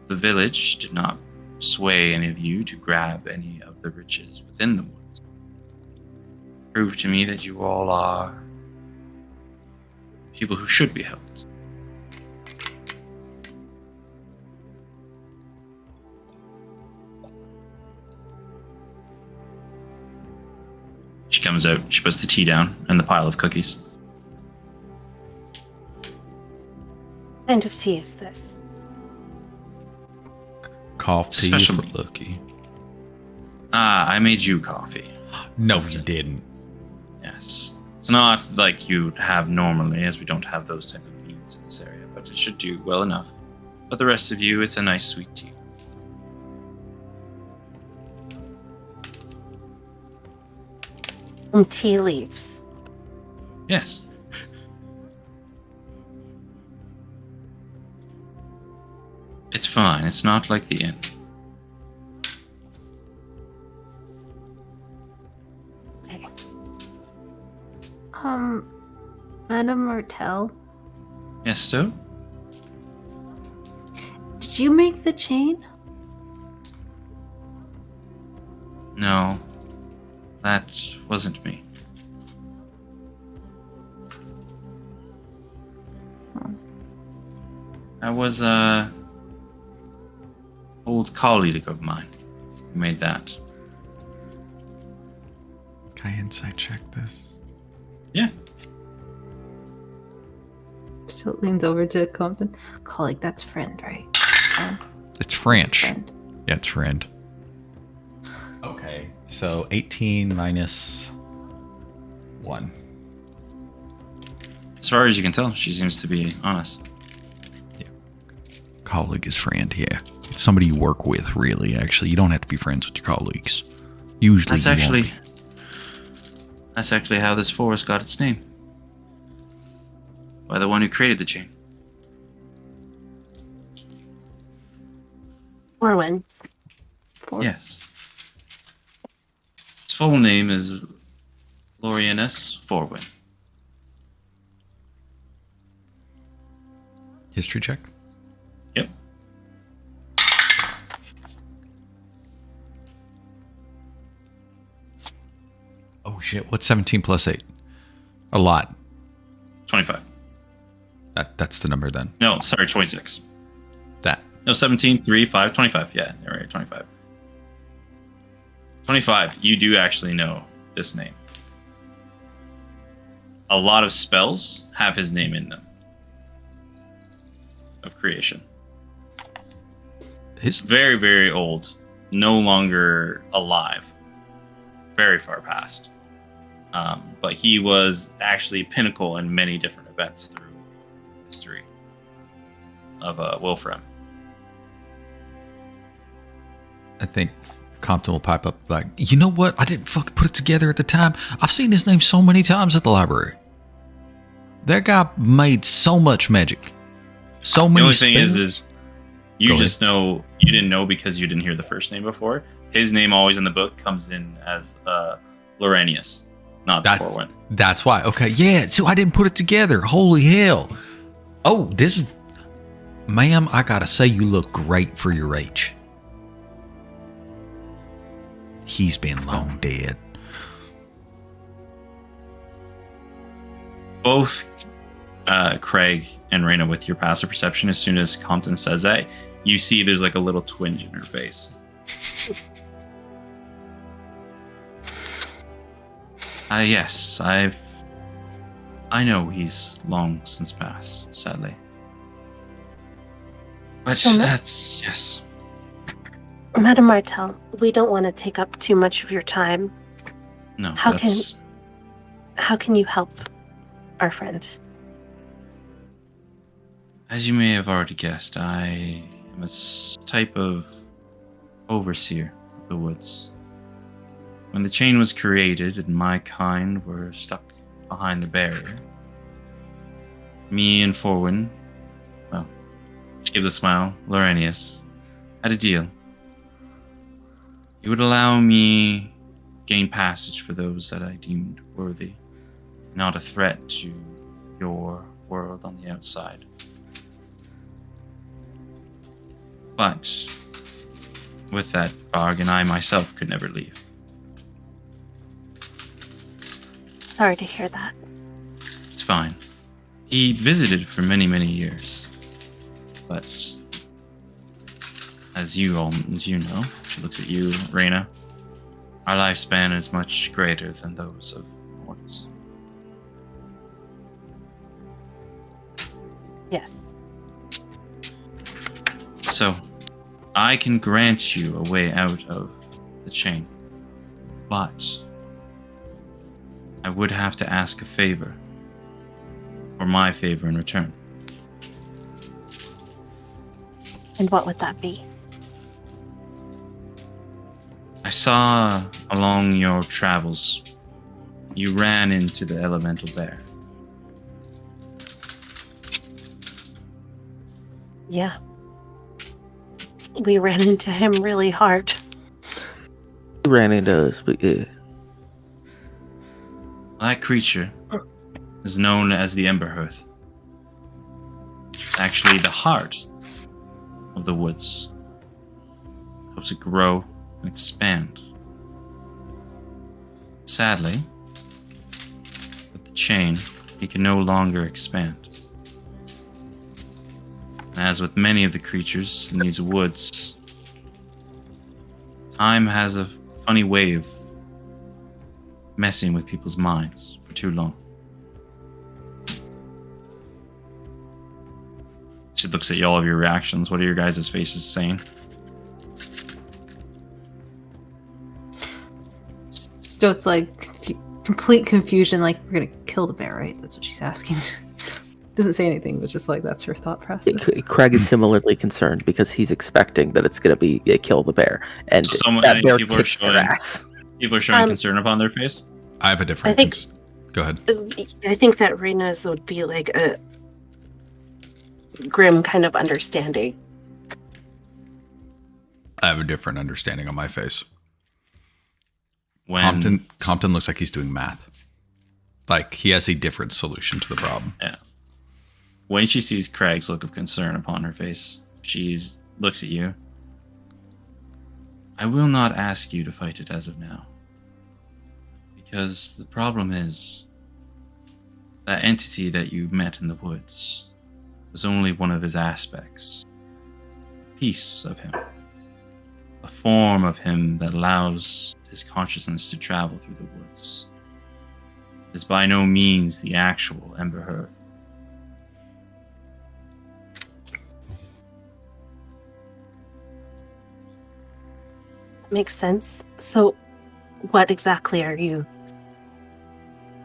of the village did not sway any of you to grab any of the riches within the woods proved to me that you all are people who should be helped. She comes out, she puts the tea down and the pile of cookies. What kind of tea is this? Cough tea Special- for Loki. I made you coffee. No, you didn't. Yes. It's not like you'd have normally, as we don't have those type of beans in this area, but it should do well enough. But the rest of you, it's a nice sweet tea. From tea leaves. Yes. It's fine. It's not like the inn. Okay. Madame Martel, Yes, so? did you make the chain? No. That wasn't me. That was a old colleague of mine who made that. Can I insight check this? Yeah. Still leans over to Compton. Colleague, that's friend, right? It's French. Friend. Yeah, it's friend. Okay, so 18 minus 1. As far as you can tell, she seems to be honest. Colleague is friend, yeah. It's somebody you work with, really, actually. You don't have to be friends with your colleagues. Usually That's you won't actually be. that's actually how this forest got its name. By the one who created the chain. Orwin. Yes. His full name is Lorianus Forwin. History check? Yep. Oh, shit. What's 17 plus 8? A lot. 25. That's the number then. No, sorry, 26. That. No, 17, 3, 5, 25. Yeah, you're right, 25. 25, you do actually know this name. A lot of spells have his name in them. Of creation. His Very, very old. No longer alive. Very far past. But he was actually pinnacle in many different events through history of Wilfrem. I think Compton will pipe up like, you know what? I didn't fucking put it together at the time. I've seen his name so many times at the library. That guy made so much magic. So The many only thing spells. is you Go just know, you didn't know because you didn't hear the first name before. His name always in the book comes in as Loranius, not the That- Forwin. That's why. Okay, yeah. So I didn't put it together. Holy hell. Oh, this is... Ma'am, I gotta say you look great for your age. He's been long dead. Both Craig and Raina, with your passive perception, as soon as Compton says that, you see there's like a little twinge in her face. Yes, I know he's long since passed, sadly. But So, that's, yes. Madame Martel, we don't want to take up too much of your time. No, How that's... How can you help our friend? As you may have already guessed, I am a type of overseer of the woods. When the chain was created and my kind were stuck behind the barrier, me and Forwin, well, she gives a smile, Loranius, had a deal. He would allow me gain passage for those that I deemed worthy, not a threat to your world on the outside. But with that bargain, I myself could never leave. Sorry to hear that. It's fine. He visited for many, many years. But as you know, she looks at you, Raina, our lifespan is much greater than those of mortals. Yes. So, I can grant you a way out of the chain. But I would have to ask a favor. For my favor in return. And what would that be? I saw along your travels, you ran into the elemental bear. Yeah. We ran into him really hard. He ran into us, but yeah. That creature is known as the Emberhearth. It's actually the heart of the woods. Helps it grow and expand. Sadly, with the chain, it can no longer expand. And as with many of the creatures in these woods, time has a funny way of messing with people's minds for too long. She looks at all of your reactions. What are your guys' faces saying? Stoat's like complete confusion, like, we're gonna kill the bear, right? That's what she's asking. Doesn't say anything, but just like that's her thought process. Craig is similarly concerned because he's expecting that it's going to be a kill the bear, and that bear people are kicks their showing ass. concern upon their face. I have a different. I think- Go ahead. I think that Rena's would be like a grim kind of understanding. I have a different understanding on my face. When Compton looks like he's doing math. Like he has a different solution to the problem. Yeah. When she sees Craig's look of concern upon her face, she looks at you. I will not ask you to fight it as of now. Because the problem is, that entity that you met in the woods was only one of his aspects. A piece of him. A form of him that allows his consciousness to travel through the woods. It is by no means the actual Ember Hearth. Makes sense. So, what exactly are you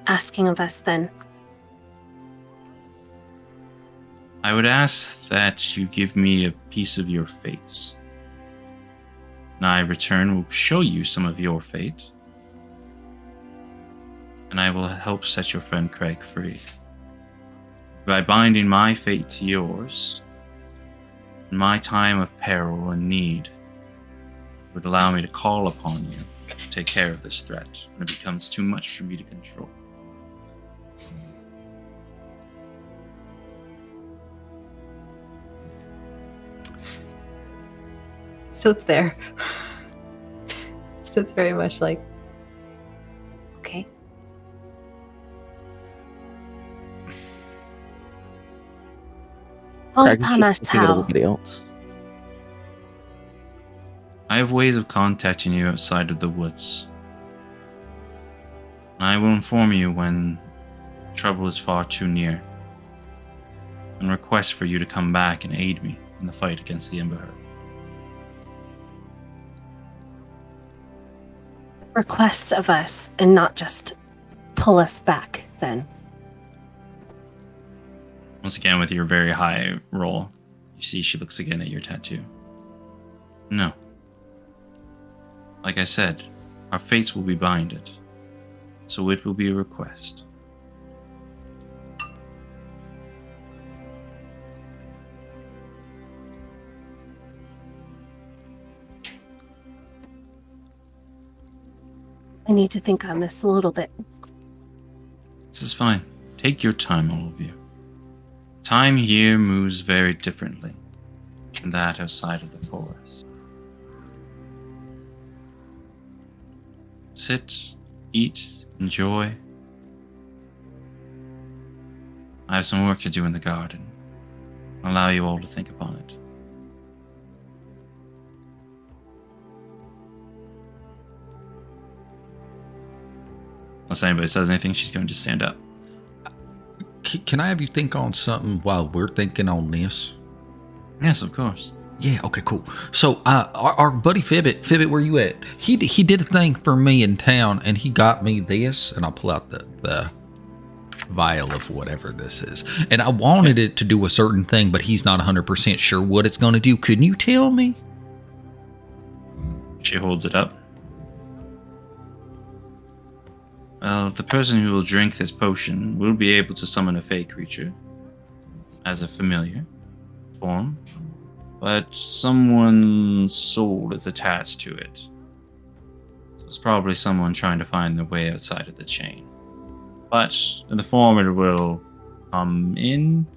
asking of us then? I would ask that you give me a piece of your fates. And I, in return, will show you some of your fate. And I will help set your friend Craig free. By binding my fate to yours, in my time of peril and need, would allow me to call upon you to take care of this threat when it becomes too much for me to control. Stoat's there. Stoat's very much like, okay. Call Craig is upon just us looking at how? everybody else. I have ways of contacting you outside of the woods. I will inform you when trouble is far too near, and request for you to come back and aid me in the fight against the Ember Hearth. Request of us and not just pull us back then. Once again, with your very high roll, you see she looks again at your tattoo. No. Like I said, our fates will be binded, so it will be a request. I need to think on this a little bit. This is fine. Take your time, all of you. Time here moves very differently than that outside of the forest. Sit, eat, enjoy. I have some work to do in the garden. I'll allow you all to think upon it. Unless anybody says anything, she's going to stand up. Can I have you think on something while we're thinking on this? Yes, of course. Yeah, okay, cool. So, our buddy Fibbit, where you at? He did a thing for me in town, and he got me this, and I'll pull out the vial of whatever this is. And I wanted it to do a certain thing, but he's not 100% sure what it's going to do. Couldn't you tell me? She holds it up. Well, the person who will drink this potion will be able to summon a fey creature as a familiar form, but someone's soul is attached to it. So it's probably someone trying to find their way outside of the chain. But in the form it will come in,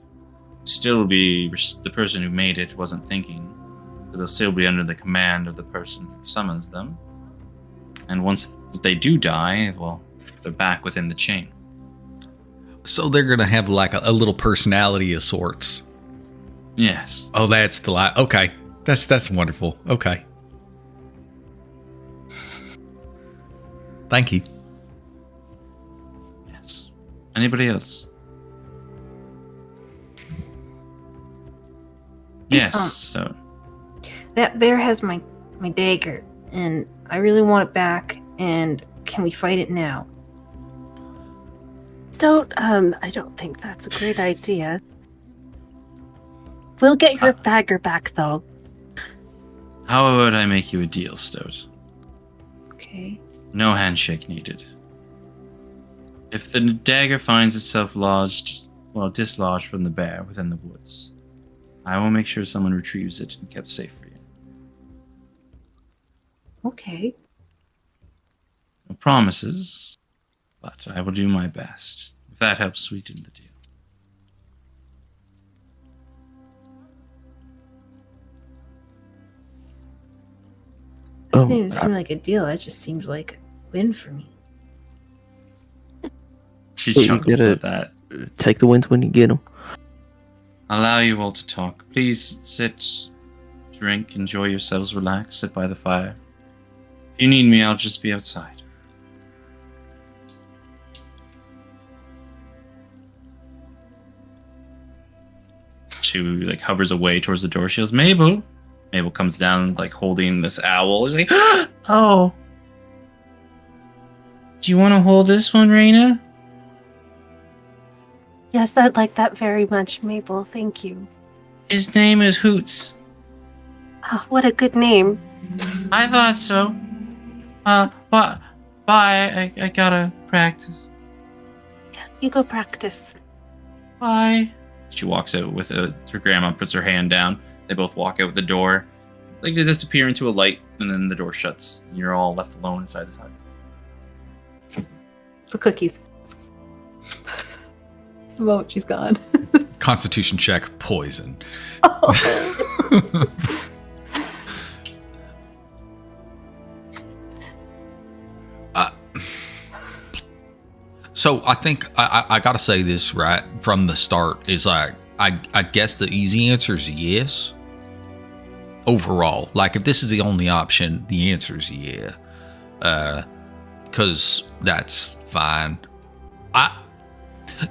still be the person who made it wasn't thinking. So they'll still be under the command of the person who summons them. And once they do die, well, they're back within the chain. So they're going to have like a little personality of sorts. Yes. Oh, that's delightful. Okay. That's wonderful. Okay. Thank you. Yes. Anybody else? Yes, so That bear has my dagger, and I really want it back. And can we fight it now? I don't think that's a great idea. We'll get your dagger back, though. how about I make you a deal, Stoat? Okay. No handshake needed. If the dagger finds itself dislodged from the bear within the woods, I will make sure someone retrieves it and kept safe for you. Okay. No promises, but I will do my best. If that helps sweeten the deal. That doesn't even seem like a deal. That just seems like a win for me. She So you chuckles gotta- at that. Take the wins when you get them. Allow you all to talk. Please sit, drink, enjoy yourselves, relax, sit by the fire. If you need me, I'll just be outside. She hovers away towards the door. She goes, Mabel. Mabel comes down holding this owl. She's like, oh. Do you want to hold this one, Raina? Yes, I'd like that very much, Mabel. Thank you. His name is Hoots. Oh, what a good name. I thought so. But bye. I gotta practice. You go practice. Bye. She walks out with her grandma, puts her hand down. They both walk out the door. They disappear into a light, and then the door shuts. And you're all left alone inside this hut. The cookies. The moment she's gone. Constitution check, poison. So I think I gotta say this right from the start is I guess the easy answer is yes. Overall, if this is the only option, the answer is yeah. Because that's fine.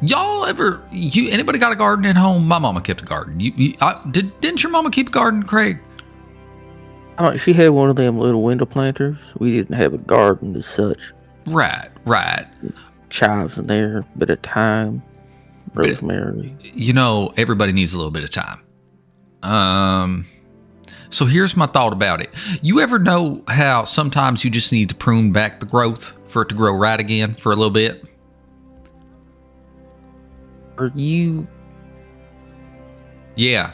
Anybody got a garden at home? My mama kept a garden. Didn't your mama keep a garden, Craig? She had one of them little window planters. We didn't have a garden as such. Right. Chives in there, bit of thyme, rosemary. Everybody needs a little bit of time. So here's my thought about it. You ever know how sometimes you just need to prune back the growth for it to grow right again for a little bit? Are you? Yeah.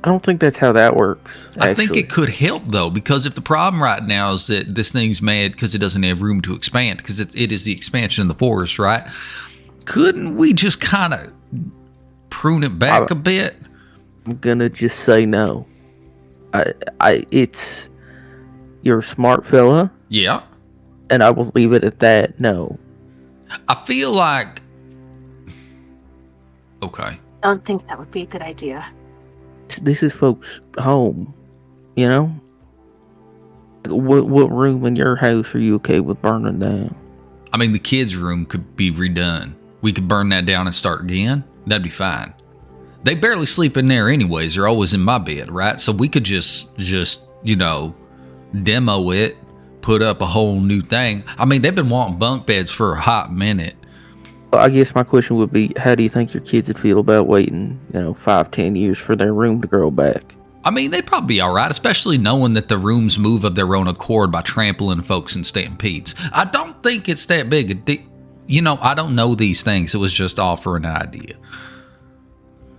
I don't think that's how that works. I think actually. it could help though, because if the problem right now is that this thing's mad because it doesn't have room to expand, because it is the expansion in the forest, right? Couldn't we just kind of prune it back a bit? I'm gonna just say no. It's you're a smart fella, Yeah. and I will leave it at that. No. I feel like. Okay. I don't think that would be a good idea. This is folks' home, What room in your house are you okay with burning down? I mean, the kids' room could be redone. We could burn that down and start again. That'd be fine. They barely sleep in there anyways. They're always in my bed, right? So we could just demo it, put up a whole new thing. I mean, they've been wanting bunk beds for a hot minute. Well, I guess my question would be, how do you think your kids would feel about waiting, 5-10 years for their room to grow back? I mean, they'd probably be all right, especially knowing that the rooms move of their own accord by trampling folks in stampedes. I don't think it's that big a deal. I don't know these things. It was just offering an idea.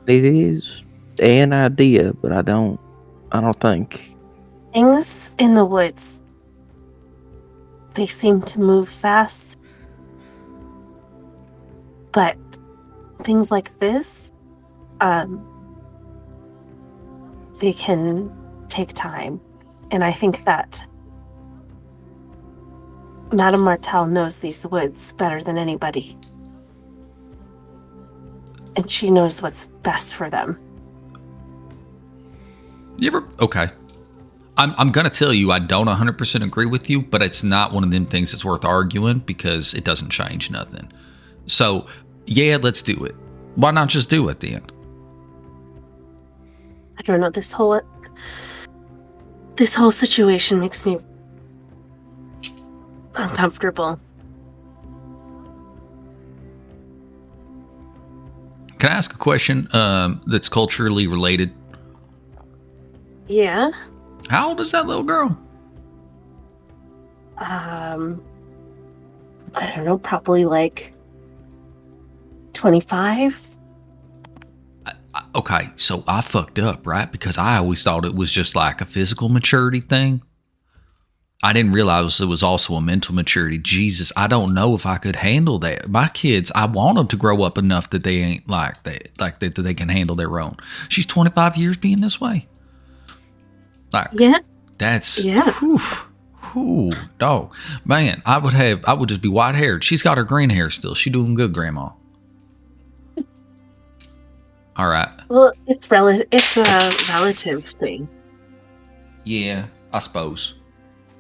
It is an idea, but I don't think. Things in the woods, they seem to move fast. But things like this, they can take time. And I think that Madame Martel knows these woods better than anybody. And she knows what's best for them. Okay. I'm going to tell you I don't 100% agree with you, but it's not one of them things that's worth arguing because it doesn't change nothing. So, yeah, let's do it. Why not just do it then? I don't know, this whole situation makes me uncomfortable. Can I ask a question that's culturally related? Yeah. How old is that little girl? I don't know, probably like 25. Okay, so I fucked up, right? Because I always thought it was just like a physical maturity thing. I didn't realize it was also a mental maturity. Jesus, I don't know if I could handle that. My kids, I want them to grow up enough that they ain't like that, that they can handle their own. She's 25 years being this way. Like, Yeah. that's, Yeah. whew, dog. Man, I would just be white haired. She's got her green hair still. She doing good, Grandma. All right. Well, it's a relative thing. Yeah, I suppose.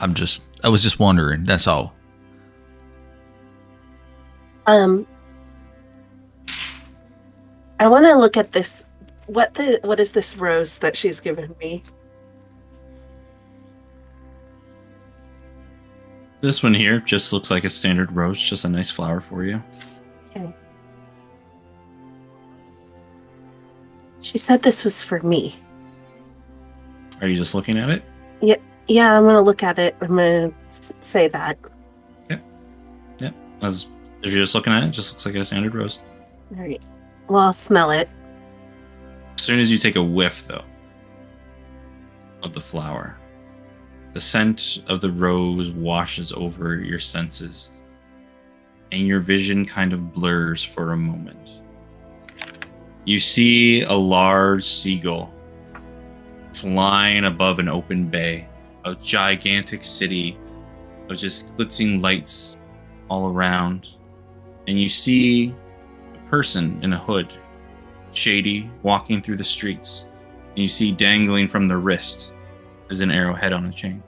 I was just wondering. That's all. I want to look at this. What is this rose that she's given me? This one here just looks like a standard rose, just a nice flower for you. Okay. She said this was for me. Are you just looking at it? Yeah, I'm going to look at it. I'm going to say that. Yeah. If you're just looking at it, it just looks like a standard rose. All right. Well, I'll smell it. As soon as you take a whiff, though, of the flower, the scent of the rose washes over your senses, and your vision kind of blurs for a moment. You see a large seagull flying above an open bay, a gigantic city of just glitzing lights all around. And you see a person in a hood, shady, walking through the streets. And you see dangling from the wrist is an arrowhead on a chain.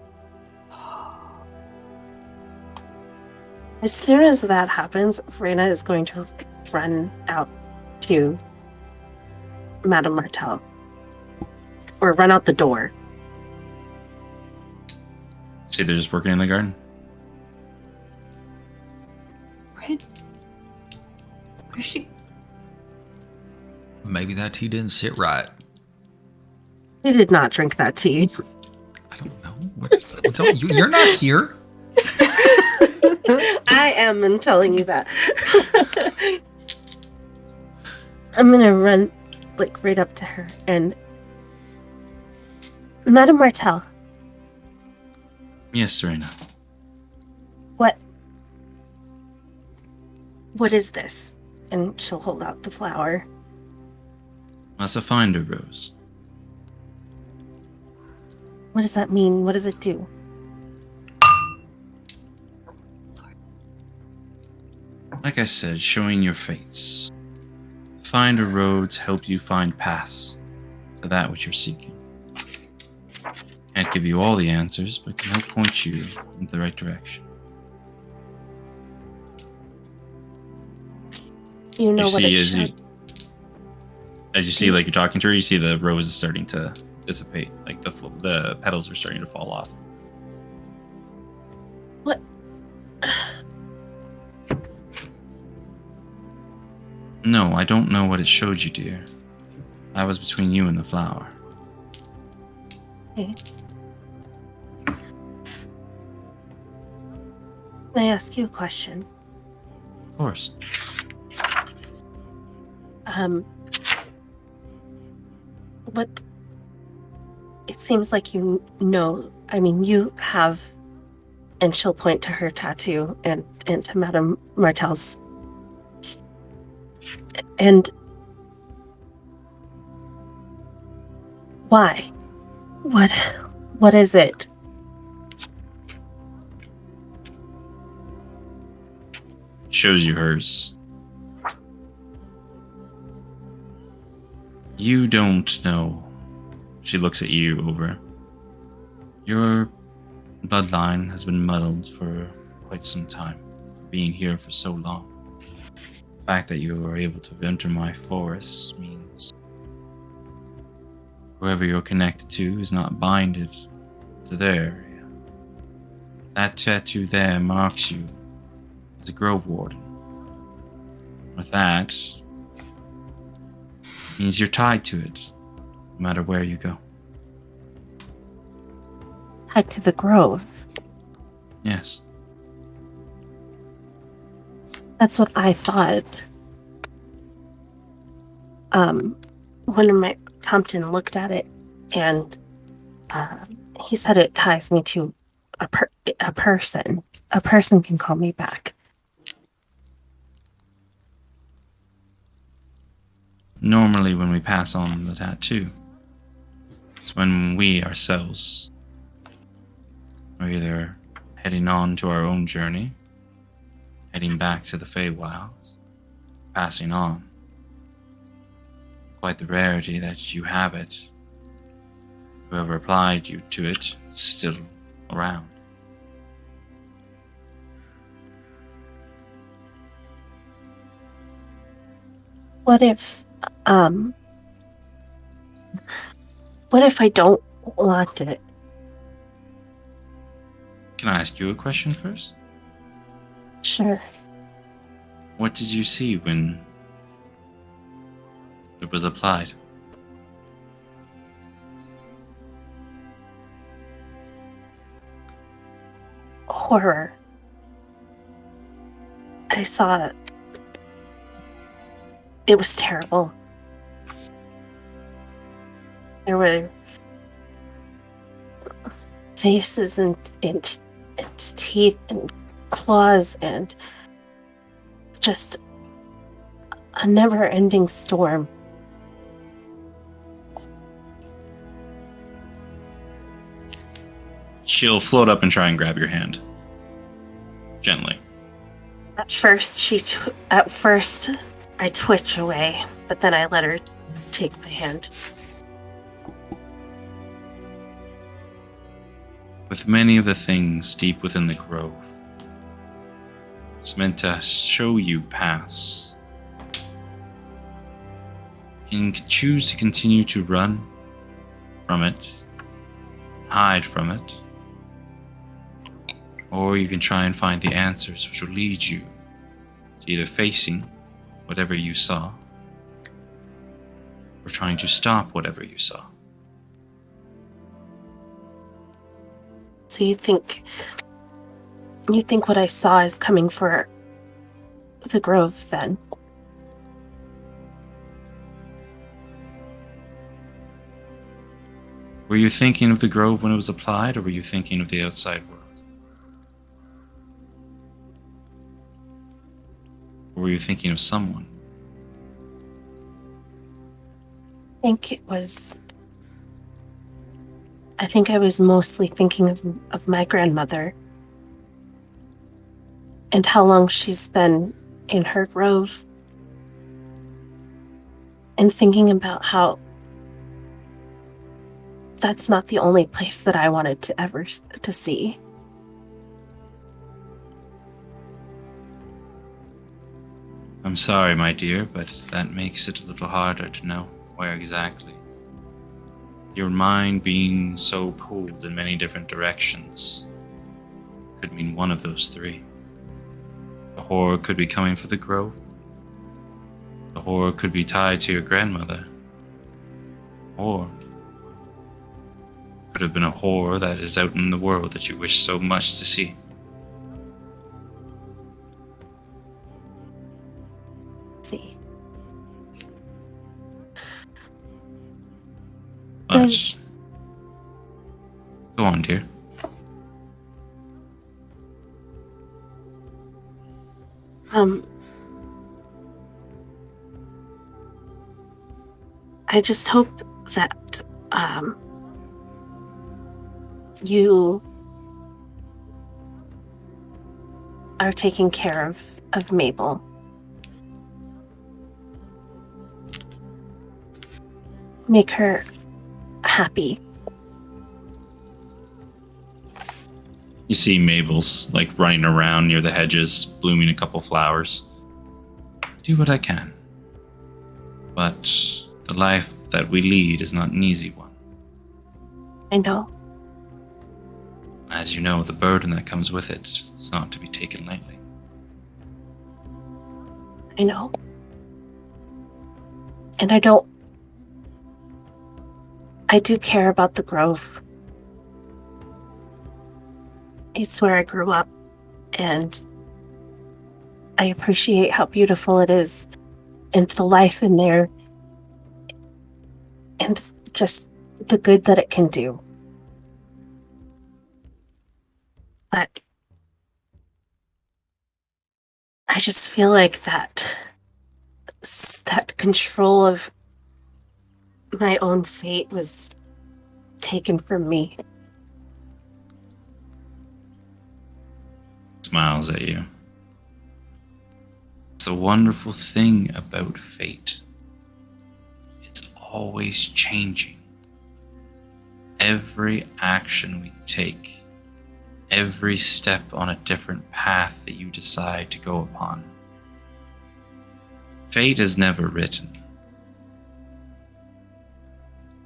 As soon as that happens, Freyna is going to run out to Madame Martel. Or run out the door. See, they're just working in the garden. Where's she? Maybe that tea didn't sit right. I did not drink that tea. I don't know. What is that? You're not here. I am telling you that. I'm gonna run like right up to her and Madame Martel. Yes, Serena. What is this? And she'll hold out the flower. That's a finder rose. What does that mean? What does it do? Like I said, showing your fates. Finder roads help you find paths to that which you're seeking. Can't give you all the answers, but can help point you in the right direction. You know You what see, it as you see, like you're talking to her, you see the rose is starting to dissipate. Like the petals are starting to fall off. What? No, I don't know what it showed you, dear. I was between you and the flower. Okay. Can I ask you a question? Of course. What? It seems like you know. I mean, you have, and she'll point to her tattoo and to Madame Martel's. And why? What is it? Shows you hers. You don't know. She looks at you over. Your bloodline has been muddled for quite some time, being here for so long. The fact that you were able to enter my forest means Whoever you're connected to is not binded to their area. That tattoo there marks you as a Grove Warden. With that, means you're tied to it, no matter where you go. Tied to the grove. Yes. That's what I thought. One of my Compton looked at it, and he said it ties me to a person. A person can call me back. Normally, when we pass on the tattoo, it's when we ourselves are either heading on to our own journey, heading back to the Feywilds, passing on. Quite the rarity that you have it. Whoever applied you to it is still around. What if I don't want it? Can I ask you a question first? Sure. What did you see when it was applied? Horror. I saw it. It was terrible. There were faces and teeth and claws and just a never-ending storm. She'll float up and try and grab your hand. Gently. At first, I twitch away, but then I let her take my hand. With many of the things deep within the grove, it's meant to show you paths. You can choose to continue to run from it, hide from it, or you can try and find the answers which will lead you to either facing whatever you saw or trying to stop whatever you saw. So you think what I saw is coming for the grove then? Were you thinking of the grove when it was applied, or were you thinking of the outside world? Or were you thinking of someone? I think I was mostly thinking of my grandmother and how long she's been in her grove, and thinking about how that's not the only place that I wanted to see. I'm sorry, my dear, but that makes it a little harder to know where exactly. Your mind being so pulled in many different directions could mean one of those three. The horror could be coming for the grove. The horror could be tied to your grandmother. Or could have been a horror that is out in the world that you wish so much to see. See. But go on, dear. I just hope that you are taking care of Mabel. Make her happy. You see Mabel's like running around near the hedges, blooming a couple flowers. Do what I can. But the life that we lead is not an easy one. I know. As you know, the burden that comes with it is not to be taken lightly. I know. And I do care about the Grove. It's where I grew up, and I appreciate how beautiful it is, and the life in there, and just the good that it can do. But I just feel like that control of my own fate was taken from me. Smiles at you. It's a wonderful thing about fate. It's always changing. Every action we take, every step on a different path that you decide to go upon. Fate is never written.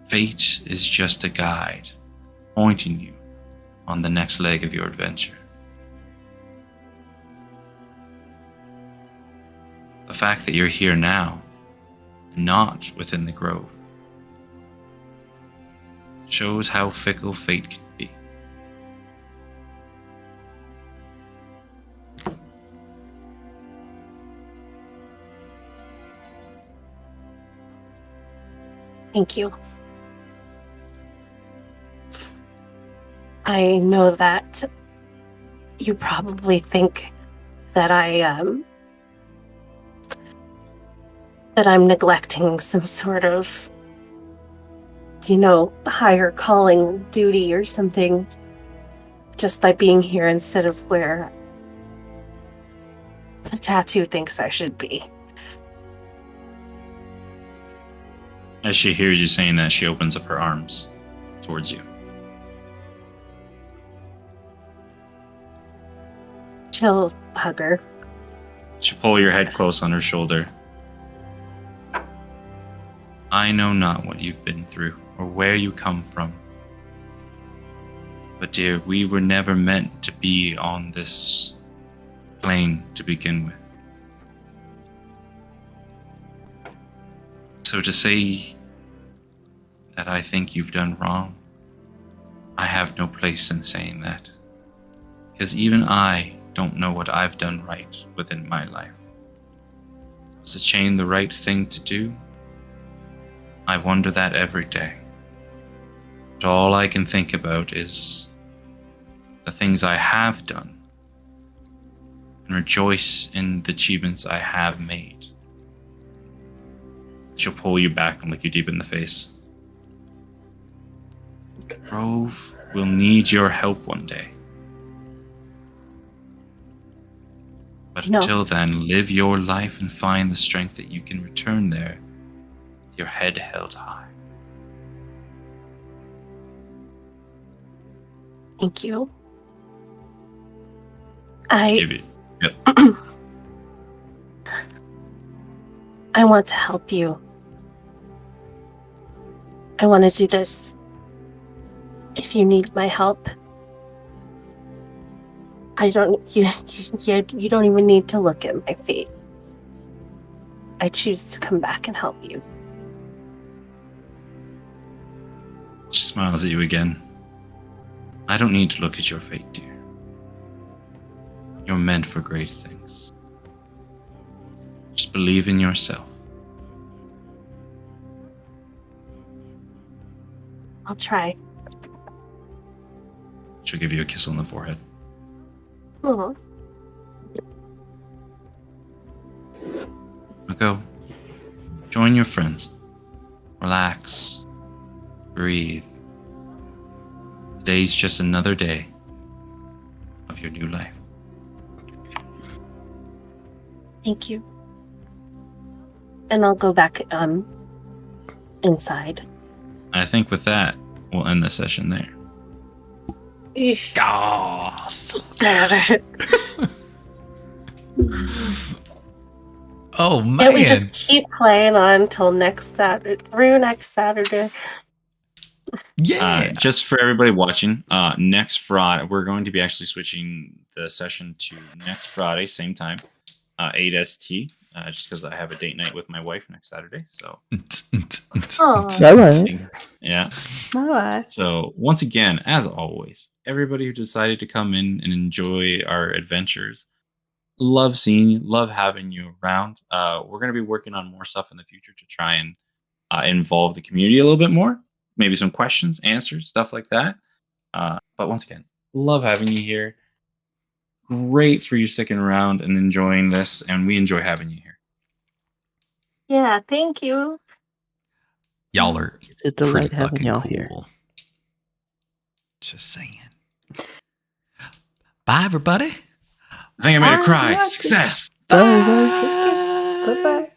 Fate is just a guide, pointing you on the next leg of your adventure. The fact that you're here now, not within the Grove, shows how fickle fate can be. Thank you. I know that you probably think that that I'm neglecting some sort of, higher calling duty or something just by being here instead of where the tattoo thinks I should be. As she hears you saying that, she opens up her arms towards you. She'll hug her. She'll pull your head close on her shoulder. I know not what you've been through or where you come from. But dear, we were never meant to be on this plane to begin with. So to say that I think you've done wrong, I have no place in saying that. Because even I don't know what I've done right within my life. Was the chain the right thing to do? I wonder that every day. But all I can think about is the things I have done and rejoice in the achievements I have made. She'll pull you back and look you deep in the face. Grove will need your help one day. But No. until then, live your life and find the strength that you can return there with your head held high. Thank you. Just give it. Yep. I want to help you. I want to do this. If you need my help, you don't even need to look at my fate. I choose to come back and help you. She smiles at you again. I don't need to look at your fate, dear. You're meant for great things. Just believe in yourself. I'll try. She'll give you a kiss on the forehead. Aw. Now go. Join your friends. Relax. Breathe. Today's just another day of your new life. Thank you. And I'll go back inside. I think with that, we'll end the session there. Oh man! Can't we just keep playing on till next Saturday? Through next Saturday. Yeah. Just for everybody watching, next Friday, we're going to be actually switching the session to next Friday, same time, 8 ST, just because I have a date night with my wife next Saturday. So, Oh, yeah. my So, once again, as always, everybody who decided to come in and enjoy our adventures, love seeing you, love having you around. We're going to be working on more stuff in the future to try and involve the community a little bit more. Maybe some questions, answers, stuff like that. But once again, love having you here. Great for you sticking around and enjoying this, and we enjoy having you here. Yeah, thank you. Y'all are It's a delight pretty having fucking y'all cool. here. Just saying. Bye, everybody. I think I made her Bye, cry. Rocky. Success. Bye. Bye. Bye.